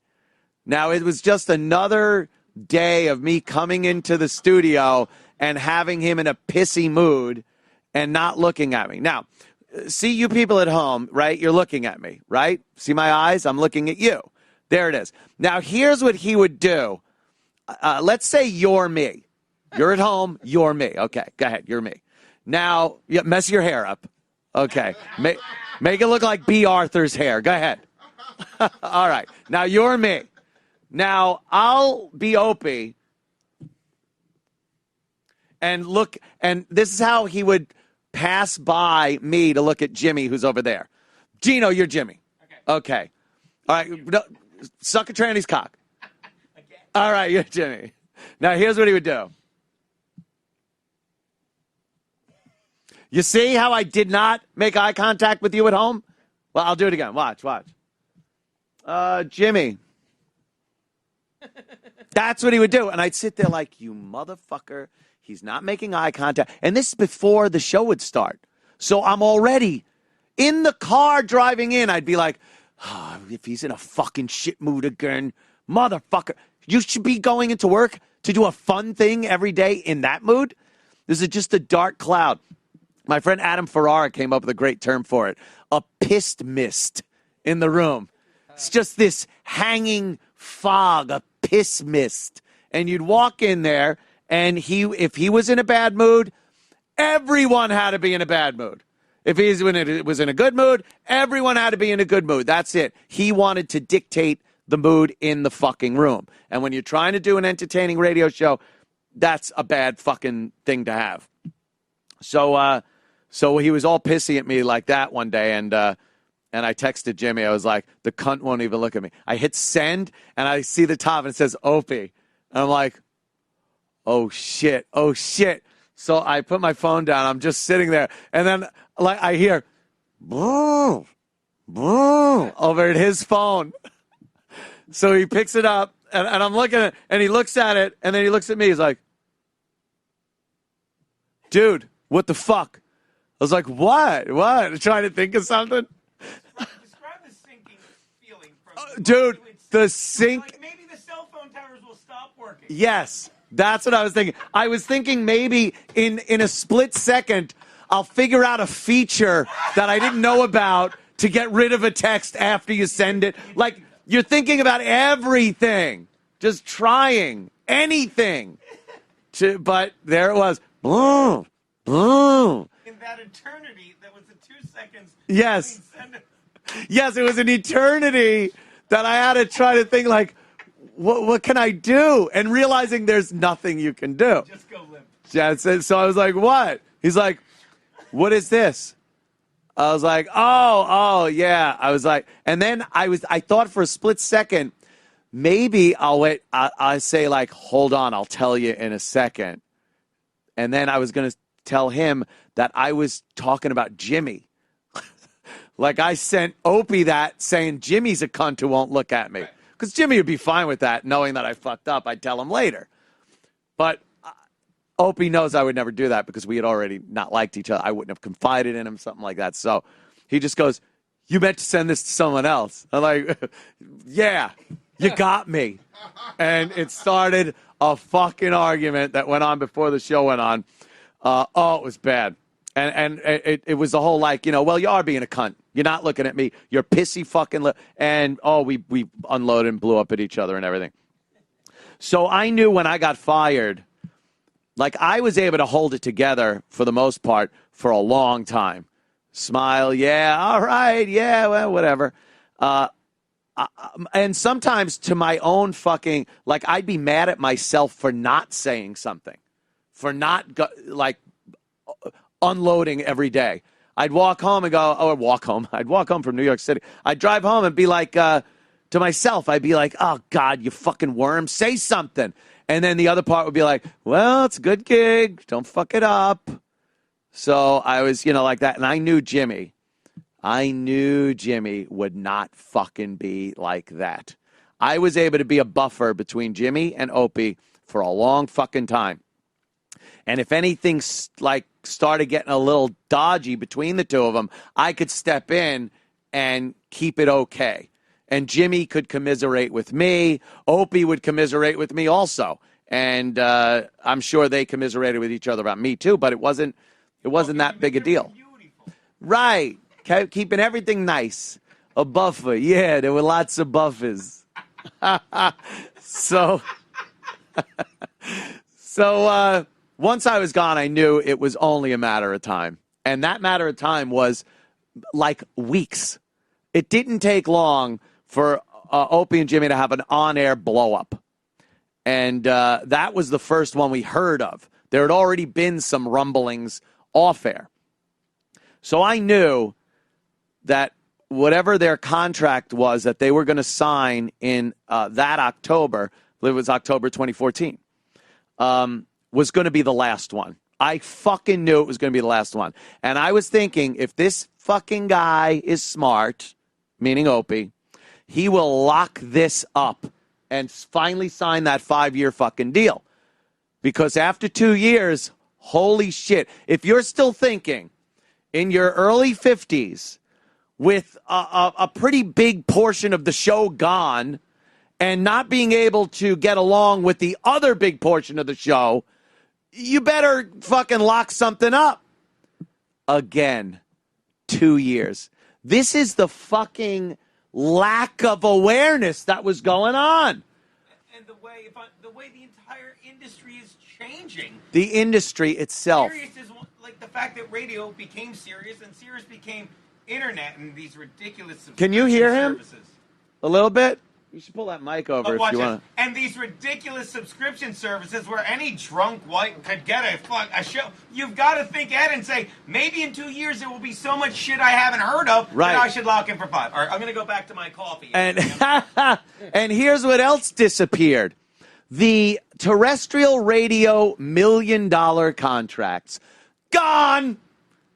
[SPEAKER 3] Now, it was just another day of me coming into the studio and having him in a pissy mood and not looking at me. Now, see, you people at home, right? You're looking at me, right? See my eyes? I'm looking at you. There it is. Now, here's what he would do. Let's say you're me. You're at home. You're me. Okay, go ahead. You're me. Now, mess your hair up. Okay. Make it look like B. Arthur's hair. Go ahead. All right. Now, you're me. Now, I'll be Opie. And look, and this is how he would pass by me to look at Jimmy, who's over there. Gino, you're Jimmy. Okay. All right. No, suck a tranny's cock. All right, you're Jimmy. Now, here's what he would do. You see how I did not make eye contact with you at home? Well, I'll do it again. Watch. Jimmy. That's what he would do. And I'd sit there like, you motherfucker. He's not making eye contact. And this is before the show would start. So I'm already in the car driving in. I'd be like, oh, if he's in a fucking shit mood again, motherfucker. You should be going into work to do a fun thing every day in that mood. This is just a dark cloud. My friend Adam Ferrara came up with a great term for it. A pissed mist in the room. It's just this hanging fog, a piss mist. And you'd walk in there, and if he was in a bad mood, everyone had to be in a bad mood. If he was in a good mood, everyone had to be in a good mood. That's it. He wanted to dictate the mood in the fucking room. And when you're trying to do an entertaining radio show, that's a bad fucking thing to have. So he was all pissy at me like that one day, and I texted Jimmy. I was like, the cunt won't even look at me. I hit send, and I see the top, and it says Opie. And I'm like, oh, shit. So I put my phone down. I'm just sitting there, and then like I hear, boom, boom, over at his phone. So he picks it up, and I'm looking at it, and he looks at it, and then he looks at me. He's like, dude, what the fuck? I was like, what? Trying to think of something?
[SPEAKER 5] Describe the sinking feeling.
[SPEAKER 3] Dude, the sink.
[SPEAKER 5] Like maybe the cell phone towers will stop working.
[SPEAKER 3] Yes, that's what I was thinking. I was thinking maybe in a split second, I'll figure out a feature that I didn't know about to get rid of a text after you send it. Like, you're thinking about everything, just trying anything. But there it was. Boom, boom.
[SPEAKER 5] In that eternity, that was the 2 seconds.
[SPEAKER 3] Yes. Yes, it was an eternity that I had to try to think, like, what can I do? And realizing there's nothing you can do.
[SPEAKER 5] Just go limp.
[SPEAKER 3] Yeah, so I was like, what? He's like, what is this? I was like, oh, yeah. I was like, and then I thought for a split second, maybe I'll wait. I say like, hold on, I'll tell you in a second. And then I was going to tell him that I was talking about Jimmy. Like I sent Opie that saying Jimmy's a cunt who won't look at me. Because Jimmy would be fine with that, knowing that I fucked up. I'd tell him later. But Opie knows I would never do that because we had already not liked each other. I wouldn't have confided in him, something like that. So he just goes, you meant to send this to someone else. I'm like, yeah, you got me. And it started a fucking argument that went on before the show went on. It was bad. And it was the whole like, well, you are being a cunt. You're not looking at me. You're pissy fucking. And, we unloaded and blew up at each other and everything. So I knew when I got fired, like I was able to hold it together for the most part for a long time. Smile, yeah, all right, yeah, well, whatever.
[SPEAKER 5] and sometimes to my own fucking, like, I'd be mad at myself for not saying something, for not unloading every day. I'd walk home and go, I'd walk home from New York City. I'd drive home and be like, to myself, I'd be like, oh, God, you fucking worm, say something. And then the other part would be like, well, it's a good gig. Don't fuck it up. So I was, like that. And I knew Jimmy would not fucking be like that. I was able to be a buffer between Jimmy and Opie for a long fucking time. And if anything started getting a little dodgy between the two of them, I could step in and keep it okay. And Jimmy could commiserate with me. Opie would commiserate with me also. And I'm sure they commiserated with each other about me too, but it wasn't that big a deal. Right. Keeping everything nice. A buffer. Yeah, there were lots of buffers. So once I was gone, I knew it was only a matter of time. And that matter of time was like weeks. It didn't take long for Opie and Jimmy to have an on-air blow-up. And that was the first one we heard of. There had already been some rumblings off-air. So I knew that whatever their contract was that they were going to sign in that October, I believe it was October 2014, was going to be the last one. I fucking knew it was going to be the last one. And I was thinking, if this fucking guy is smart, meaning Opie, he will lock this up and finally sign that 5-year fucking deal. Because after 2 years, holy shit, if you're still thinking in your early 50s with a pretty big portion of the show gone and not being able to get along with the other big portion of the show, you better fucking lock something up. Again, 2 years. This is the fucking lack of awareness that was going on.
[SPEAKER 16] And the way the entire industry is changing.
[SPEAKER 5] The industry itself.
[SPEAKER 16] Sirius is like the fact that radio became Sirius and Sirius became internet and these ridiculous.
[SPEAKER 5] Can you hear him?
[SPEAKER 16] Services.
[SPEAKER 5] A little bit? You should pull that mic over if you want to.
[SPEAKER 16] And these ridiculous subscription services where any drunk white could get a show. You've got to think ahead and say, maybe in 2 years there will be so much shit I haven't heard of that I should lock in for 5. All right, I'm going to go back to my coffee.
[SPEAKER 5] And and here's what else disappeared. The terrestrial radio $1 million contracts. Gone!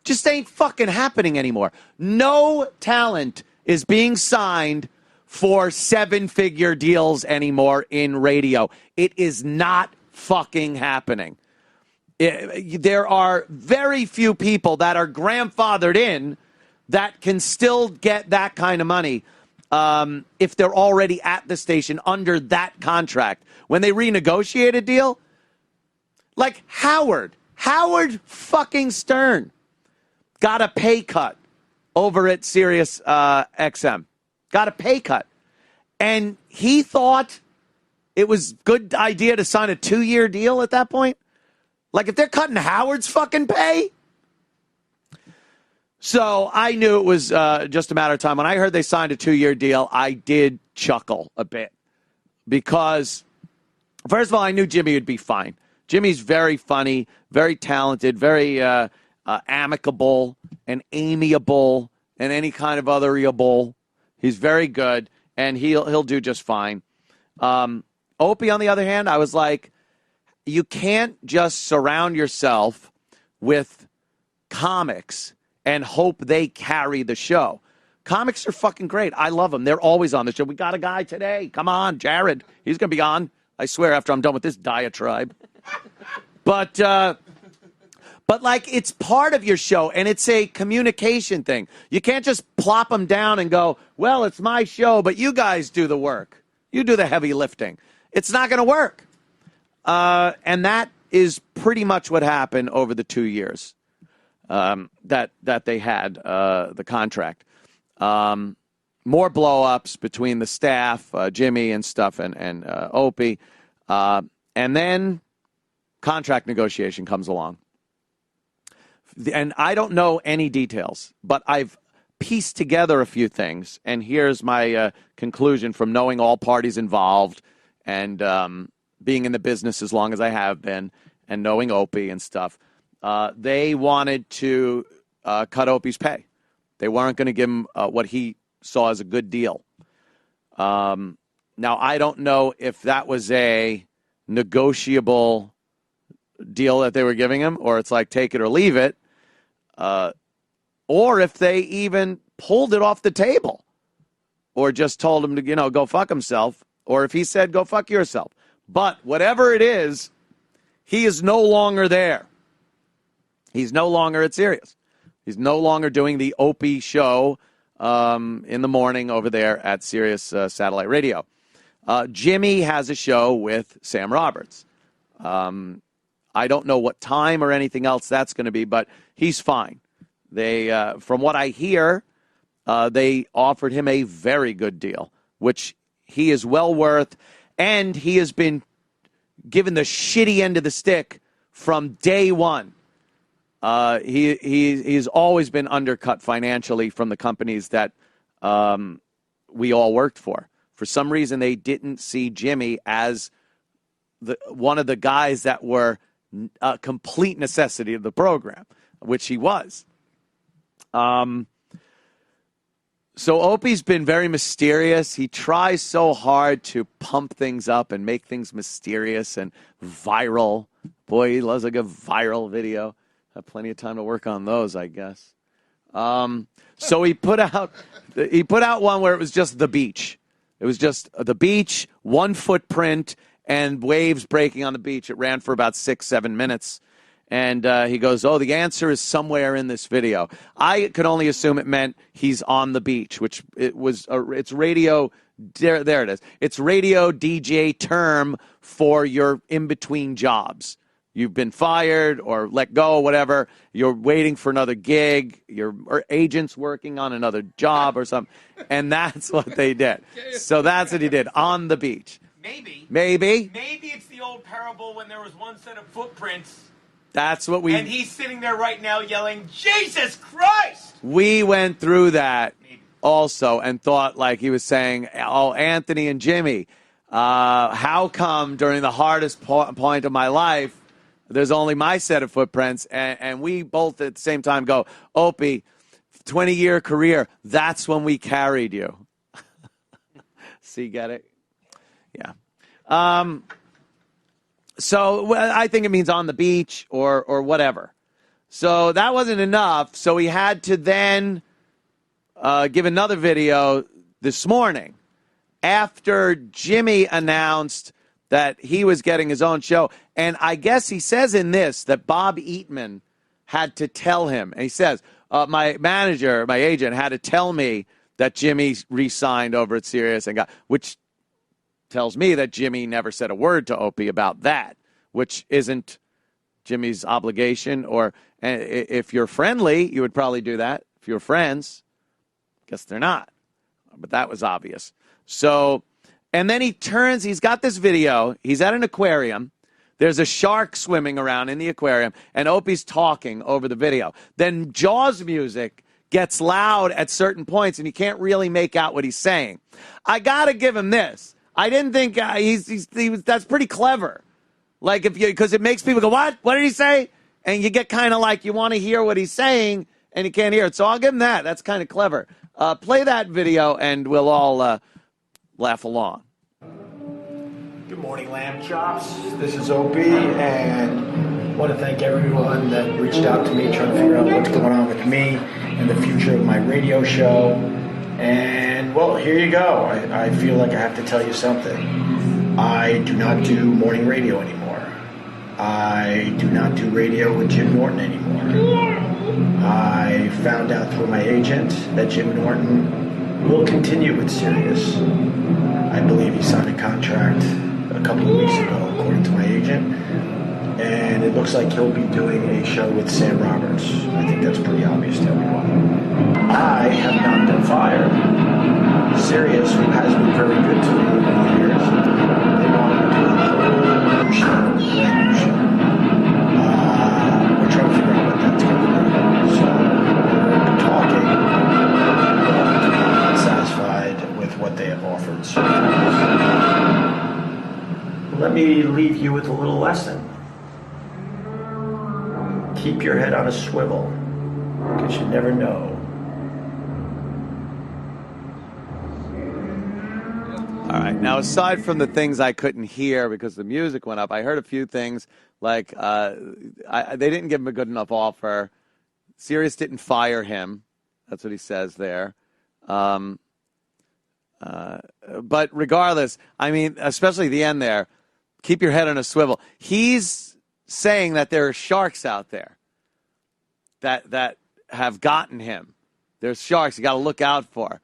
[SPEAKER 5] Just ain't fucking happening anymore. No talent is being signed for 7-figure deals anymore in radio. It is not fucking happening. There are very few people that are grandfathered in that can still get that kind of money if they're already at the station under that contract. When they renegotiate a deal, like Howard fucking Stern got a pay cut over at Sirius XM. Got a pay cut. And he thought it was a good idea to sign a 2-year deal at that point. Like, if they're cutting Howard's fucking pay. So I knew it was just a matter of time. When I heard they signed a 2-year deal, I did chuckle a bit. Because, first of all, I knew Jimmy would be fine. Jimmy's very funny, very talented, very amicable and amiable and any kind of otherable. He's very good, and he'll do just fine. Opie, on the other hand, I was like, you can't just surround yourself with comics and hope they carry the show. Comics are fucking great. I love them. They're always on the show. We got a guy today. Come on, Jared. He's going to be on, I swear, after I'm done with this diatribe. But, like, it's part of your show, and it's a communication thing. You can't just plop them down and go, well, it's my show, but you guys do the work. You do the heavy lifting. It's not going to work. And that is pretty much what happened over the 2 years that they had the contract. More blow-ups between the staff, Jimmy and stuff, and Opie. And then contract negotiation comes along. And I don't know any details, but I've
[SPEAKER 11] pieced together a few things, and here's my conclusion from knowing all parties involved and being in the business as long as I have been and knowing Opie and stuff. They wanted to cut Opie's pay. They weren't going to give him what he saw as a good deal. Now, I don't know if that was a negotiable deal that they were giving him, or it's like take it or leave it, or if they even pulled it off the table or just told him to, go fuck himself, or if he said, go fuck yourself. But whatever it is, he is no longer there. He's no longer at Sirius. He's no longer doing the Opie show in the morning over there at Sirius Satellite Radio. Jimmy has a show with Sam Roberts. I don't know what time or anything else that's going to be, but he's fine. They, from what I hear, they offered him a very good deal, which he is well worth, and he has been given the shitty end of the stick from day one. He's always been undercut financially from the companies that we all worked for. For some reason, they didn't see Jimmy as one of the guys that were a complete necessity of the program, which he was. So Opie's been very mysterious. He tries so hard to pump things up and make things mysterious and viral. Boy, he loves a good viral video. Have plenty of time to work on those, I guess. So he put out one where it was just the beach. It was just the beach, one footprint, and waves breaking on the beach. It ran for about 6-7 minutes. And he goes, the answer is somewhere in this video. I could only assume it meant he's on the beach, which it's radio. There it is. It's radio DJ term for your in-between jobs. You've been fired or let go, whatever. You're waiting for another gig. Your agent's working on another job or something. And that's what they did. So that's what he did, on the beach.
[SPEAKER 16] Maybe.
[SPEAKER 11] Maybe
[SPEAKER 16] it's the old parable when there was one set of footprints.
[SPEAKER 11] That's what we...
[SPEAKER 16] And he's sitting there right now yelling, Jesus Christ!
[SPEAKER 11] We went through that also and thought like he was saying, Anthony and Jimmy, how come during the hardest point of my life, there's only my set of footprints, and we both at the same time go, Opie, 20-year career, that's when we carried you. See, get it? Yeah. So I think it means on the beach or whatever. So that wasn't enough. So he had to then give another video this morning after Jimmy announced that he was getting his own show. And I guess he says in this that Bob Eatman had to tell him. And he says, my manager, my agent, had to tell me that Jimmy re-signed over at Sirius and which tells me that Jimmy never said a word to Opie about that, which isn't Jimmy's obligation. Or if you're friendly, you would probably do that. If you're friends, guess they're not. But that was obvious. So, and then he's got this video. He's at an aquarium. There's a shark swimming around in the aquarium, and Opie's talking over the video. Then Jaws music gets loud at certain points, and you can't really make out what he's saying. I got to give him this. I didn't think that's pretty clever. Like because it makes people go, what? What did he say? And you get kind of like you want to hear what he's saying and you can't hear it. So I'll give him that. That's kind of clever. Play that video and we'll all laugh along.
[SPEAKER 17] Good morning, Lamb Chops. This is Opie, and I want to thank everyone that reached out to me trying to figure out what's going on with me and the future of my radio show. And, well, here you go. I feel like I have to tell you something. I do not do morning radio anymore. I do not do radio with Jim Norton anymore. I found out through my agent that Jim Norton will continue with Sirius. I believe he signed a contract a couple of weeks ago, according to my agent. And it looks like he'll be doing a show with Sam Roberts. I think that's pretty obvious to everyone. I have not been fired. Sirius, who has been very good to me over the years, they want to do a whole new show, a brand new show. We're trying to figure out what that's going to be. So we're talking. with a little lesson. Keep your head on a swivel, because you never know.
[SPEAKER 11] All right. Now, aside from the things I couldn't hear because the music went up, I heard a few things like they didn't give him a good enough offer. Sirius didn't fire him. That's what he says there. But regardless, I mean, especially the end there, keep your head on a swivel. He's saying that there are sharks out there that have gotten him. There's sharks you got to look out for.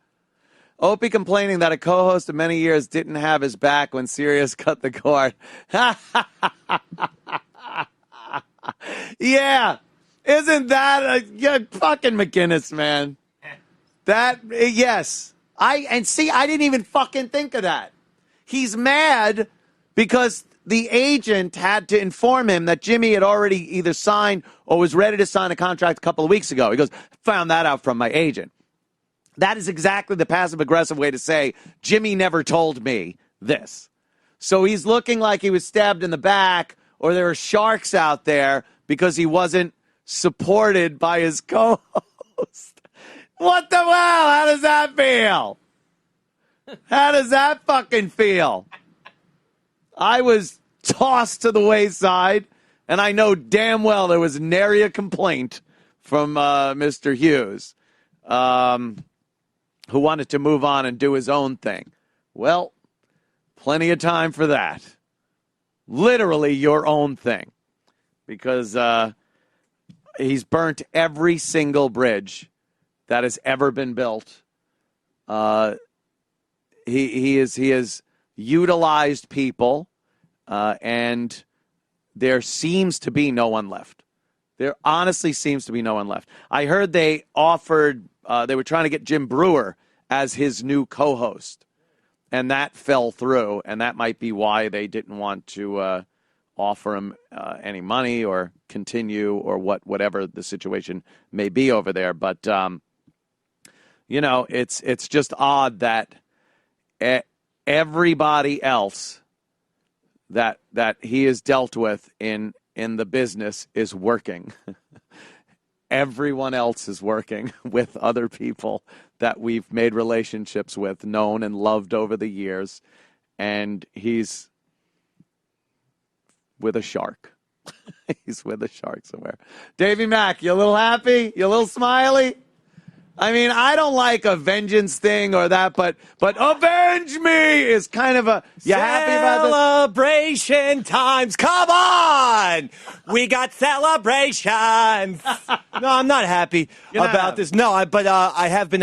[SPEAKER 11] Opie complaining that a co-host of many years didn't have his back when Sirius cut the cord. Yeah. Isn't that fucking McGinnis, man? Yes. I didn't even fucking think of that. He's mad because the agent had to inform him that Jimmy had already either signed or was ready to sign a contract a couple of weeks ago. He goes, found that out from my agent. That is exactly the passive-aggressive way to say, Jimmy never told me this. So he's looking like he was stabbed in the back or there are sharks out there because he wasn't supported by his co-host. What the hell? How does that feel? How does that fucking feel? I was tossed to the wayside, and I know damn well there was nary a complaint from Mr. Hughes, who wanted to move on and do his own thing. Well, plenty of time for that. Literally your own thing. Because he's burnt every single bridge that has ever been built. He has utilized people, and there seems to be no one left. There honestly seems to be no one left. I heard they offered, they were trying to get Jim Brewer as his new co-host, and that fell through, and that might be why they didn't want to offer him any money or continue or whatever the situation may be over there. But, it's just odd that everybody else that he has dealt with in the business is working. Everyone else is working with other people that we've made relationships with, known and loved over the years, and he's with a shark. He's with a shark somewhere. Davey Mack, you a little happy? You a little smiley? I mean, I don't like a vengeance thing or that, but avenge me is kind of a, you happy about this?
[SPEAKER 18] Celebration times. Come on. We got celebrations. No, I'm not happy about this. No, but I have been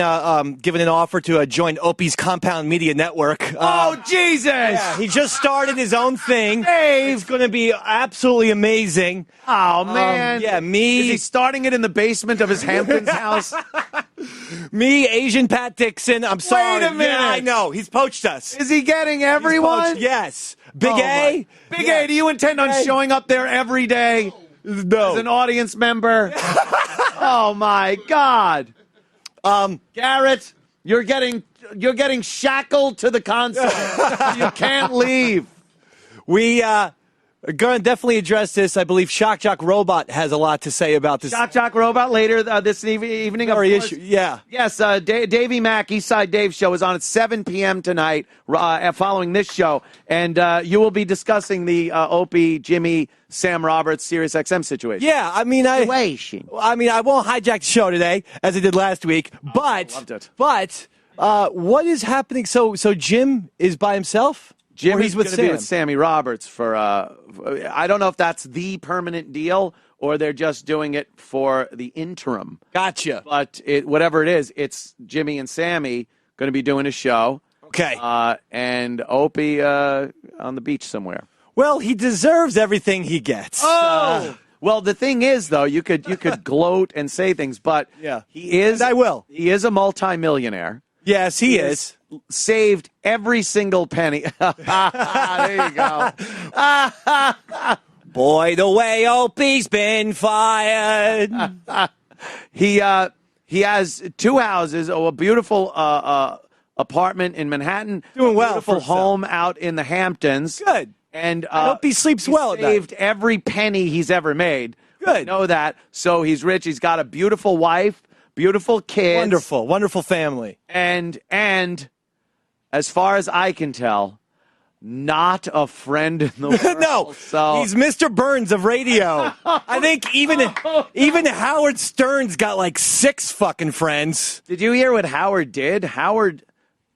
[SPEAKER 18] given an offer to join Opie's Compound Media Network.
[SPEAKER 11] Oh, Jesus.
[SPEAKER 18] Yeah, he just started his own thing.
[SPEAKER 11] Dave.
[SPEAKER 18] It's going to be absolutely amazing.
[SPEAKER 11] Oh, man.
[SPEAKER 18] Yeah, me.
[SPEAKER 11] Is he starting it in the basement of his Hamptons house?
[SPEAKER 18] Me, Asian Pat Dixon. I'm sorry.
[SPEAKER 11] Wait a minute.
[SPEAKER 18] Yeah, I know. He's poached us.
[SPEAKER 11] Is he getting everyone?
[SPEAKER 18] Yes. Big A.
[SPEAKER 11] Big A, do you intend on showing up there every day?
[SPEAKER 18] No.
[SPEAKER 11] As an audience member? Oh, my God. Garrett, you're getting shackled to the console. You can't leave.
[SPEAKER 18] We are going to definitely address this. I believe Shock Jock Robot has a lot to say about this.
[SPEAKER 11] Shock Jock Robot later this evening.
[SPEAKER 18] Sorry, issue. Yeah.
[SPEAKER 11] Yes, Davey Mack, Eastside Dave show is on at 7 p.m. tonight following this show. And you will be discussing the Opie, Jimmy, Sam Roberts, SiriusXM situation.
[SPEAKER 18] Yeah, I won't hijack the show today, as I did last week. But,
[SPEAKER 11] loved it.
[SPEAKER 18] But what is happening? So Jim is by himself?
[SPEAKER 11] Jim
[SPEAKER 18] is
[SPEAKER 11] going to be with Sammy Roberts for, I don't know if that's the permanent deal or they're just doing it for the interim.
[SPEAKER 18] Gotcha.
[SPEAKER 11] But whatever it is, it's Jimmy and Sammy going to be doing a show.
[SPEAKER 18] Okay.
[SPEAKER 11] And Opie on the beach somewhere.
[SPEAKER 18] Well, he deserves everything he gets.
[SPEAKER 11] Oh! Well, the thing is, though, you could gloat and say things, but
[SPEAKER 18] yeah.
[SPEAKER 11] He is a multimillionaire.
[SPEAKER 18] Yes, he is.
[SPEAKER 11] Saved every single penny. There you go.
[SPEAKER 18] Boy, the way Opie's been fired.
[SPEAKER 11] He has 2 houses, a beautiful apartment in Manhattan,
[SPEAKER 18] doing well,
[SPEAKER 11] beautiful home out in the Hamptons.
[SPEAKER 18] Good.
[SPEAKER 5] And
[SPEAKER 18] I hope he sleeps well at night.
[SPEAKER 5] Saved every penny he's ever made.
[SPEAKER 18] Good.
[SPEAKER 5] I know that. So he's rich. He's got a beautiful wife, beautiful kids.
[SPEAKER 18] Wonderful family.
[SPEAKER 5] And as far as I can tell, not a friend in the world.
[SPEAKER 18] No,
[SPEAKER 5] so
[SPEAKER 18] he's Mr. Burns of radio. I think even Howard Stern's got like 6 fucking friends.
[SPEAKER 5] Did you hear what Howard did? Howard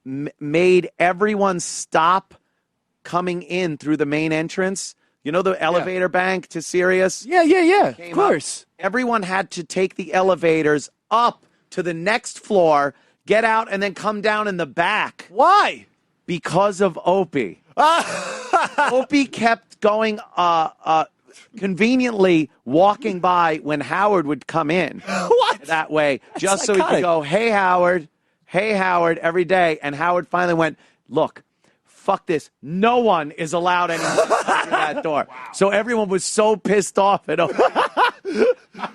[SPEAKER 5] made everyone stop coming in through the main entrance. You know the elevator bank to Sirius?
[SPEAKER 18] Yeah. Of course.
[SPEAKER 5] Everyone had to take the elevators up to the next floor, get out, and then come down in the back.
[SPEAKER 18] Why?
[SPEAKER 5] Because of Opie. Opie kept going, conveniently walking by when Howard would come in.
[SPEAKER 18] What?
[SPEAKER 5] That way, just so he
[SPEAKER 18] psychotic.
[SPEAKER 5] could go, hey, Howard, every day. And Howard finally went, look, fuck this. No one is allowed anyone through that door. So everyone was so pissed off at Opie.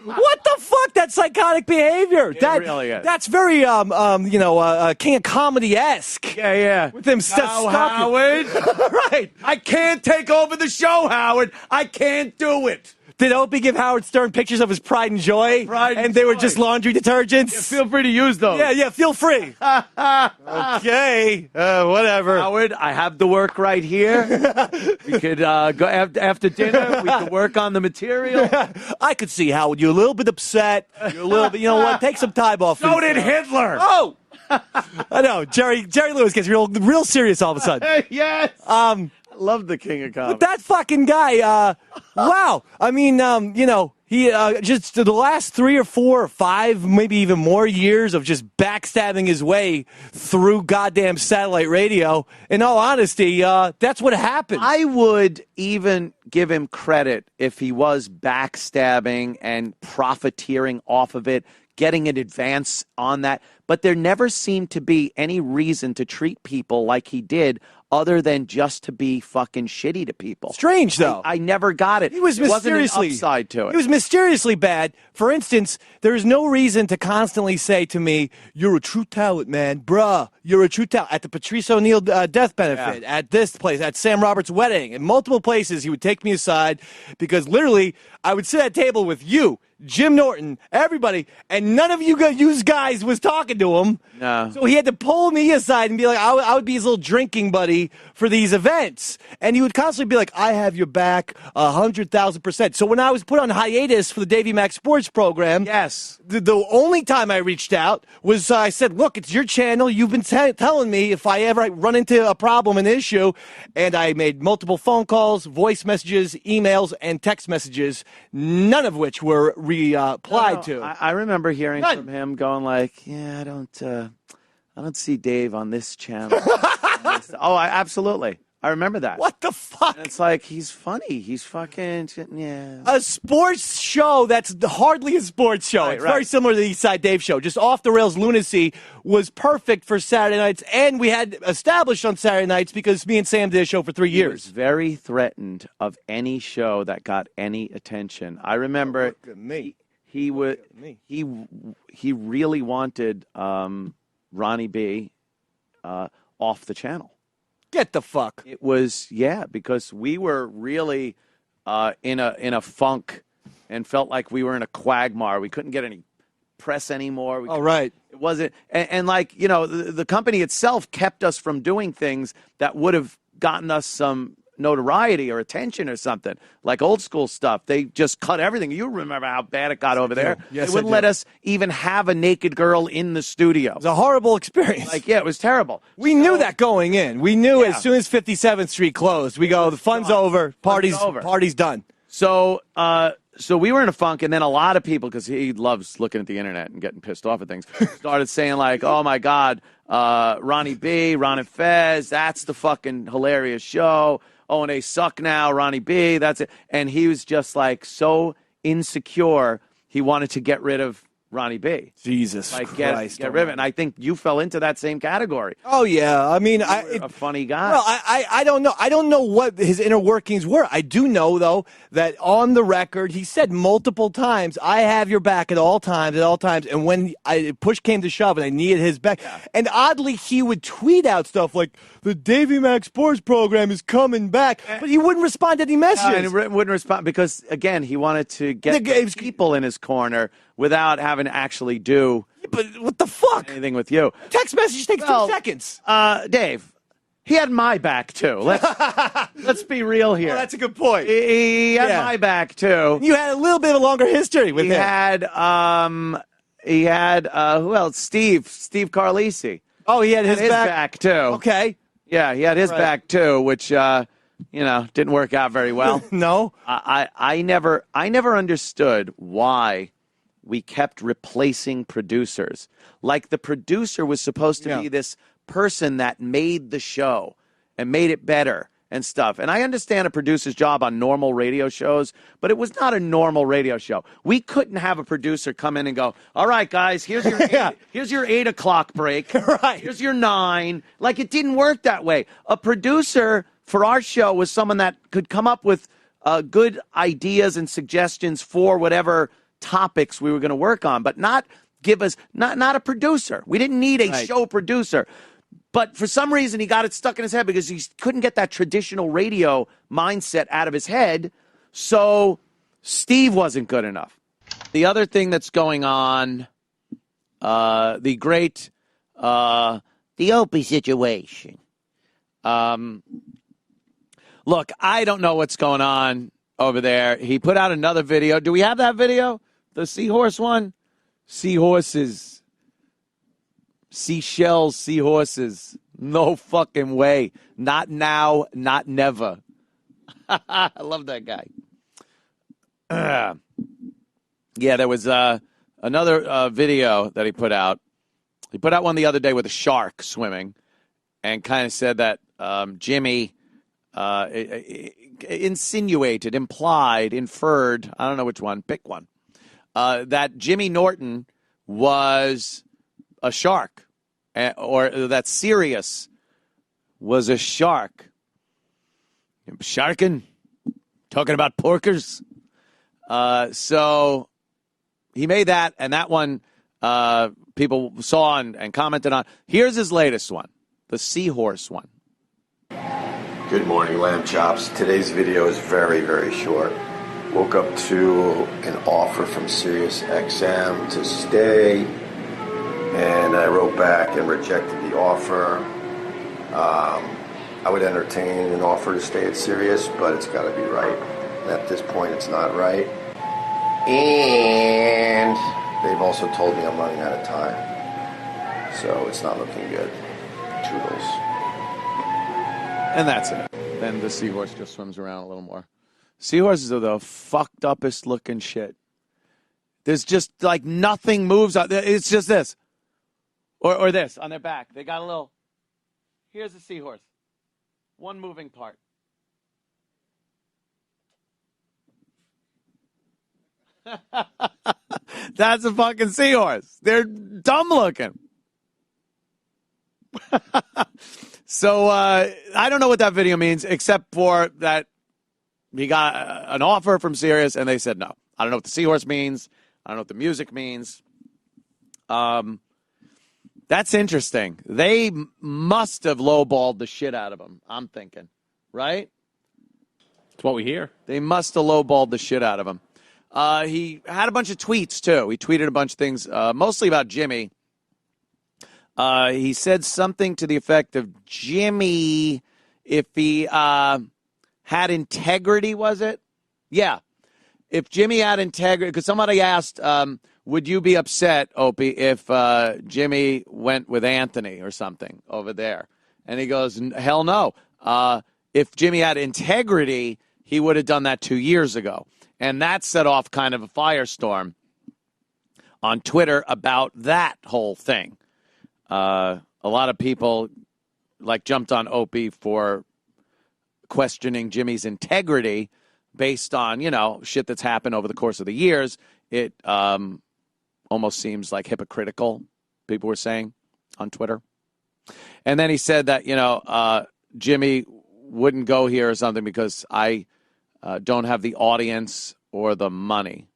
[SPEAKER 18] What the fuck? That's psychotic behavior. That
[SPEAKER 5] really is.
[SPEAKER 18] That's very, King of Comedy-esque.
[SPEAKER 5] Yeah.
[SPEAKER 18] With him
[SPEAKER 5] Howard.
[SPEAKER 18] Right.
[SPEAKER 5] I can't take over the show, Howard. I can't do it.
[SPEAKER 18] Did Opie give Howard Stern pictures of his pride and joy? They were just laundry detergents?
[SPEAKER 5] Yeah, feel free to use those.
[SPEAKER 18] Yeah, feel free. Okay, whatever.
[SPEAKER 5] Howard, I have the work right here. We could go after dinner. We could work on the material.
[SPEAKER 18] I could see, Howard, you're a little bit upset. You're a little bit, you know what, take some time off.
[SPEAKER 5] So did Hitler.
[SPEAKER 18] Oh! I know, Jerry Lewis gets real serious all of a sudden.
[SPEAKER 5] Yes.
[SPEAKER 18] I
[SPEAKER 5] love the King of Comedy.
[SPEAKER 18] But that fucking guy, wow. I mean, he just the last 3 or 4 or 5, maybe even more years of just backstabbing his way through goddamn satellite radio. In all honesty, that's what happened.
[SPEAKER 5] I would even give him credit if he was backstabbing and profiteering off of it, getting an advance on that. But there never seemed to be any reason to treat people like he did other than just to be fucking shitty to people.
[SPEAKER 18] Strange, though.
[SPEAKER 5] I never got it.
[SPEAKER 18] He was mysteriously,
[SPEAKER 5] wasn't an upside to it.
[SPEAKER 18] He was mysteriously bad. For instance, there's no reason to constantly say to me, you're a true talent, man. Bruh, you're a true talent. At the Patrice O'Neill death benefit, at this place, at Sam Roberts' wedding, in multiple places, he would take me aside because literally I would sit at a table with you, Jim Norton, everybody, and none of you guys was talking to him.
[SPEAKER 5] No.
[SPEAKER 18] So he had to pull me aside and be like, I would be his little drinking buddy for these events. And he would constantly be like, I have your back 100,000%. So when I was put on hiatus for the Davey Mac Sports program,
[SPEAKER 5] yes,
[SPEAKER 18] the only time I reached out was I said, look, it's your channel. You've been telling me if I ever run into a problem, an issue. And I made multiple phone calls, voice messages, emails, and text messages, none of which were replied to.
[SPEAKER 5] I remember hearing from him going like, yeah, I don't see Dave on this channel. Absolutely. I remember that.
[SPEAKER 18] What the fuck?
[SPEAKER 5] And it's like, he's funny. He's fucking, yeah.
[SPEAKER 18] A sports show that's hardly a sports show. It's very similar to the Eastside Dave show. Just off-the-rails lunacy was perfect for Saturday nights, and we had established on Saturday nights because me and Sam did a show for 3 years.
[SPEAKER 5] He was very threatened of any show that got any attention. I remember
[SPEAKER 18] look at me.
[SPEAKER 5] He really wanted Ronnie B off the channel.
[SPEAKER 18] Get the fuck.
[SPEAKER 5] It was, because we were really in a funk and felt like we were in a quagmire. We couldn't get any press anymore.
[SPEAKER 18] Right.
[SPEAKER 5] It wasn't, and like, the company itself kept us from doing things that would have gotten us some notoriety or attention or something, like old school stuff. They just cut everything. You remember how bad it got over there.
[SPEAKER 18] Yes,
[SPEAKER 5] they wouldn't let us even have a naked girl in the studio. It was
[SPEAKER 18] a horrible experience.
[SPEAKER 5] It was terrible.
[SPEAKER 18] We knew that going in. We knew as soon as 57th Street closed, we go, the fun's over, party's done.
[SPEAKER 5] So we were in a funk, and then a lot of people, because he loves looking at the internet and getting pissed off at things, started saying like, oh my God, Ronnie B, Ron and Fez, that's the fucking hilarious show. Oh, and they suck now, Ronnie B, that's it. And he was just like so insecure, he wanted to get rid of
[SPEAKER 3] Ronnie B.
[SPEAKER 18] Jesus
[SPEAKER 3] Like
[SPEAKER 18] Christ.
[SPEAKER 3] get rid of it. And I think you fell into that same category.
[SPEAKER 18] Oh yeah, I mean,
[SPEAKER 3] a funny guy.
[SPEAKER 18] Well, I don't know. I don't know what his inner workings were. I do know though that on the record he said multiple times, "I have your back at all times, And when push came to shove, and I needed his back, and oddly he would tweet out stuff like, "The Davy Mac Sports program is coming back," but he wouldn't respond to any messages.
[SPEAKER 3] And he wouldn't respond because again he wanted to get the people in his corner without having to actually do.
[SPEAKER 18] But what the fuck?
[SPEAKER 3] Anything with you?
[SPEAKER 18] Text message takes 2 seconds.
[SPEAKER 3] Dave, he had my back too. Let's be real here.
[SPEAKER 18] Oh, that's a good point.
[SPEAKER 3] He had my back too.
[SPEAKER 18] You had a little bit of a longer history with him.
[SPEAKER 3] He had who else? Steve Carlisi.
[SPEAKER 18] Oh, he had his
[SPEAKER 3] back too.
[SPEAKER 18] Okay.
[SPEAKER 3] Yeah, he had his back too, which didn't work out very well.
[SPEAKER 18] No.
[SPEAKER 3] I never understood why we kept replacing producers. Like the producer was supposed to be this person that made the show and made it better and stuff. And I understand a producer's job on normal radio shows, but it was not a normal radio show. We couldn't have a producer come in and go, "All right, guys, here's your here's your 8 o'clock break.
[SPEAKER 18] Right.
[SPEAKER 3] Here's your 9." Like it didn't work that way. A producer for our show was someone that could come up with good ideas and suggestions for whatever topics we were going to work on, but not give us not a producer. We didn't need a show producer. But for some reason, he got it stuck in his head because he couldn't get that traditional radio mindset out of his head. So Steve wasn't good enough. The other thing that's going on, the Opie situation. Look, I don't know what's going on over there. He put out another video. Do we have that video? The seahorse one? Seahorses. Seashells, seahorses. No fucking way. Not now, not never. I love that guy. Yeah, there was another video that he put out. He put out one the other day with a shark swimming and kind of said that Jimmy insinuated, implied, inferred, I don't know which one, pick one, that Jimmy Norton was a shark, or that Sirius was a shark. Sharking? Talking about porkers? So he made that, and that one people saw and commented on. Here's his latest one, the seahorse one.
[SPEAKER 19] Good morning, Lamb Chops. Today's video is very, very short. Woke up to an offer from SiriusXM to stay, and I wrote back and rejected the offer. I would entertain an offer to stay at Sirius, but it's got to be right. At this point, it's not right. And they've also told me I'm running out of time, so it's not looking good. Toodles.
[SPEAKER 3] And that's it. Then the seahorse just swims around a little more. Seahorses are the fucked uppest looking shit. There's just like nothing moves. It's just this. Or this on their back. They got a little. Here's a seahorse. One moving part. That's a fucking seahorse. They're dumb looking. So I don't know what that video means, except for that he got an offer from Sirius, and they said no. I don't know what the seahorse means. I don't know what the music means. That's interesting. They must have lowballed the shit out of him, I'm thinking. Right?
[SPEAKER 9] That's what we hear.
[SPEAKER 3] They must have lowballed the shit out of him. He had a bunch of tweets, too. He tweeted a bunch of things, mostly about Jimmy. He said something to the effect of Jimmy, if he had integrity, was it? Yeah. If Jimmy had integrity, because somebody asked, would you be upset, Opie, if Jimmy went with Anthony or something over there? And he goes, hell no. If Jimmy had integrity, he would have done that 2 years ago. And that set off kind of a firestorm on Twitter about that whole thing. A lot of people jumped on Opie for questioning Jimmy's integrity based on, shit that's happened over the course of the years. It
[SPEAKER 11] almost seems like hypocritical, people were saying on Twitter. And then he said that, Jimmy wouldn't go here or something because I don't have the audience or the money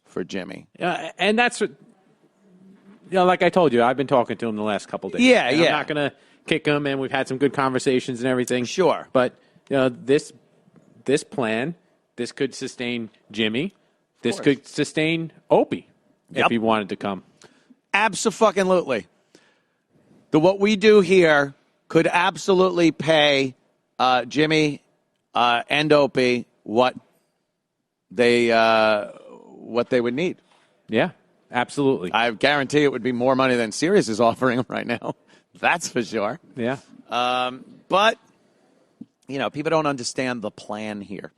[SPEAKER 11] for Jimmy.
[SPEAKER 7] And that's what, like I told you, I've been talking to him the last couple days.
[SPEAKER 11] Yeah,
[SPEAKER 7] and
[SPEAKER 11] yeah.
[SPEAKER 7] I'm not going to kick him, and we've had some good conversations and everything.
[SPEAKER 11] Sure.
[SPEAKER 7] But, this plan, this could sustain Jimmy. This could sustain Opie if he wanted to come.
[SPEAKER 11] Abso-fucking-lutely. What we do here could absolutely pay Jimmy and Opie what they would need.
[SPEAKER 7] Yeah, absolutely.
[SPEAKER 11] I guarantee it would be more money than Sirius is offering them right now. That's for sure.
[SPEAKER 7] Yeah.
[SPEAKER 11] But, people don't understand the plan here.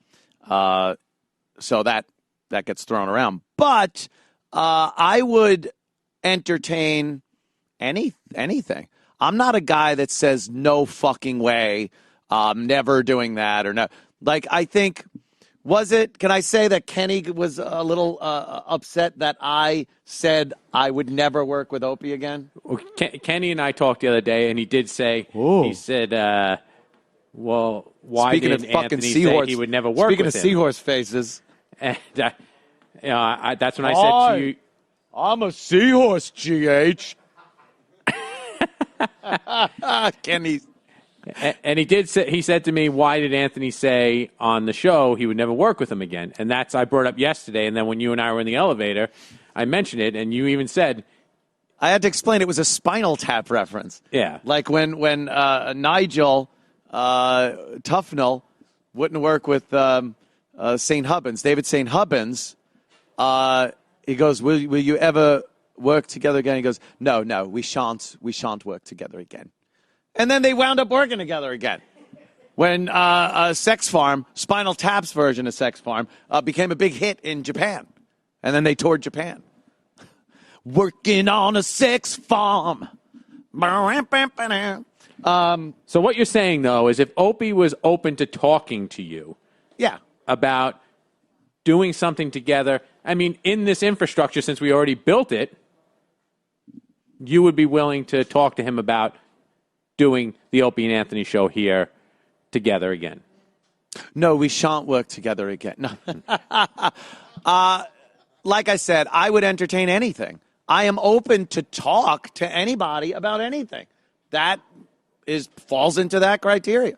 [SPEAKER 11] So that gets thrown around. But I would entertain anything. I'm not a guy that says no fucking way, never doing that or no. Like, I think, can I say that Kenny was a little upset that I said I would never work with Opie again?
[SPEAKER 7] Well, Kenny and I talked the other day, and he did say, he said, well, why
[SPEAKER 11] Speaking
[SPEAKER 7] didn't
[SPEAKER 11] of fucking
[SPEAKER 7] Anthony
[SPEAKER 11] seahorse,
[SPEAKER 7] say he would never work
[SPEAKER 11] speaking
[SPEAKER 7] with
[SPEAKER 11] of
[SPEAKER 7] him?
[SPEAKER 11] seahorse faces.
[SPEAKER 7] And that's when I said to you,
[SPEAKER 11] I'm a seahorse, GH. Kenny.
[SPEAKER 7] And he said to me, why did Anthony say on the show he would never work with him again? And that's I brought up yesterday. And then when you and I were in the elevator, I mentioned it, and you even said,
[SPEAKER 11] I had to explain it was a Spinal Tap reference.
[SPEAKER 7] Yeah.
[SPEAKER 11] Like when Nigel Tufnell wouldn't work with St. Hubbins, David St. Hubbins, he goes, will you ever work together again? He goes, no, we shan't work together again. And then they wound up working together again. When Sex Farm, Spinal Tap's version of Sex Farm, became a big hit in Japan. And then they toured Japan. Working on a sex farm.
[SPEAKER 7] So what you're saying, though, is if Opie was open to talking to you about doing something together, I mean, in this infrastructure, since we already built it, you would be willing to talk to him about doing the Opie and Anthony show here together again.
[SPEAKER 11] No, we shan't work together again. No. Like I said, I would entertain anything. I am open to talk to anybody about anything. That falls into that criteria.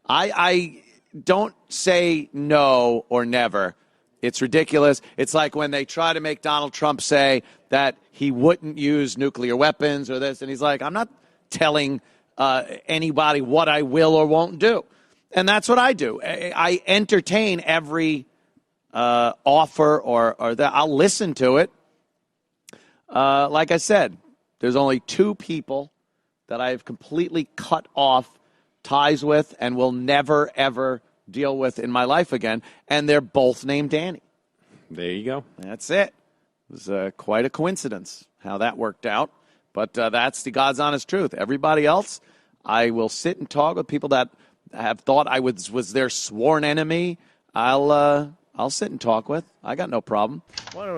[SPEAKER 11] I don't say no or never. It's ridiculous. It's like when they try to make Donald Trump say that he wouldn't use nuclear weapons or this, and he's like, I'm not telling anybody what I will or won't do. And that's what I do. I entertain every offer or that. I'll listen to it. Like I said, there's only two people that I've completely cut off ties with and will never, ever deal with in my life again, and they're both named Danny.
[SPEAKER 7] There you go.
[SPEAKER 11] That's it. It was quite a coincidence how that worked out, but that's the God's honest truth. Everybody else, I will sit and talk with people that have thought I was their sworn enemy. I'll sit and talk with. I got no problem.
[SPEAKER 20] Why don't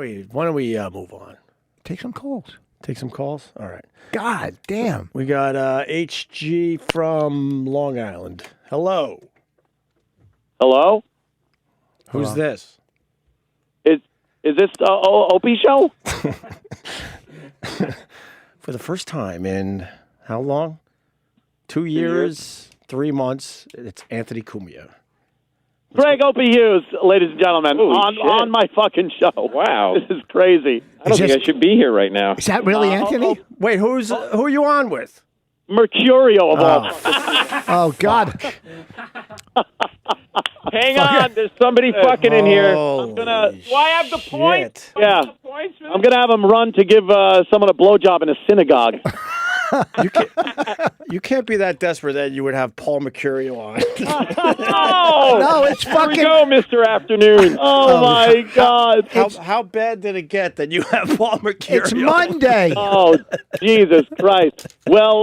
[SPEAKER 20] we move on?
[SPEAKER 10] Take some calls.
[SPEAKER 20] Take some calls? All right.
[SPEAKER 10] God damn.
[SPEAKER 20] We got HG from Long Island. Hello.
[SPEAKER 21] Hello?
[SPEAKER 20] Who's this?
[SPEAKER 21] Is this Opie show?
[SPEAKER 20] For the first time in how long? 2 years, 3 months. It's Anthony Cumia.
[SPEAKER 21] Gregg Opie Hughes, ladies and gentlemen, on my fucking show.
[SPEAKER 22] Wow.
[SPEAKER 21] This is crazy.
[SPEAKER 22] I don't think I should be here right now.
[SPEAKER 10] Is that really Anthony?
[SPEAKER 20] Wait, who are you on with?
[SPEAKER 21] Mercurio of all.
[SPEAKER 10] Oh, God.
[SPEAKER 21] Hang on, there's somebody fucking in here.
[SPEAKER 20] Holy
[SPEAKER 21] Do I have the point?
[SPEAKER 20] shit.
[SPEAKER 21] Yeah. I'm going to have him run to give someone a blowjob in a synagogue.
[SPEAKER 20] You can't be that desperate that you would have Paul Mercurio on.
[SPEAKER 10] No, it's fucking.
[SPEAKER 21] Here we go, Mr. Afternoon. Oh, my God.
[SPEAKER 20] How bad did it get that you have Paul Mercurio?
[SPEAKER 10] It's Monday.
[SPEAKER 21] Oh, Jesus Christ. Well,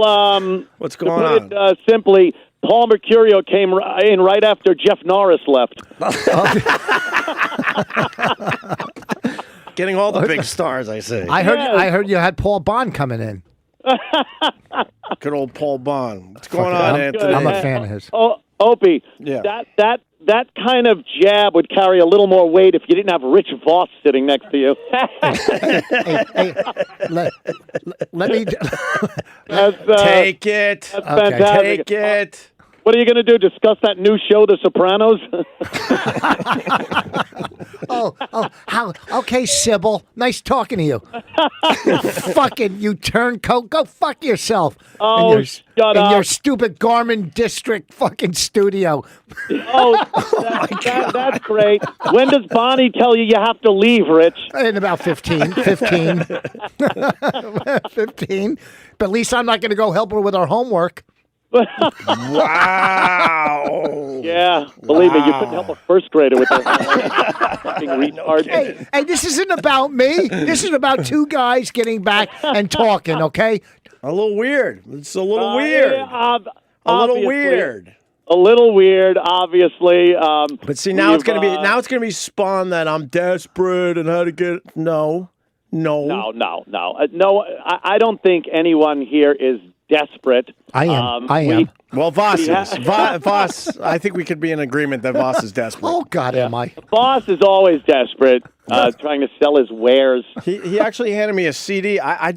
[SPEAKER 20] what's going
[SPEAKER 21] to
[SPEAKER 20] on?
[SPEAKER 21] put it simply, Paul Mercurio came in right after Jeff Norris left.
[SPEAKER 20] Getting all the big stars, I see.
[SPEAKER 14] I heard you had Paul Bond coming in.
[SPEAKER 20] Good old Paul Bond. What's going on, Anthony?
[SPEAKER 14] I'm a fan of his.
[SPEAKER 21] Oh, Opie, that kind of jab would carry a little more weight if you didn't have Rich Voss sitting next to you.
[SPEAKER 14] Let me
[SPEAKER 20] take it.
[SPEAKER 21] That's fantastic.
[SPEAKER 20] Take it.
[SPEAKER 21] What are you going to do? Discuss that new show, The Sopranos?
[SPEAKER 14] Okay, Sybil. Nice talking to you. Fucking you turncoat. Go fuck yourself.
[SPEAKER 21] Oh, shut
[SPEAKER 14] in
[SPEAKER 21] up.
[SPEAKER 14] your stupid Garmin District fucking studio.
[SPEAKER 21] That's great. When does Bonnie tell you have to leave, Rich?
[SPEAKER 14] In about 15. 15. But at least I'm not going to go help her with her homework.
[SPEAKER 20] Wow.
[SPEAKER 21] Yeah, believe me, you couldn't help a first grader with that.
[SPEAKER 14] Hey, this isn't about me. This is about two guys getting back and talking, okay?
[SPEAKER 20] A little weird. It's a little weird.
[SPEAKER 21] Yeah,
[SPEAKER 20] a little weird.
[SPEAKER 21] A little weird, obviously.
[SPEAKER 20] But see, now it's gonna be spun that I'm desperate and how to get No.
[SPEAKER 21] I don't think anyone here is desperate.
[SPEAKER 14] I am.
[SPEAKER 20] Well, Voss is. Voss, I think we could be in agreement that Voss is desperate.
[SPEAKER 14] Oh, God, am I?
[SPEAKER 21] Voss is always desperate, trying to sell his wares.
[SPEAKER 20] He actually handed me a CD. I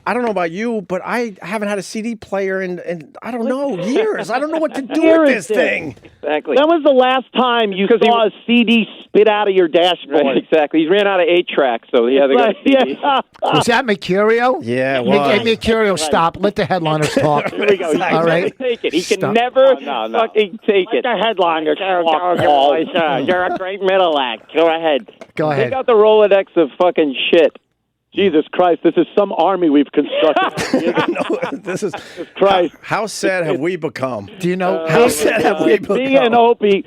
[SPEAKER 20] don't know about you, but I haven't had a CD player in I don't know, years. I don't know what to do with this thing.
[SPEAKER 21] Exactly. When was the last time you saw a CD spit out of your dashboard?
[SPEAKER 22] Right, exactly. He ran out of 8-tracks, so he had to go CD.
[SPEAKER 14] Was that Mercurio?
[SPEAKER 20] Yeah, it
[SPEAKER 14] Hey,
[SPEAKER 20] was.
[SPEAKER 14] Mercurio, stop. Let the headliners talk.
[SPEAKER 21] Here we go.
[SPEAKER 14] All right.
[SPEAKER 21] Take it. He can
[SPEAKER 14] Stop.
[SPEAKER 21] never fucking take it.
[SPEAKER 22] The headliner.
[SPEAKER 21] You're a great middle act. Go ahead.
[SPEAKER 14] Go ahead.
[SPEAKER 22] Take out the Rolodex of fucking shit.
[SPEAKER 21] Jesus Christ, this is some army we've constructed.
[SPEAKER 20] This is
[SPEAKER 21] Christ.
[SPEAKER 20] How sad have we become?
[SPEAKER 14] Do you know
[SPEAKER 20] how sad have we become?
[SPEAKER 21] Me and Opie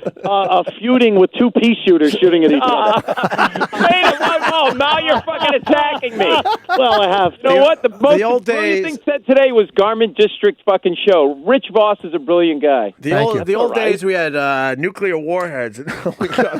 [SPEAKER 21] feuding with two pea shooters shooting at each other.
[SPEAKER 22] Wait a minute. Oh, now you're fucking attacking me.
[SPEAKER 21] Well, I have.
[SPEAKER 22] You know what? The most
[SPEAKER 20] old
[SPEAKER 22] brilliant
[SPEAKER 20] days-
[SPEAKER 22] thing said today was Garmin District fucking show. Rich Voss is a brilliant guy.
[SPEAKER 20] The old days we had nuclear warheads. Now we got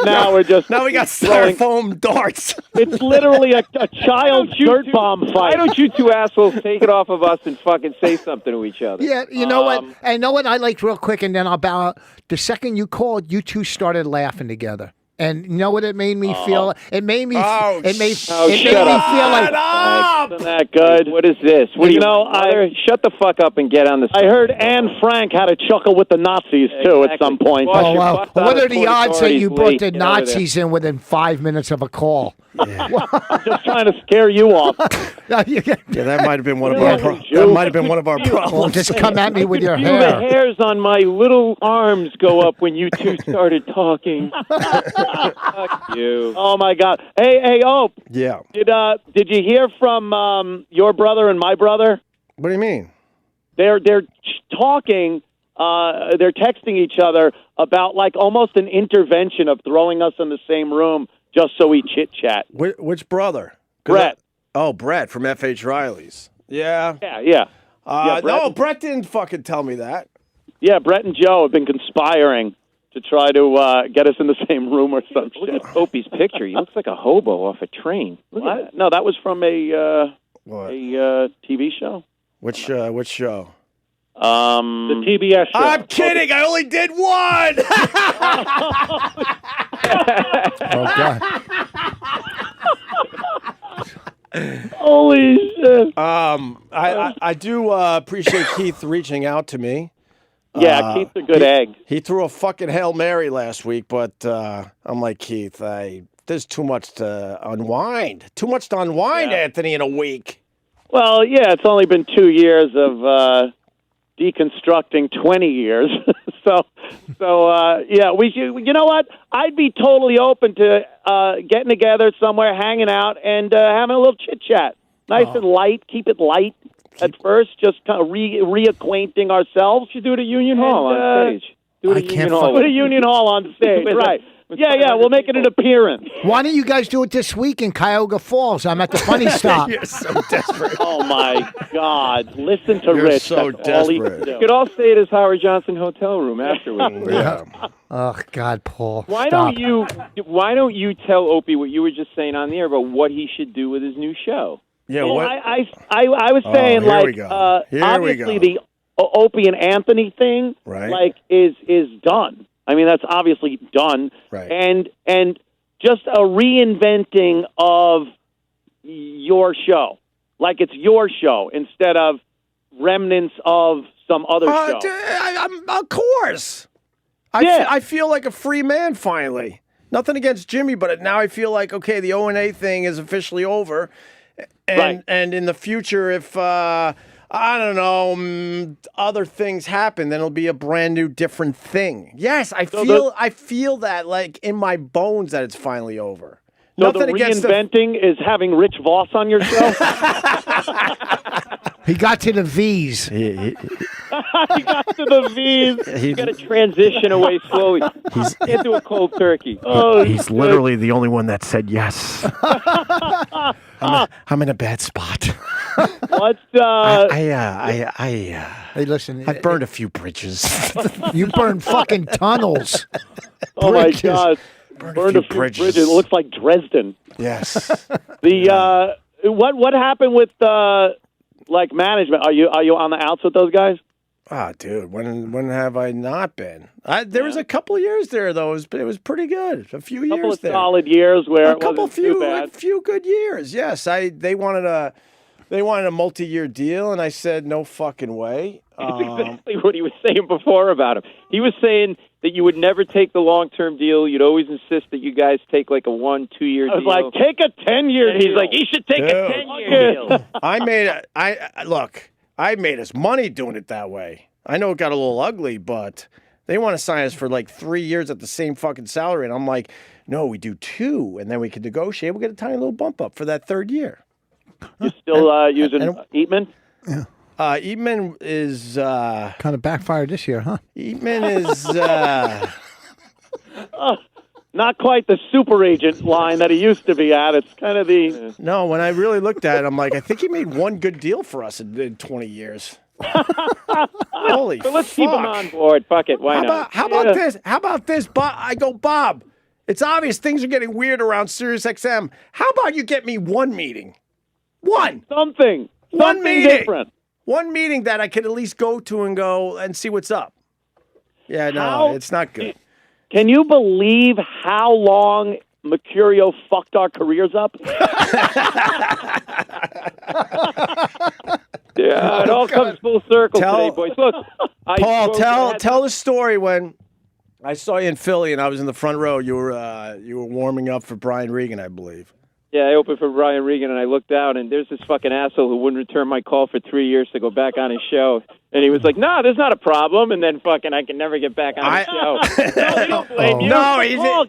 [SPEAKER 21] now we're just
[SPEAKER 20] we got
[SPEAKER 21] throwing-
[SPEAKER 20] styrofoam darts.
[SPEAKER 21] It's literally a child dirt bomb fight.
[SPEAKER 22] Why don't you two assholes take it off of us and fucking say something to each other?
[SPEAKER 14] Yeah, you know what? I know what I liked real quick, and then I'll bow out. The second you called, you two started laughing together. And you know what it made me feel? It made me. It made me feel like.
[SPEAKER 21] Isn't that good?
[SPEAKER 22] What is this? What do you
[SPEAKER 21] know?
[SPEAKER 22] Shut the fuck up and get on the.
[SPEAKER 21] I heard Anne Frank had a chuckle with the Nazis too at some point.
[SPEAKER 14] Oh, wow. What are the odds that you brought the
[SPEAKER 22] Get out of there.
[SPEAKER 14] Nazis in within 5 minutes of a call?
[SPEAKER 21] I'm just trying to scare you off.
[SPEAKER 20] Yeah, that might have been one of our. That might have been one of our problems.
[SPEAKER 14] Well, just come at me with your
[SPEAKER 22] The
[SPEAKER 14] hair.
[SPEAKER 22] hairs on my little arms go up when you two started talking. Fuck you.
[SPEAKER 21] Oh my God! Hey, Ope.
[SPEAKER 20] Yeah.
[SPEAKER 21] Did you hear from your brother and my brother?
[SPEAKER 20] What do you mean?
[SPEAKER 21] They're talking. They're texting each other about like almost an intervention of throwing us in the same room just so we chit chat.
[SPEAKER 20] Which brother?
[SPEAKER 21] Brett.
[SPEAKER 20] Brett from F.H. Riley's. Yeah.
[SPEAKER 21] Yeah.
[SPEAKER 20] No, Brett didn't fucking tell me that.
[SPEAKER 21] Yeah, Brett and Joe have been conspiring to try to get us in the same room or some shit.
[SPEAKER 22] Look at Opie's picture. He looks like a hobo off a train.
[SPEAKER 21] What? No, that was from a TV show.
[SPEAKER 20] Which show?
[SPEAKER 21] The TBS show.
[SPEAKER 20] I'm kidding. I only did one.
[SPEAKER 14] Oh, God.
[SPEAKER 21] Holy shit.
[SPEAKER 20] I do appreciate Keith reaching out to me.
[SPEAKER 21] Yeah, Keith's a good egg.
[SPEAKER 20] He threw a fucking Hail Mary last week, but I'm like, Keith, there's too much to unwind. Too much to unwind, Anthony, in a week.
[SPEAKER 21] Well, yeah, it's only been 2 years of deconstructing 20 years. so yeah, we should. You know what? I'd be totally open to getting together somewhere, hanging out, and having a little chit chat. Nice and light. Keep it light at first. Just kind of reacquainting ourselves.
[SPEAKER 22] You do it at Union Hall on stage. Do it at Union Hall.
[SPEAKER 21] Do it at Union Hall on stage, right? Yeah, we'll make it an appearance.
[SPEAKER 14] Why don't you guys do it this week in Cuyahoga Falls? I'm at the Funny Stop.
[SPEAKER 20] You're so desperate.
[SPEAKER 21] Oh, my God. Listen to
[SPEAKER 20] You're
[SPEAKER 21] Rich.
[SPEAKER 20] so
[SPEAKER 21] That's all he
[SPEAKER 20] desperate.
[SPEAKER 21] can do.
[SPEAKER 22] We could all stay at his Howard Johnson hotel room afterwards.
[SPEAKER 14] Oh God, Paul.
[SPEAKER 22] Why
[SPEAKER 14] stop.
[SPEAKER 22] don't you tell Opie what you were just saying on the air about what he should do with his new show?
[SPEAKER 20] Yeah,
[SPEAKER 21] Well,
[SPEAKER 20] what?
[SPEAKER 21] I was saying,
[SPEAKER 20] here we
[SPEAKER 21] like,
[SPEAKER 20] go. Here we
[SPEAKER 21] obviously
[SPEAKER 20] go.
[SPEAKER 21] the Opie and Anthony thing,
[SPEAKER 20] Right.
[SPEAKER 21] like, is done. I mean, that's obviously done.
[SPEAKER 20] Right.
[SPEAKER 21] And just a reinventing of your show. Like it's your show instead of remnants of some other show.
[SPEAKER 20] Of course. I feel like a free man finally. Nothing against Jimmy, but now I feel like, okay, the O&A thing is officially over. And in the future, if, I don't know, other things happen, then it'll be a brand new, different thing. Yes, I feel that, like, in my bones that it's finally over.
[SPEAKER 21] So
[SPEAKER 20] Nothing
[SPEAKER 21] the
[SPEAKER 20] against
[SPEAKER 21] reinventing is having Rich Voss on your show?
[SPEAKER 14] He got to the V's.
[SPEAKER 21] He got to the V's. You got to transition away slowly. Into a cold turkey.
[SPEAKER 20] He's literally the only one that said yes. I'm in a bad spot.
[SPEAKER 21] What's
[SPEAKER 14] Hey, listen.
[SPEAKER 20] I burned a few bridges.
[SPEAKER 14] You burned fucking tunnels.
[SPEAKER 21] Oh my
[SPEAKER 14] Bridges.
[SPEAKER 21] God! Burned a few bridges. It looks like Dresden.
[SPEAKER 20] Yes.
[SPEAKER 21] What happened with like management? Are you on the outs with those guys?
[SPEAKER 20] Ah, dude, when have I not been? There was a couple of years there, though. It was pretty good. A few
[SPEAKER 21] Couple
[SPEAKER 20] years
[SPEAKER 21] of
[SPEAKER 20] there.
[SPEAKER 21] solid years where it wasn't too
[SPEAKER 20] a
[SPEAKER 21] bad.
[SPEAKER 20] few good years. Yes, they wanted a multi-year deal, and I said no fucking way.
[SPEAKER 22] That's exactly what he was saying before about him. He was saying that you would never take the long-term deal. You'd always insist that you guys take like a 1-2 year deal.
[SPEAKER 21] I was like, take a 10-year
[SPEAKER 22] And
[SPEAKER 21] deal.
[SPEAKER 22] he's like, he should take a 10-year deal.
[SPEAKER 20] I made us money doing it that way. I know it got a little ugly, but they want to sign us for like 3 years at the same fucking salary, and I'm like, no, we do 2, and then we can negotiate. We'll get a tiny little bump up for that 3rd year.
[SPEAKER 21] You still using Eatman?
[SPEAKER 20] Eatman is
[SPEAKER 14] kind of backfired this year, huh?
[SPEAKER 20] Eatman is
[SPEAKER 21] not quite the super agent line that he used to be at. It's kind of the
[SPEAKER 20] no. When I really looked at it, I'm like, I think he made one good deal for us in 20 years. Holy
[SPEAKER 22] But let's
[SPEAKER 20] fuck.
[SPEAKER 22] keep him on board. Fuck it. Why not?
[SPEAKER 20] How about this? How about this, Bob? I go, Bob. It's obvious things are getting weird around SiriusXM. How about you get me one meeting?
[SPEAKER 21] Something
[SPEAKER 20] meeting.
[SPEAKER 21] different.
[SPEAKER 20] One meeting that I could at least go to and see what's up. Yeah, no, it's not good.
[SPEAKER 21] Can you believe how long Mercurio fucked our careers up?
[SPEAKER 22] Yeah, it all comes full circle today, boys. Look,
[SPEAKER 20] Paul, tell the story when I saw you in Philly and I was in the front row. You were warming up for Brian Regan, I believe.
[SPEAKER 22] Yeah, I opened for Brian Regan, and I looked down, and there's this fucking asshole who wouldn't return my call for 3 years to go back on his show. And he was like, no, there's not a problem. And then fucking I can never get back on the show. No, they don't blame you.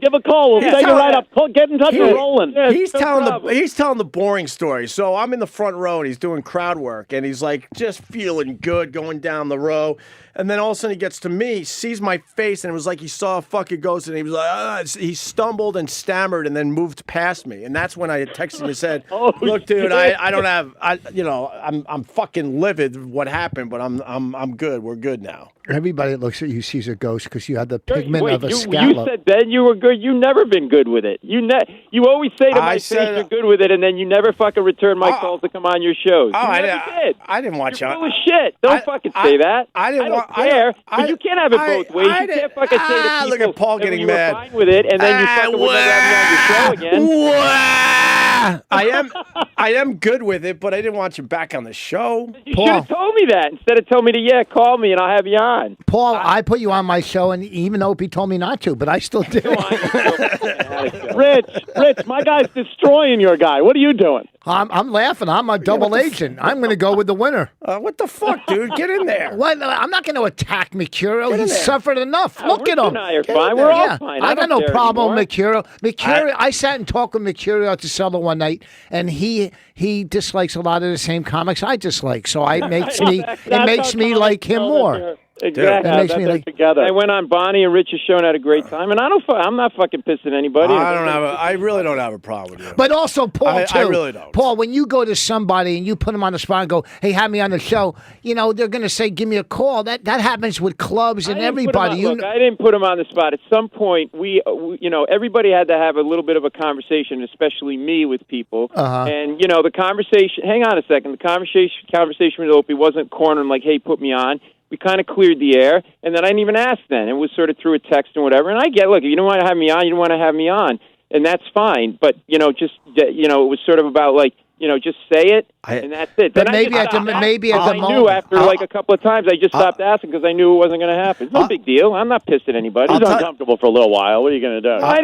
[SPEAKER 22] Give a call. We'll set you right up. Get in touch with Roland. Yeah,
[SPEAKER 20] He's telling the boring story. So I'm in the front row, and he's doing crowd work, and he's like just feeling good going down the row. And then all of a sudden he gets to me, sees my face, and it was like he saw a fucking ghost, and he was like, he stumbled and stammered and then moved past me. And that's when I had texted him and said, look, dude, I don't have, I'm fucking livid what happened, but I'm good. We're good now.
[SPEAKER 14] Everybody that looks at you sees a ghost because you had the pigment
[SPEAKER 22] Wait,
[SPEAKER 14] of a
[SPEAKER 22] you
[SPEAKER 14] scallop.
[SPEAKER 22] said then you were good. You've never been good with it. You always say to my face you're good with it, and then you never fucking return my calls to come on your shows.
[SPEAKER 20] I
[SPEAKER 22] didn't
[SPEAKER 20] watch
[SPEAKER 22] You're full of shit. Don't fucking say that.
[SPEAKER 20] I
[SPEAKER 22] don't care. But you can't have it both ways. You can't fucking say to people
[SPEAKER 20] look at Paul getting
[SPEAKER 22] you
[SPEAKER 20] mad.
[SPEAKER 22] were fine with it, and then you fucking would never have me on your show again.
[SPEAKER 20] I am good with it, but I didn't want you back on the show.
[SPEAKER 22] You should have told me that instead of telling me to call me and I'll have you on.
[SPEAKER 14] Paul, I put you on my show, and even Opie told me not to, but I still did.
[SPEAKER 21] Rich, my guy's destroying your guy. What are you doing?
[SPEAKER 14] I'm laughing. I'm a double agent. I'm going to go with the winner.
[SPEAKER 20] What the fuck, dude? Get in there.
[SPEAKER 14] What? I'm not going to attack Mercurio. He's suffered enough. Look at him.
[SPEAKER 22] Rich and I are fine. We're all fine.
[SPEAKER 14] I got no
[SPEAKER 22] don't care
[SPEAKER 14] problem with
[SPEAKER 22] anymore.
[SPEAKER 14] Mercurio. I sat and talked with Mercurio at the cellar one night, and he dislikes a lot of the same comics I dislike. So it makes me like him more.
[SPEAKER 22] Exactly.
[SPEAKER 14] That makes me
[SPEAKER 22] they're
[SPEAKER 14] like.
[SPEAKER 22] together. I went on Bonnie and Rich's show and had a great time, and I'm not fucking pissing anybody.
[SPEAKER 20] I really don't have a problem with you.
[SPEAKER 14] But also, Paul, too.
[SPEAKER 20] I really don't.
[SPEAKER 14] Paul, when you go to somebody and you put them on the spot and go, "Hey, have me on the show," they're going to say, "Give me a call." That happens with clubs and everybody.
[SPEAKER 22] Look, I didn't put him on the spot. At some point, we everybody had to have a little bit of a conversation, especially me with people. And the conversation. Hang on a second. The conversation with Opie wasn't cornering like, "Hey, put me on." We kind of cleared the air, and then I didn't even ask then. It was sort of through a text and whatever. And I get, look, if you don't want to have me on, you don't want to have me on. And that's fine. But, it was sort of about like, just say it, and that's it.
[SPEAKER 14] But
[SPEAKER 22] then
[SPEAKER 14] maybe at the
[SPEAKER 22] I
[SPEAKER 14] moment.
[SPEAKER 22] knew after like a couple of times, I just stopped asking because I knew it wasn't going to happen. It's no big deal. I'm not pissed at anybody.
[SPEAKER 2] He's uncomfortable for a little while. What are you going to do?
[SPEAKER 22] I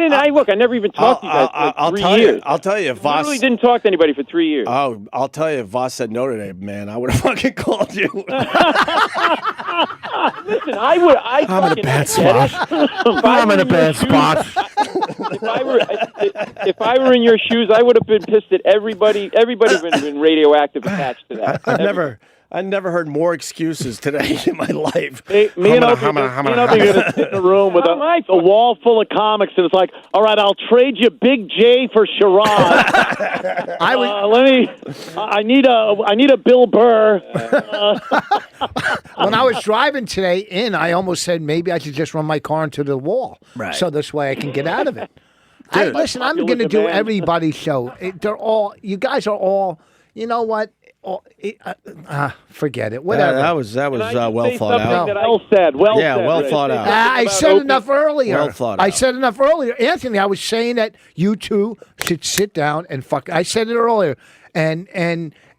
[SPEAKER 22] never even talked to you guys for 3 years.
[SPEAKER 20] I'll tell you, if Voss...
[SPEAKER 22] I literally didn't talk to anybody for 3 years.
[SPEAKER 20] Oh, I'll tell you, if Voss said no today, man, I would have fucking called you.
[SPEAKER 22] Listen, I'm in a bad spot.
[SPEAKER 2] I'm in a bad spot.
[SPEAKER 22] If I were in your shoes, I would have been pissed at everybody. Everybody would have been radioactive attached to that.
[SPEAKER 20] I never heard more excuses today in my life.
[SPEAKER 2] Me and Opie are going to sit in a room with a wall full of comics, and it's like, all right, I'll trade you Big J for Sherrod. I need a Bill Burr.
[SPEAKER 14] When I was driving today I almost said maybe I should just run my car into the wall, so this way I can get out of it. Listen, I'm going to do everybody's show. You guys are all. You know what? Forget it. Whatever.
[SPEAKER 20] That was well thought out.
[SPEAKER 22] Well said.
[SPEAKER 20] Well thought out.
[SPEAKER 14] I said enough earlier.
[SPEAKER 20] Well thought out.
[SPEAKER 14] I said enough earlier. Anthony, I was saying that you two should sit down and fuck. I said it earlier, and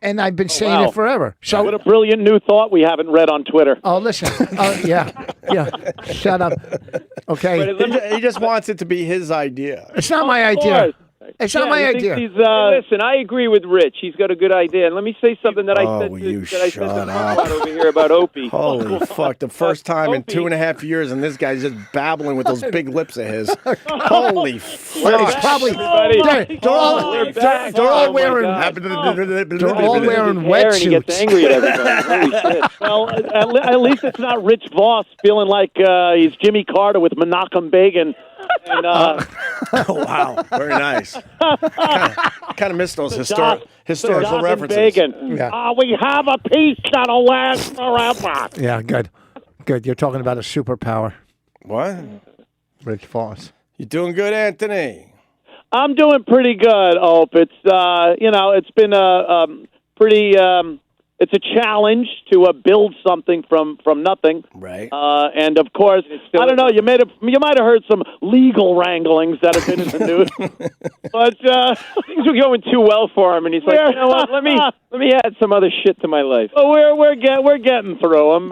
[SPEAKER 14] I've been saying it forever. So
[SPEAKER 2] what a brilliant new thought we haven't read on Twitter.
[SPEAKER 14] Oh, listen. Yeah. Shut up. Okay.
[SPEAKER 20] He just wants it to be his idea.
[SPEAKER 14] It's not my idea. It's not my idea.
[SPEAKER 22] Listen, I agree with Rich. He's got a good idea. And let me say something that I said to Mom over here about Opie.
[SPEAKER 20] Holy fuck. The first time in 2.5 years, and this guy's just babbling with those big lips of his. Holy fuck.
[SPEAKER 14] He's probably... They're all wearing wetsuits.
[SPEAKER 22] And he gets angry at everybody. Holy shit.
[SPEAKER 2] Well, at least it's not Rich Voss feeling like he's Jimmy Carter with Menachem Begin. And,
[SPEAKER 20] oh, wow. Very nice. Kind of missed those historical references.
[SPEAKER 14] Yeah.
[SPEAKER 2] We have a peace that'll last forever.
[SPEAKER 14] Yeah, good. You're talking about a superpower.
[SPEAKER 20] What?
[SPEAKER 14] Rich Voss.
[SPEAKER 20] You doing good, Anthony?
[SPEAKER 2] I'm doing pretty good, Hope. It's it's been a pretty it's a challenge to build something from nothing.
[SPEAKER 20] Right.
[SPEAKER 2] And of course, I don't know. You might have heard some legal wranglings that have been in the news, but
[SPEAKER 22] things were going too well for him, and he's like, you know what? Let me add some other shit to my life.
[SPEAKER 2] Well, we're getting through them.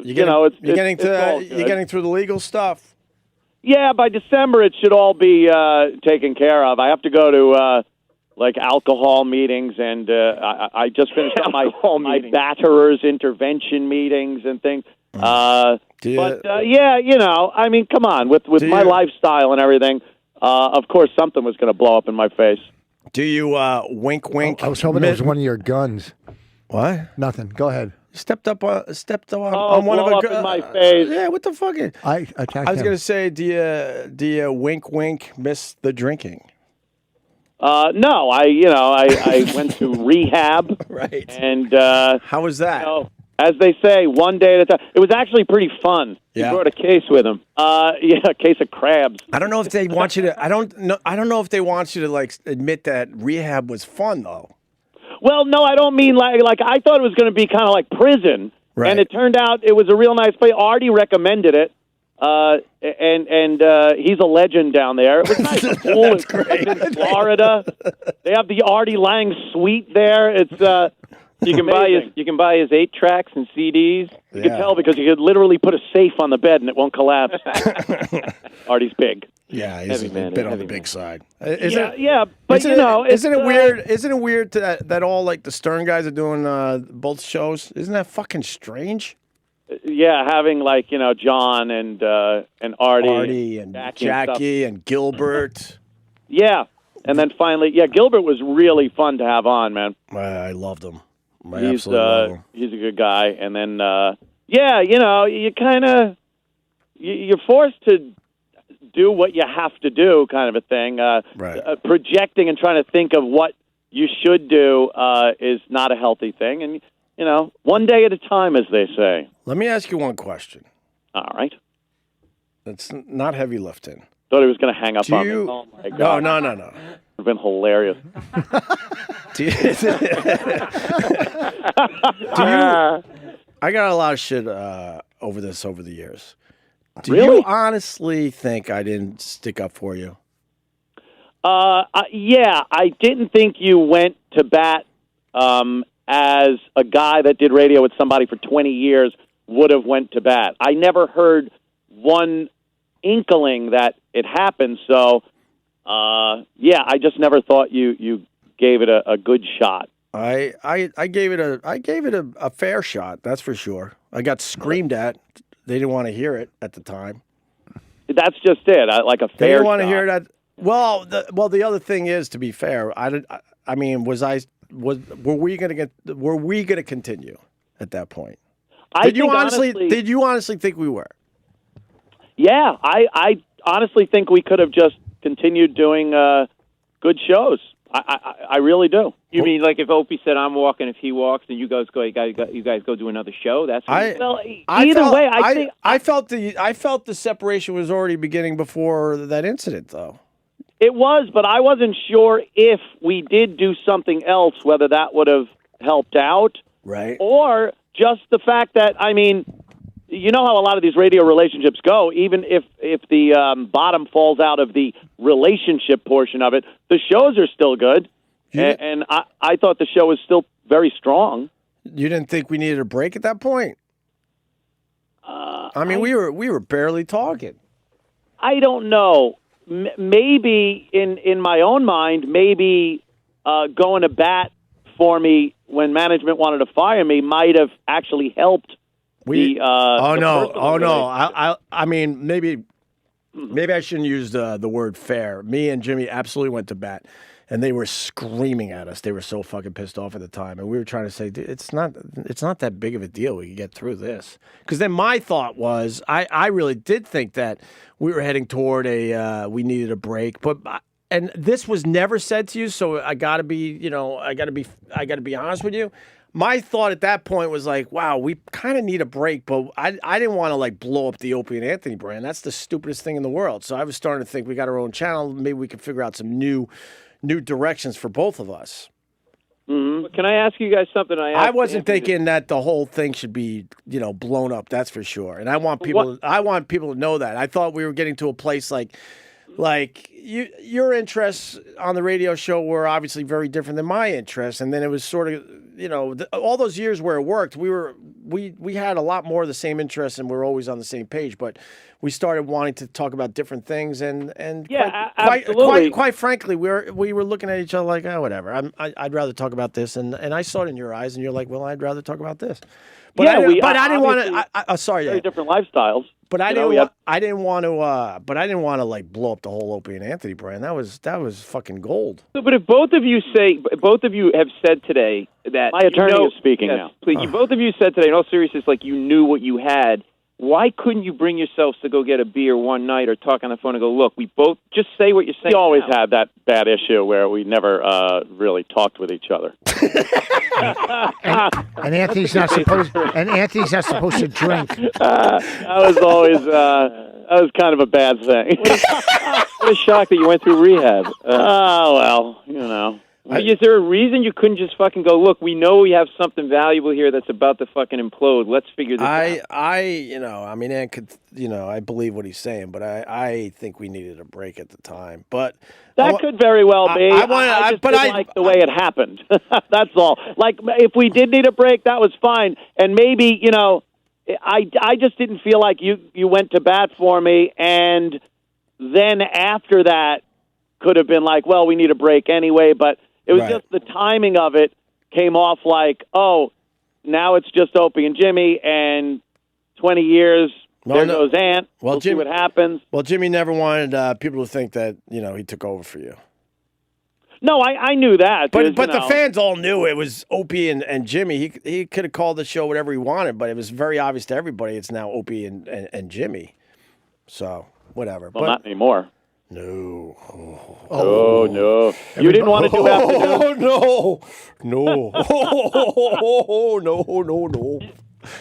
[SPEAKER 20] You're getting through the legal stuff.
[SPEAKER 2] Yeah, by December it should all be taken care of. I have to go to like alcohol meetings, and I just finished up my batterers intervention meetings and things. I mean, come on, with my lifestyle and everything, of course something was going to blow up in my face.
[SPEAKER 20] Do you wink?
[SPEAKER 14] I was hoping it was one of your guns.
[SPEAKER 20] What?
[SPEAKER 14] Nothing. Go ahead.
[SPEAKER 20] Stepped on one of
[SPEAKER 2] a in my face.
[SPEAKER 20] Yeah, what the fuck?
[SPEAKER 14] I attacked
[SPEAKER 20] I was going to say, do you wink miss the drinking?
[SPEAKER 2] No, I went to rehab.
[SPEAKER 20] Right.
[SPEAKER 2] And
[SPEAKER 20] how was that?
[SPEAKER 2] As they say, one day at a time. It was actually pretty fun.
[SPEAKER 20] Yeah.
[SPEAKER 2] He brought a case with him. A case of crabs.
[SPEAKER 20] I don't know if they want you to. I don't know if they want you to like admit that rehab was fun though.
[SPEAKER 2] Well, no, I don't mean like I thought it was going to be kind of like prison,
[SPEAKER 20] right.
[SPEAKER 2] And it turned out it was a real nice place. Artie recommended it. And he's a legend down there. It was nice. The pool is in Florida. They have the Artie Lang suite there. It's
[SPEAKER 22] you can buy his 8 tracks and CDs.
[SPEAKER 2] You can tell because you could literally put a safe on the bed and it won't collapse. Artie's big.
[SPEAKER 20] Yeah, he's a bit on the big side.
[SPEAKER 2] But
[SPEAKER 20] isn't it weird? Isn't it weird that all like the Stern guys are doing both shows? Isn't that fucking strange?
[SPEAKER 2] Yeah, having like John and
[SPEAKER 20] Artie and Jackie and Gilbert.
[SPEAKER 2] Yeah, and then finally, Gilbert was really fun to have on, man.
[SPEAKER 20] I loved him.
[SPEAKER 2] He's a good guy, and then
[SPEAKER 21] yeah, you kind of you're forced to do what you have to do, kind of a thing.
[SPEAKER 20] Right.
[SPEAKER 21] Projecting and trying to think of what you should do is not a healthy thing, and one day at a time, as they say.
[SPEAKER 20] Let me ask you one question.
[SPEAKER 21] All right.
[SPEAKER 20] It's not heavy lifting.
[SPEAKER 21] Thought he was going to hang up
[SPEAKER 20] Do
[SPEAKER 21] on
[SPEAKER 20] you-
[SPEAKER 21] me. Oh my God.
[SPEAKER 20] No.
[SPEAKER 21] Would have been hilarious.
[SPEAKER 20] Do you, I got a lot of shit over the years. Do
[SPEAKER 21] Really?
[SPEAKER 20] you honestly think I didn't stick up for you?
[SPEAKER 21] Yeah, I didn't think you went to bat as a guy that did radio with somebody for 20 years would have went to bat. I never heard one inkling that it happened. So, yeah, I just never thought you gave it a good shot.
[SPEAKER 20] I gave it a fair shot. That's for sure. I got screamed at. They didn't want to hear it at the time.
[SPEAKER 21] That's just it. Like a fair.
[SPEAKER 20] They didn't want to
[SPEAKER 21] shot.
[SPEAKER 20] hear that. Well, the other thing is, to be fair, were we going to continue at that point? Did you honestly think we were?
[SPEAKER 21] Yeah, I honestly think we could have just continued doing good shows. I really do.
[SPEAKER 2] You mean like if Opie said I'm walking, if he walks, then you guys go do another show? That's
[SPEAKER 21] either way.
[SPEAKER 20] I felt the separation was already beginning before that incident, though.
[SPEAKER 21] It was, but I wasn't sure if we did do something else, whether that would have helped out,
[SPEAKER 20] right?
[SPEAKER 21] Or just the fact that, I mean, you know how a lot of these radio relationships go. Even if the bottom falls out of the relationship portion of it, the shows are still good, and I thought the show was still very strong.
[SPEAKER 20] You didn't think we needed a break at that point? I mean, we were barely talking.
[SPEAKER 21] I don't know. Maybe in my own mind, maybe going to bat for me when management wanted to fire me might have actually helped.
[SPEAKER 20] I mean, maybe I shouldn't use the word fair. Me and Jimmy absolutely went to bat, and they were screaming at us. They were so fucking pissed off at the time, and we were trying to say, it's not that big of a deal. We can get through this. Because then my thought was, I really did think that we were heading toward we needed a break, and this was never said to you. So I gotta be honest with you. My thought at that point was like, wow, we kind of need a break, but I didn't want to like blow up the Opie and Anthony brand. That's the stupidest thing in the world. So I was starting to think we got our own channel. Maybe we could figure out some new directions for both of us.
[SPEAKER 2] Mm-hmm. Can I ask you guys something?
[SPEAKER 20] I wasn't thinking that the whole thing should be, blown up. That's for sure. And I want people to know that. I thought we were getting to a place like your interests on the radio show were obviously very different than my interests, and then it was sort of, all those years where it worked, we had a lot more of the same interests, and we were always on the same page. But we started wanting to talk about different things, and quite frankly, we were looking at each other like, oh, whatever. I'd rather talk about this, and I saw it in your eyes, and you're like, well, I'd rather talk about this. But I didn't want to. Sorry,
[SPEAKER 21] very different lifestyles.
[SPEAKER 20] But I didn't want to like blow up the whole Opie and Anthony brand. That was fucking gold.
[SPEAKER 2] But if both of you have said today that
[SPEAKER 21] my attorney is speaking now.
[SPEAKER 2] Please, both of you said today, in all seriousness, like you knew what you had. Why couldn't you bring yourselves to go get a beer one night or talk on the phone and go, look, we both just say what you're saying?
[SPEAKER 21] We always had that bad issue where we never really talked with each other.
[SPEAKER 14] and Anthony's not supposed. And Anthony's not supposed to drink.
[SPEAKER 21] That was always that was kind of a bad thing.
[SPEAKER 2] What a shock that you went through rehab.
[SPEAKER 21] Well,
[SPEAKER 2] Is there a reason you couldn't just fucking go, look, we know we have something valuable here that's about to fucking implode. Let's figure this out.
[SPEAKER 20] Ant could, I believe what he's saying, but I think we needed a break at the time. But
[SPEAKER 21] that could very well be. I just didn't like the way it happened. That's all. Like, if we did need a break, that was fine. And maybe, I just didn't feel like you went to bat for me, and then after that could have been like, well, we need a break anyway, but it was just the timing of it came off like, oh, now it's just Opie and Jimmy, and 20 years, there goes Ant. We'll see what happens.
[SPEAKER 20] Well, Jimmy never wanted people to think that, he took over for you.
[SPEAKER 21] No, I knew that.
[SPEAKER 20] But the fans all knew it was Opie and Jimmy. He could have called the show whatever he wanted, but it was very obvious to everybody it's now Opie and Jimmy. So, whatever.
[SPEAKER 21] Well, not anymore.
[SPEAKER 20] No.
[SPEAKER 21] Oh, no. You didn't want to do afternoons?
[SPEAKER 20] Oh, no. No.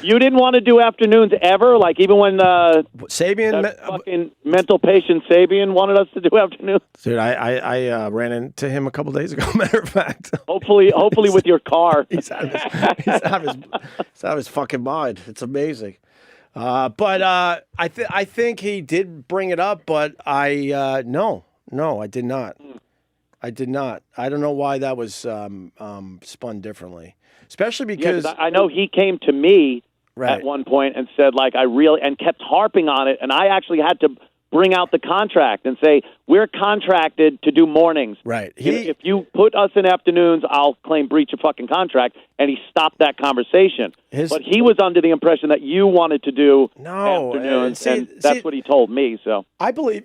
[SPEAKER 21] You didn't want to do afternoons ever? Like even when
[SPEAKER 20] Sabian,
[SPEAKER 21] fucking mental patient Sabian wanted us to do afternoons?
[SPEAKER 20] Dude, I ran into him a couple days ago, matter of fact.
[SPEAKER 21] Hopefully with your car.
[SPEAKER 20] He's out of his fucking mind. It's amazing. But I think he did bring it up, but no, I did not. I did not. I don't know why that was spun differently. Especially because
[SPEAKER 21] I know he came to me at one point and said, like, and kept harping on it, and I actually had to bring out the contract and say, we're contracted to do mornings.
[SPEAKER 20] Right.
[SPEAKER 21] If you put us in afternoons, I'll claim breach of fucking contract, and he stopped that conversation. But he was under the impression that you wanted to do afternoons, and that's what he told me. So
[SPEAKER 20] I believe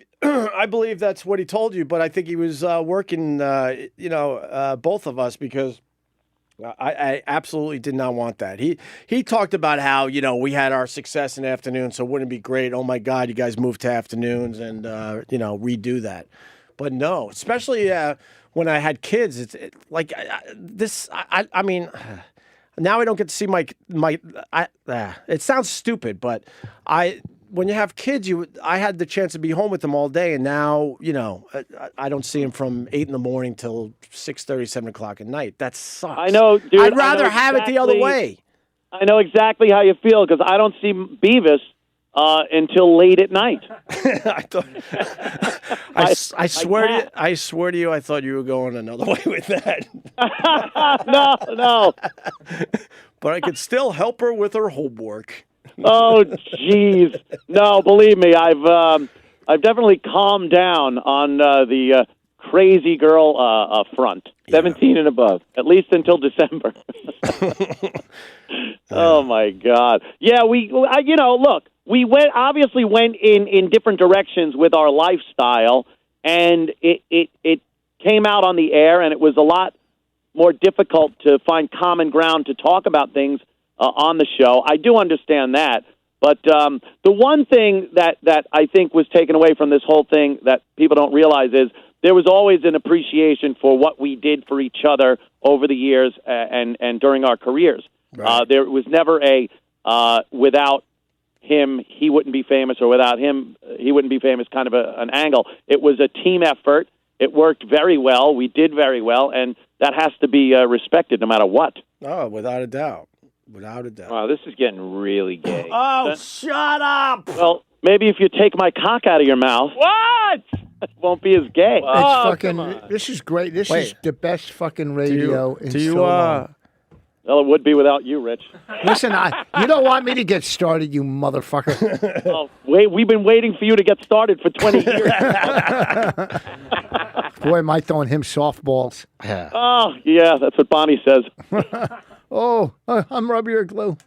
[SPEAKER 20] that's what he told you, but I think he was working, both of us because I absolutely did not want that. He talked about how, we had our success in afternoons, so wouldn't it be great? Oh my God, you guys moved to afternoons and, redo that. But no, especially when I had kids, it's like this. I mean, now I don't get to see my. It sounds stupid, but when you have kids, I had the chance to be home with them all day, and now, I don't see them from 8 in till 6:30, 7 o'clock at night. That sucks.
[SPEAKER 21] I know, dude.
[SPEAKER 20] I'd rather have it the other way.
[SPEAKER 21] I know exactly how you feel because I don't see Beavis until late at night.
[SPEAKER 20] I swear to you, I thought you were going another way with that.
[SPEAKER 21] No.
[SPEAKER 20] But I could still help her with her homework.
[SPEAKER 21] Oh, jeez. No, believe me, I've definitely calmed down on the crazy girl front. 17 and above, at least until December. Oh my God. Yeah, look, we obviously went in different directions with our lifestyle, and it came out on the air, and it was a lot more difficult to find common ground to talk about things on the show. I do understand that. But the one thing that I think was taken away from this whole thing that people don't realize is there was always an appreciation for what we did for each other over the years and during our careers. Right. There was never without him, he wouldn't be famous, or without him, he wouldn't be famous kind of an angle. It was a team effort. It worked very well. We did very well, and that has to be respected no matter what.
[SPEAKER 20] Oh, without a doubt. Without a doubt.
[SPEAKER 2] Wow, this is getting really gay.
[SPEAKER 20] Oh, shut up!
[SPEAKER 21] Well, maybe if you take my cock out of your mouth.
[SPEAKER 2] What?
[SPEAKER 21] It won't be as gay.
[SPEAKER 14] This is great. This is the best fucking radio in so long.
[SPEAKER 21] Well, it would be without you, Rich.
[SPEAKER 14] Listen, you don't want me to get started, you motherfucker.
[SPEAKER 21] Oh, wait, we've been waiting for you to get started for 20 years.
[SPEAKER 14] Boy, am I throwing him softballs.
[SPEAKER 21] Oh, yeah, that's what Bonnie says.
[SPEAKER 14] I'm rubber glue.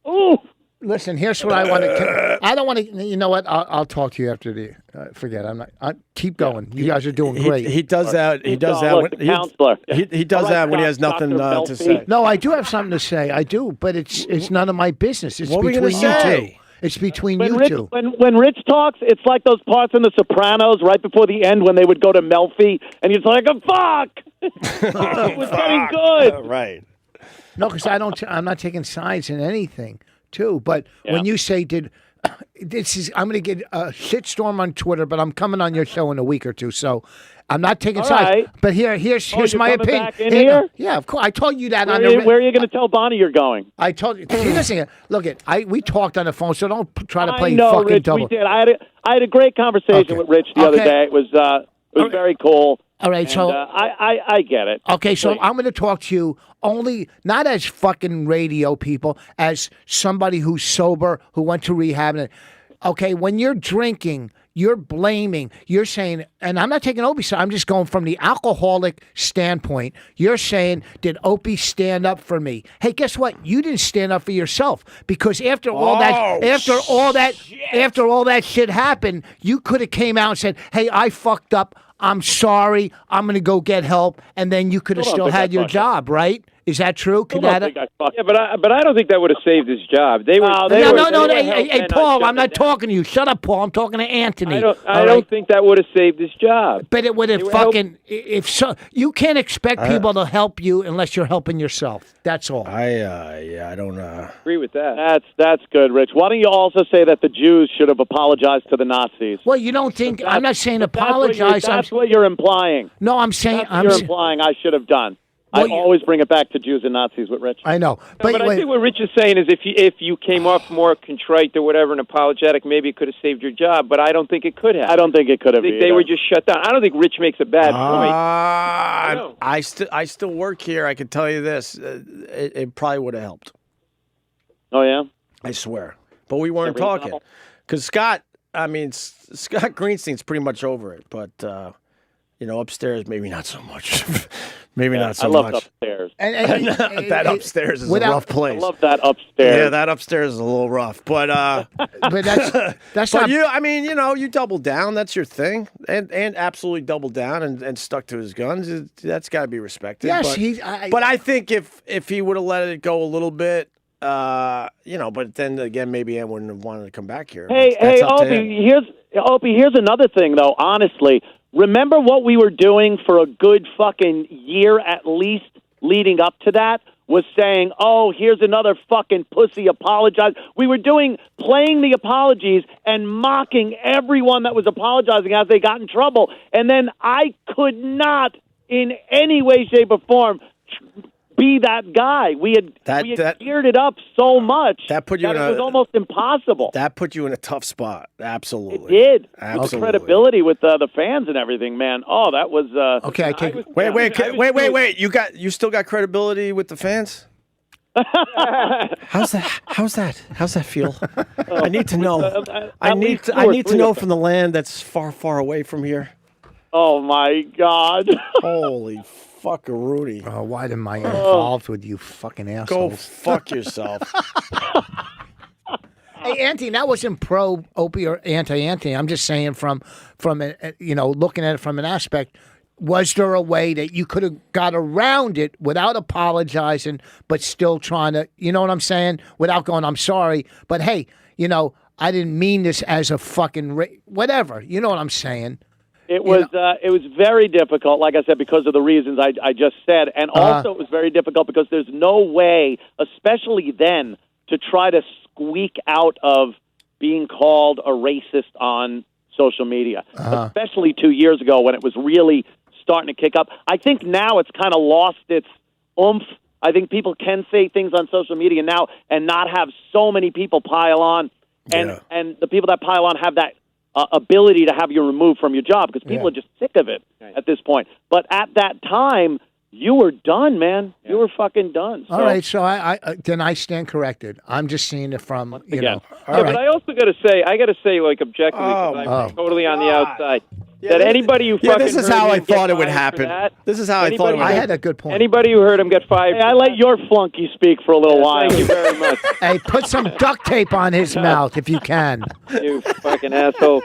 [SPEAKER 21] Ooh.
[SPEAKER 14] Listen, here's what I want to. I don't want to. You know what? I'll talk to you after the. Forget. I'm not. Keep going. You guys are doing great.
[SPEAKER 20] He does that. He does that.
[SPEAKER 21] Look, the counselor.
[SPEAKER 20] He does that when he has nothing to say.
[SPEAKER 14] No, I do have something to say. I do, but it's none of my business. It's
[SPEAKER 20] what
[SPEAKER 14] between you two. It's between you two.
[SPEAKER 21] When Rich talks, it's like those parts in The Sopranos right before the end when they would go to Melfi, and he's like, "Oh fuck!" It was getting good.
[SPEAKER 20] Right.
[SPEAKER 14] No, because I'm not taking sides in anything. Too, but when you say I'm going to get a shitstorm on Twitter, but I'm coming on your show in a week or two, so I'm not taking sides.
[SPEAKER 21] Right.
[SPEAKER 14] But here's my opinion.
[SPEAKER 21] Back in here?
[SPEAKER 14] Yeah, of course. I told you that
[SPEAKER 21] where are you going to tell Bonnie you're going?
[SPEAKER 14] I told you. Listen, look we talked on the phone, so don't try to play
[SPEAKER 21] I know,
[SPEAKER 14] fucking
[SPEAKER 21] Rich,
[SPEAKER 14] double.
[SPEAKER 21] We did. I had a great conversation with Rich the other day. It was very cool.
[SPEAKER 14] All right, so
[SPEAKER 21] I get it.
[SPEAKER 14] Okay, so I'm going to talk to you only not as fucking radio people, as somebody who's sober, who went to rehab. Okay, when you're drinking, you're blaming, you're saying, and I'm not taking Opie's side, I'm just going from the alcoholic standpoint. You're saying, did Opie stand up for me? Hey, guess what? You didn't stand up for yourself, because after all that shit happened, you could have came out and said, hey, I fucked up. I'm sorry, I'm going to go get help, and then you could have still had your job, right? Is that true?
[SPEAKER 22] Yeah, but I don't think that would have saved his job. They were.
[SPEAKER 14] No. Hey, Paul, I'm not talking to you. Shut up, Paul. I'm talking to Anthony.
[SPEAKER 22] I don't think that would have saved his job.
[SPEAKER 14] But it would have fucking. If so, you can't expect people to help you unless you're helping yourself. That's all.
[SPEAKER 20] I don't
[SPEAKER 22] agree with that.
[SPEAKER 2] That's good, Rich. Why don't you also say that the Jews should have apologized to the Nazis?
[SPEAKER 14] Well, you don't think I'm not saying apologize.
[SPEAKER 2] That's what you're implying.
[SPEAKER 14] No, I'm saying
[SPEAKER 2] you're implying I should have done. I always bring it back to Jews and Nazis with Rich.
[SPEAKER 14] I know.
[SPEAKER 22] But I think what Rich is saying is if you came off more contrite or whatever and apologetic, maybe it could have saved your job, but I don't think it could have.
[SPEAKER 2] I don't think it could have.
[SPEAKER 22] They were just shut down. I don't think Rich makes a bad point.
[SPEAKER 20] I still work here. I can tell you this. It probably would have helped.
[SPEAKER 2] Oh, yeah?
[SPEAKER 20] I swear. But we weren't talking. Because Scott Greenstein's pretty much over it, but... upstairs, maybe not so much. Maybe not so much.
[SPEAKER 2] I love upstairs.
[SPEAKER 20] That upstairs is a rough place.
[SPEAKER 2] I love that upstairs.
[SPEAKER 20] Yeah, that upstairs is a little rough. But
[SPEAKER 14] that's
[SPEAKER 20] but
[SPEAKER 14] not.
[SPEAKER 20] You doubled down. That's your thing, and absolutely doubled down and stuck to his guns. That's got to be respected.
[SPEAKER 14] Yes,
[SPEAKER 20] but I think if he would have let it go a little bit, but then again, maybe Ann wouldn't have wanted to come back here.
[SPEAKER 2] Hey, Opie. Here's another thing, though. Honestly. Remember what we were doing for a good fucking year at least leading up to that? Was saying, oh, here's another fucking pussy apologize. We were playing the apologies and mocking everyone that was apologizing as they got in trouble. And then I could not in any way, shape, or form be that guy. We had geared it up so much that it was almost impossible.
[SPEAKER 20] That put you in a tough spot. Absolutely.
[SPEAKER 2] It did.
[SPEAKER 20] Absolutely.
[SPEAKER 2] With the credibility with the fans and everything, man. Oh, that was
[SPEAKER 14] okay.
[SPEAKER 20] Wait. You still got credibility with the fans? How's that feel? I need to know. I need to know from the land that's far, far away from here.
[SPEAKER 2] Oh my God.
[SPEAKER 20] Holy fuckaroonie.
[SPEAKER 14] Oh, why am I involved with you fucking assholes?
[SPEAKER 20] Go fuck yourself.
[SPEAKER 14] Hey, Anthony, that wasn't pro Opie or anti-Anthony. I'm just saying from looking at it from an aspect, was there a way that you could have got around it without apologizing, but still trying to, you know what I'm saying? Without going, I'm sorry, but hey, I didn't mean this as a fucking whatever. You know what I'm saying?
[SPEAKER 2] It was very difficult, like I said, because of the reasons I just said. And also it was very difficult because there's no way, especially then, to try to squeak out of being called a racist on social media, especially 2 years ago when it was really starting to kick up. I think now it's kind of lost its oomph. I think people can say things on social media now and not have so many people pile on. And the people that pile on have that ability to have you removed from your job because people are just sick of it at this point. But at that time, you were done, man. You were fucking done.
[SPEAKER 14] All right, so I stand corrected. I'm just seeing it from,
[SPEAKER 22] But I also got to say, like objectively, because I'm totally on the outside. That anybody who fucking
[SPEAKER 20] this is how I thought it would happen. This is how I thought it would happen.
[SPEAKER 14] I had a good point.
[SPEAKER 22] Anybody who heard him get fired.
[SPEAKER 2] Hey, I let your flunky speak for a little while.
[SPEAKER 22] Thank you very much.
[SPEAKER 14] Hey, put some duct tape on his mouth if you can.
[SPEAKER 22] You fucking asshole.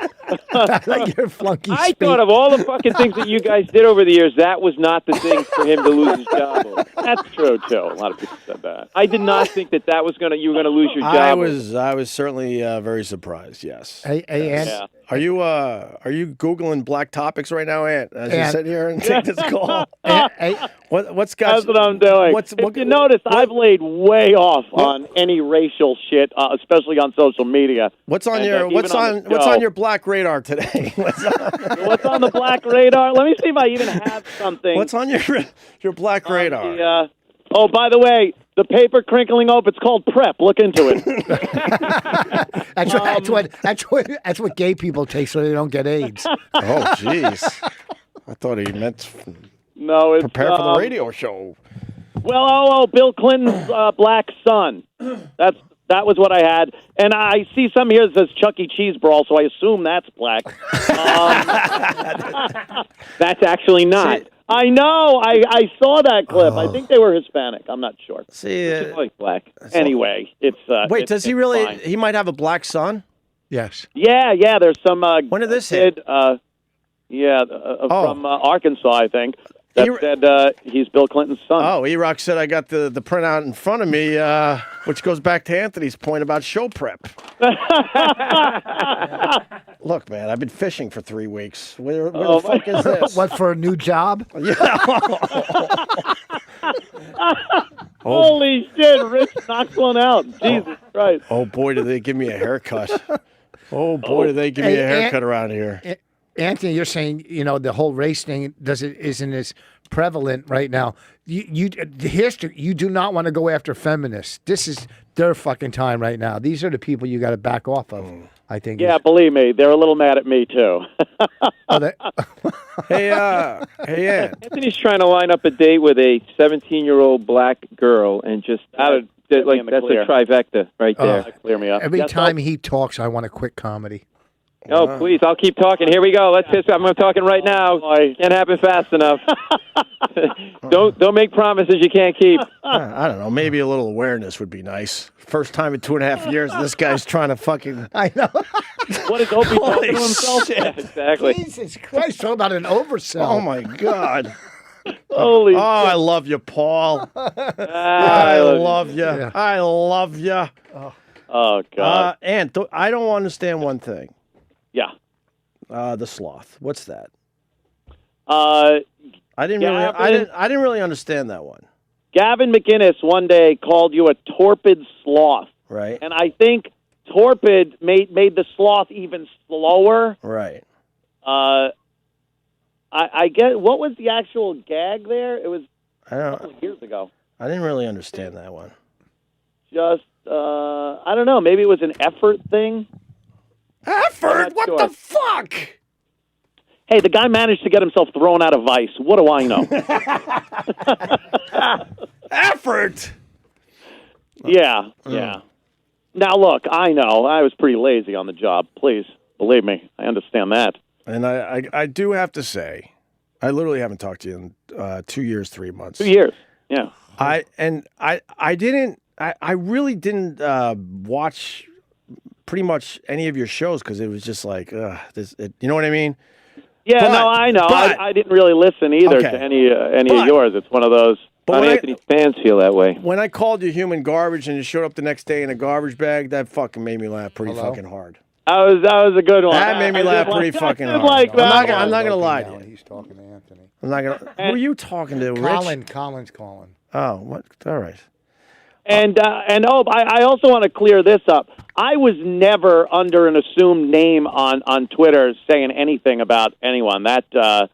[SPEAKER 14] I let your flunky
[SPEAKER 22] I
[SPEAKER 14] speak.
[SPEAKER 22] thought of all the fucking things that you guys did over the years, that was not the thing for him to lose his job over.
[SPEAKER 2] That's true, too. A lot of people said that.
[SPEAKER 22] I did not think that you were going to lose your job.
[SPEAKER 20] I was certainly very surprised, yes.
[SPEAKER 14] Hey, Ant.
[SPEAKER 20] Are you Googling black topics right now, Ant, as you sit here and take this call? What's got
[SPEAKER 2] That's what I'm doing. If you notice, I've laid way off on any racial shit, especially on social media.
[SPEAKER 20] What's on your black radar today?
[SPEAKER 2] What's on the black radar? Let me see if I even have something.
[SPEAKER 20] What's on your black radar?
[SPEAKER 2] Oh, by the way, the paper crinkling up. It's called PrEP. Look into it.
[SPEAKER 14] That's what gay people take so they don't get AIDS.
[SPEAKER 20] Oh, jeez. I thought he meant prepare for the radio show.
[SPEAKER 2] Well, Bill Clinton's black son. That was what I had. And I see some here that says Chuck E. Cheese Brawl, so I assume that's black.
[SPEAKER 22] That's actually not.
[SPEAKER 2] I know. I saw that clip. I think they were Hispanic. I'm not sure.
[SPEAKER 20] See,
[SPEAKER 22] like black.
[SPEAKER 2] Anyway, it's
[SPEAKER 20] wait. Does he really?
[SPEAKER 2] Fine.
[SPEAKER 20] He might have a black son.
[SPEAKER 14] Yes.
[SPEAKER 2] Yeah. There's some.
[SPEAKER 20] When did this hit?
[SPEAKER 2] Yeah, from Arkansas, I think. That said he's Bill Clinton's son.
[SPEAKER 20] Oh, E-Rock said I got the printout in front of me, which goes back to Anthony's point about show prep. Look, man, I've been fishing for 3 weeks. Where the fuck is this?
[SPEAKER 14] What, for a new job?
[SPEAKER 20] Yeah.
[SPEAKER 2] Holy shit, Rich knocks one out. Jesus Christ.
[SPEAKER 20] Oh, boy, do they give me a haircut. Oh, boy, do they give me a haircut around here.
[SPEAKER 14] Anthony, you're saying, the whole race thing isn't as prevalent right now. The history, you do not want to go after feminists. This is their fucking time right now. These are the people you got to back off of, I think.
[SPEAKER 2] Yeah, believe me, they're a little mad at me, too.
[SPEAKER 20] Hey, Ann.
[SPEAKER 22] Anthony's trying to line up a date with a 17-year-old black girl and just that's a trifecta right there.
[SPEAKER 2] Clear me up.
[SPEAKER 14] Every time he talks, I want to quit comedy.
[SPEAKER 22] Oh, please, I'll keep talking. Here we go. I'm talking right now. Can't happen fast enough. Don't make promises you can't keep.
[SPEAKER 20] I don't know. Maybe a little awareness would be nice. First time in 2.5 years, this guy's trying to fucking...
[SPEAKER 14] I know.
[SPEAKER 2] What is Opie talking to himself?
[SPEAKER 22] Shit. Exactly.
[SPEAKER 14] Jesus Christ, talk about an oversell.
[SPEAKER 20] Oh, my God.
[SPEAKER 2] Holy shit.
[SPEAKER 20] I love you, Paul. I love you. Yeah. I love you.
[SPEAKER 2] Oh, God.
[SPEAKER 20] And I don't understand one thing.
[SPEAKER 2] Yeah.
[SPEAKER 20] The sloth. What's that?
[SPEAKER 2] I
[SPEAKER 20] didn't really understand that one.
[SPEAKER 2] Gavin McInnes one day called you a torpid sloth.
[SPEAKER 20] Right.
[SPEAKER 2] And I think torpid made the sloth even slower.
[SPEAKER 20] Right.
[SPEAKER 2] I get what was the actual gag there? It was
[SPEAKER 20] I don't,
[SPEAKER 2] a couple of years ago.
[SPEAKER 20] I didn't really understand that one.
[SPEAKER 2] Just I don't know, maybe it was an effort thing.
[SPEAKER 20] Effort? What the fuck?
[SPEAKER 2] Hey, the guy managed to get himself thrown out of Vice. What do I know?
[SPEAKER 20] Effort?
[SPEAKER 2] Yeah. Now, look, I know. I was pretty lazy on the job. Please, believe me. I understand that.
[SPEAKER 20] And I do have to say, I literally haven't talked to you in 2 years, 3 months.
[SPEAKER 2] 2 years, yeah.
[SPEAKER 20] I really didn't watch pretty much any of your shows because it was just like, you know what I mean?
[SPEAKER 2] Yeah, no, I know. I didn't really listen either to any of yours. It's one of those.
[SPEAKER 22] But Anthony's fans feel that way.
[SPEAKER 20] When I called you human garbage and you showed up the next day in a garbage bag, that fucking made me laugh pretty fucking hard.
[SPEAKER 2] That was a good one.
[SPEAKER 20] That made me laugh pretty fucking hard. I'm not gonna lie to you.
[SPEAKER 10] He's talking to Anthony.
[SPEAKER 20] I'm not gonna. Who are you talking to, Rich?
[SPEAKER 10] Colin's calling.
[SPEAKER 20] Oh, what? All right.
[SPEAKER 2] And I also want to clear this up. I was never under an assumed name on Twitter saying anything about anyone. That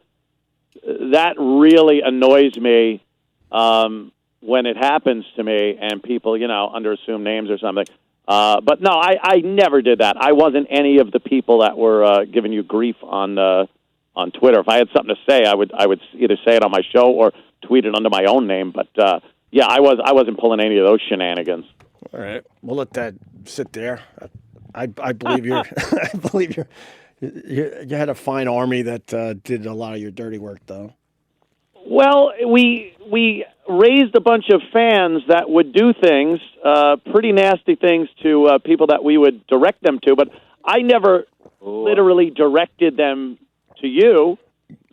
[SPEAKER 2] really annoys me when it happens to me and people, under assumed names or something. But no, I never did that. I wasn't any of the people that were giving you grief on Twitter. If I had something to say, I would either say it on my show or tweet it under my own name. But yeah, I wasn't pulling any of those shenanigans.
[SPEAKER 20] All right, we'll let that sit there. I believe you're. I believe you had a fine army that did a lot of your dirty work, though.
[SPEAKER 2] Well, we raised a bunch of fans that would do things, pretty nasty things to people that we would direct them to, but I never literally directed them to you.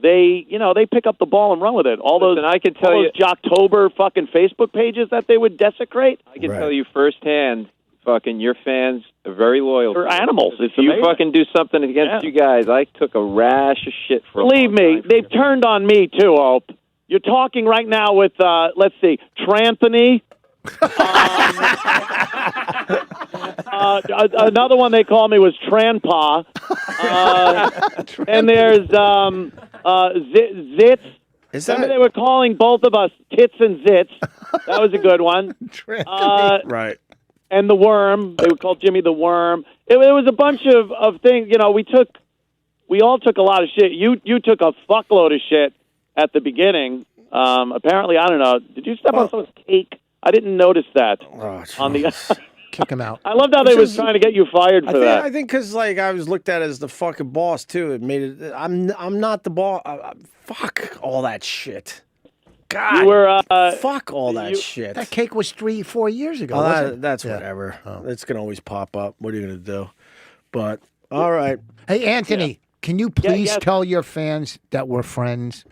[SPEAKER 2] They pick up the ball and run with it. All those,
[SPEAKER 22] and I can tell you,
[SPEAKER 2] Jocktober fucking Facebook pages that they would desecrate.
[SPEAKER 22] I can tell you firsthand, fucking your fans are very loyal.
[SPEAKER 2] They're animals.
[SPEAKER 22] If you fucking do something against you guys, I took a rash of shit for.
[SPEAKER 2] Believe me, they've turned on me too, Hope. You're talking right now with, let's see, Tranthony. Another one they call me was Tranpa. And there's Zitz. Remember they were calling both of us Tits and Zitz. That was a good one.
[SPEAKER 20] Right.
[SPEAKER 2] And the Worm. They would call Jimmy the Worm. It was a bunch of things. We all took a lot of shit. You took a fuckload of shit at the beginning. Apparently, I don't know. Did you step on someone's cake? I didn't notice that.
[SPEAKER 20] On
[SPEAKER 2] the
[SPEAKER 14] kick him out.
[SPEAKER 2] I loved how they was trying to get you fired for that.
[SPEAKER 20] I think because I was looked at as the fucking boss too. It made it. I'm not the boss. Fuck all that shit. God,
[SPEAKER 2] you were
[SPEAKER 20] fuck all that shit.
[SPEAKER 14] That cake was 3-4 years ago.
[SPEAKER 20] That's whatever. It's gonna always pop up. What are you gonna do? But all right.
[SPEAKER 14] Hey, Anthony. Can you please
[SPEAKER 21] yes.
[SPEAKER 14] tell your fans that we're friends?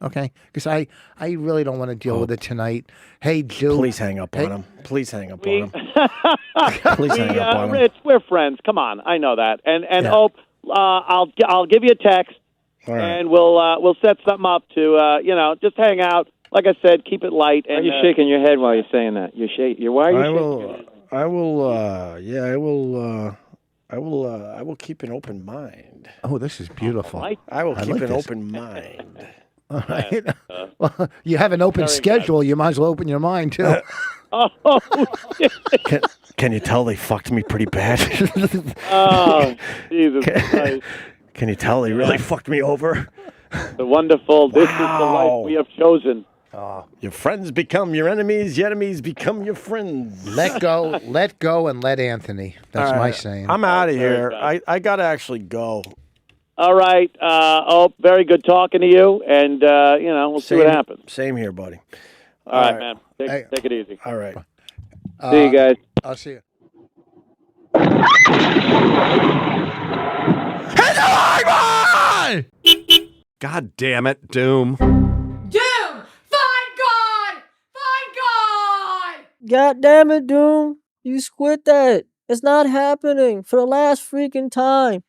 [SPEAKER 14] Okay, because I really don't want to deal with it tonight. Hey, Duke.
[SPEAKER 20] Please hang up on him. Please hang up on him.
[SPEAKER 21] Please
[SPEAKER 20] hang up on him.
[SPEAKER 21] Rich, we're friends. Come on, I know that. And
[SPEAKER 20] Yeah.
[SPEAKER 21] Hope, I'll give you a text,
[SPEAKER 20] All right.
[SPEAKER 21] and we'll set something up to just hang out. Like I said, keep it light.
[SPEAKER 22] Why
[SPEAKER 21] And
[SPEAKER 22] are you shaking your head while you're saying that? Why are you shaking your head?
[SPEAKER 20] I will keep an open mind.
[SPEAKER 14] Oh, this is beautiful.
[SPEAKER 20] I will keep
[SPEAKER 14] like
[SPEAKER 20] an
[SPEAKER 14] this.
[SPEAKER 20] open mind.
[SPEAKER 14] All right. Well, you have an open schedule. You might as well open your mind too.
[SPEAKER 21] Oh,
[SPEAKER 20] Can you tell they fucked me pretty bad?
[SPEAKER 21] oh, Jesus Christ.
[SPEAKER 20] Can you tell they really fucked me over?
[SPEAKER 21] The wonderful, this is the life we have chosen.
[SPEAKER 20] Your friends become your enemies, your enemies become your friends.
[SPEAKER 14] Let go, and let Anthony. That's
[SPEAKER 20] All
[SPEAKER 14] my
[SPEAKER 20] right.
[SPEAKER 14] saying.
[SPEAKER 20] I'm out of
[SPEAKER 21] Very
[SPEAKER 20] here.
[SPEAKER 21] good.
[SPEAKER 20] I got to actually go.
[SPEAKER 21] All right. Very good talking to you, and we'll see what happens.
[SPEAKER 20] Same here, buddy.
[SPEAKER 21] All right, man. Take it easy.
[SPEAKER 20] All right.
[SPEAKER 22] See you guys.
[SPEAKER 14] I'll see you.
[SPEAKER 3] God damn it, Doom.
[SPEAKER 4] Doom! Find God! Find God!
[SPEAKER 6] God damn it, Doom. You quit that. It's not happening for the last freaking time.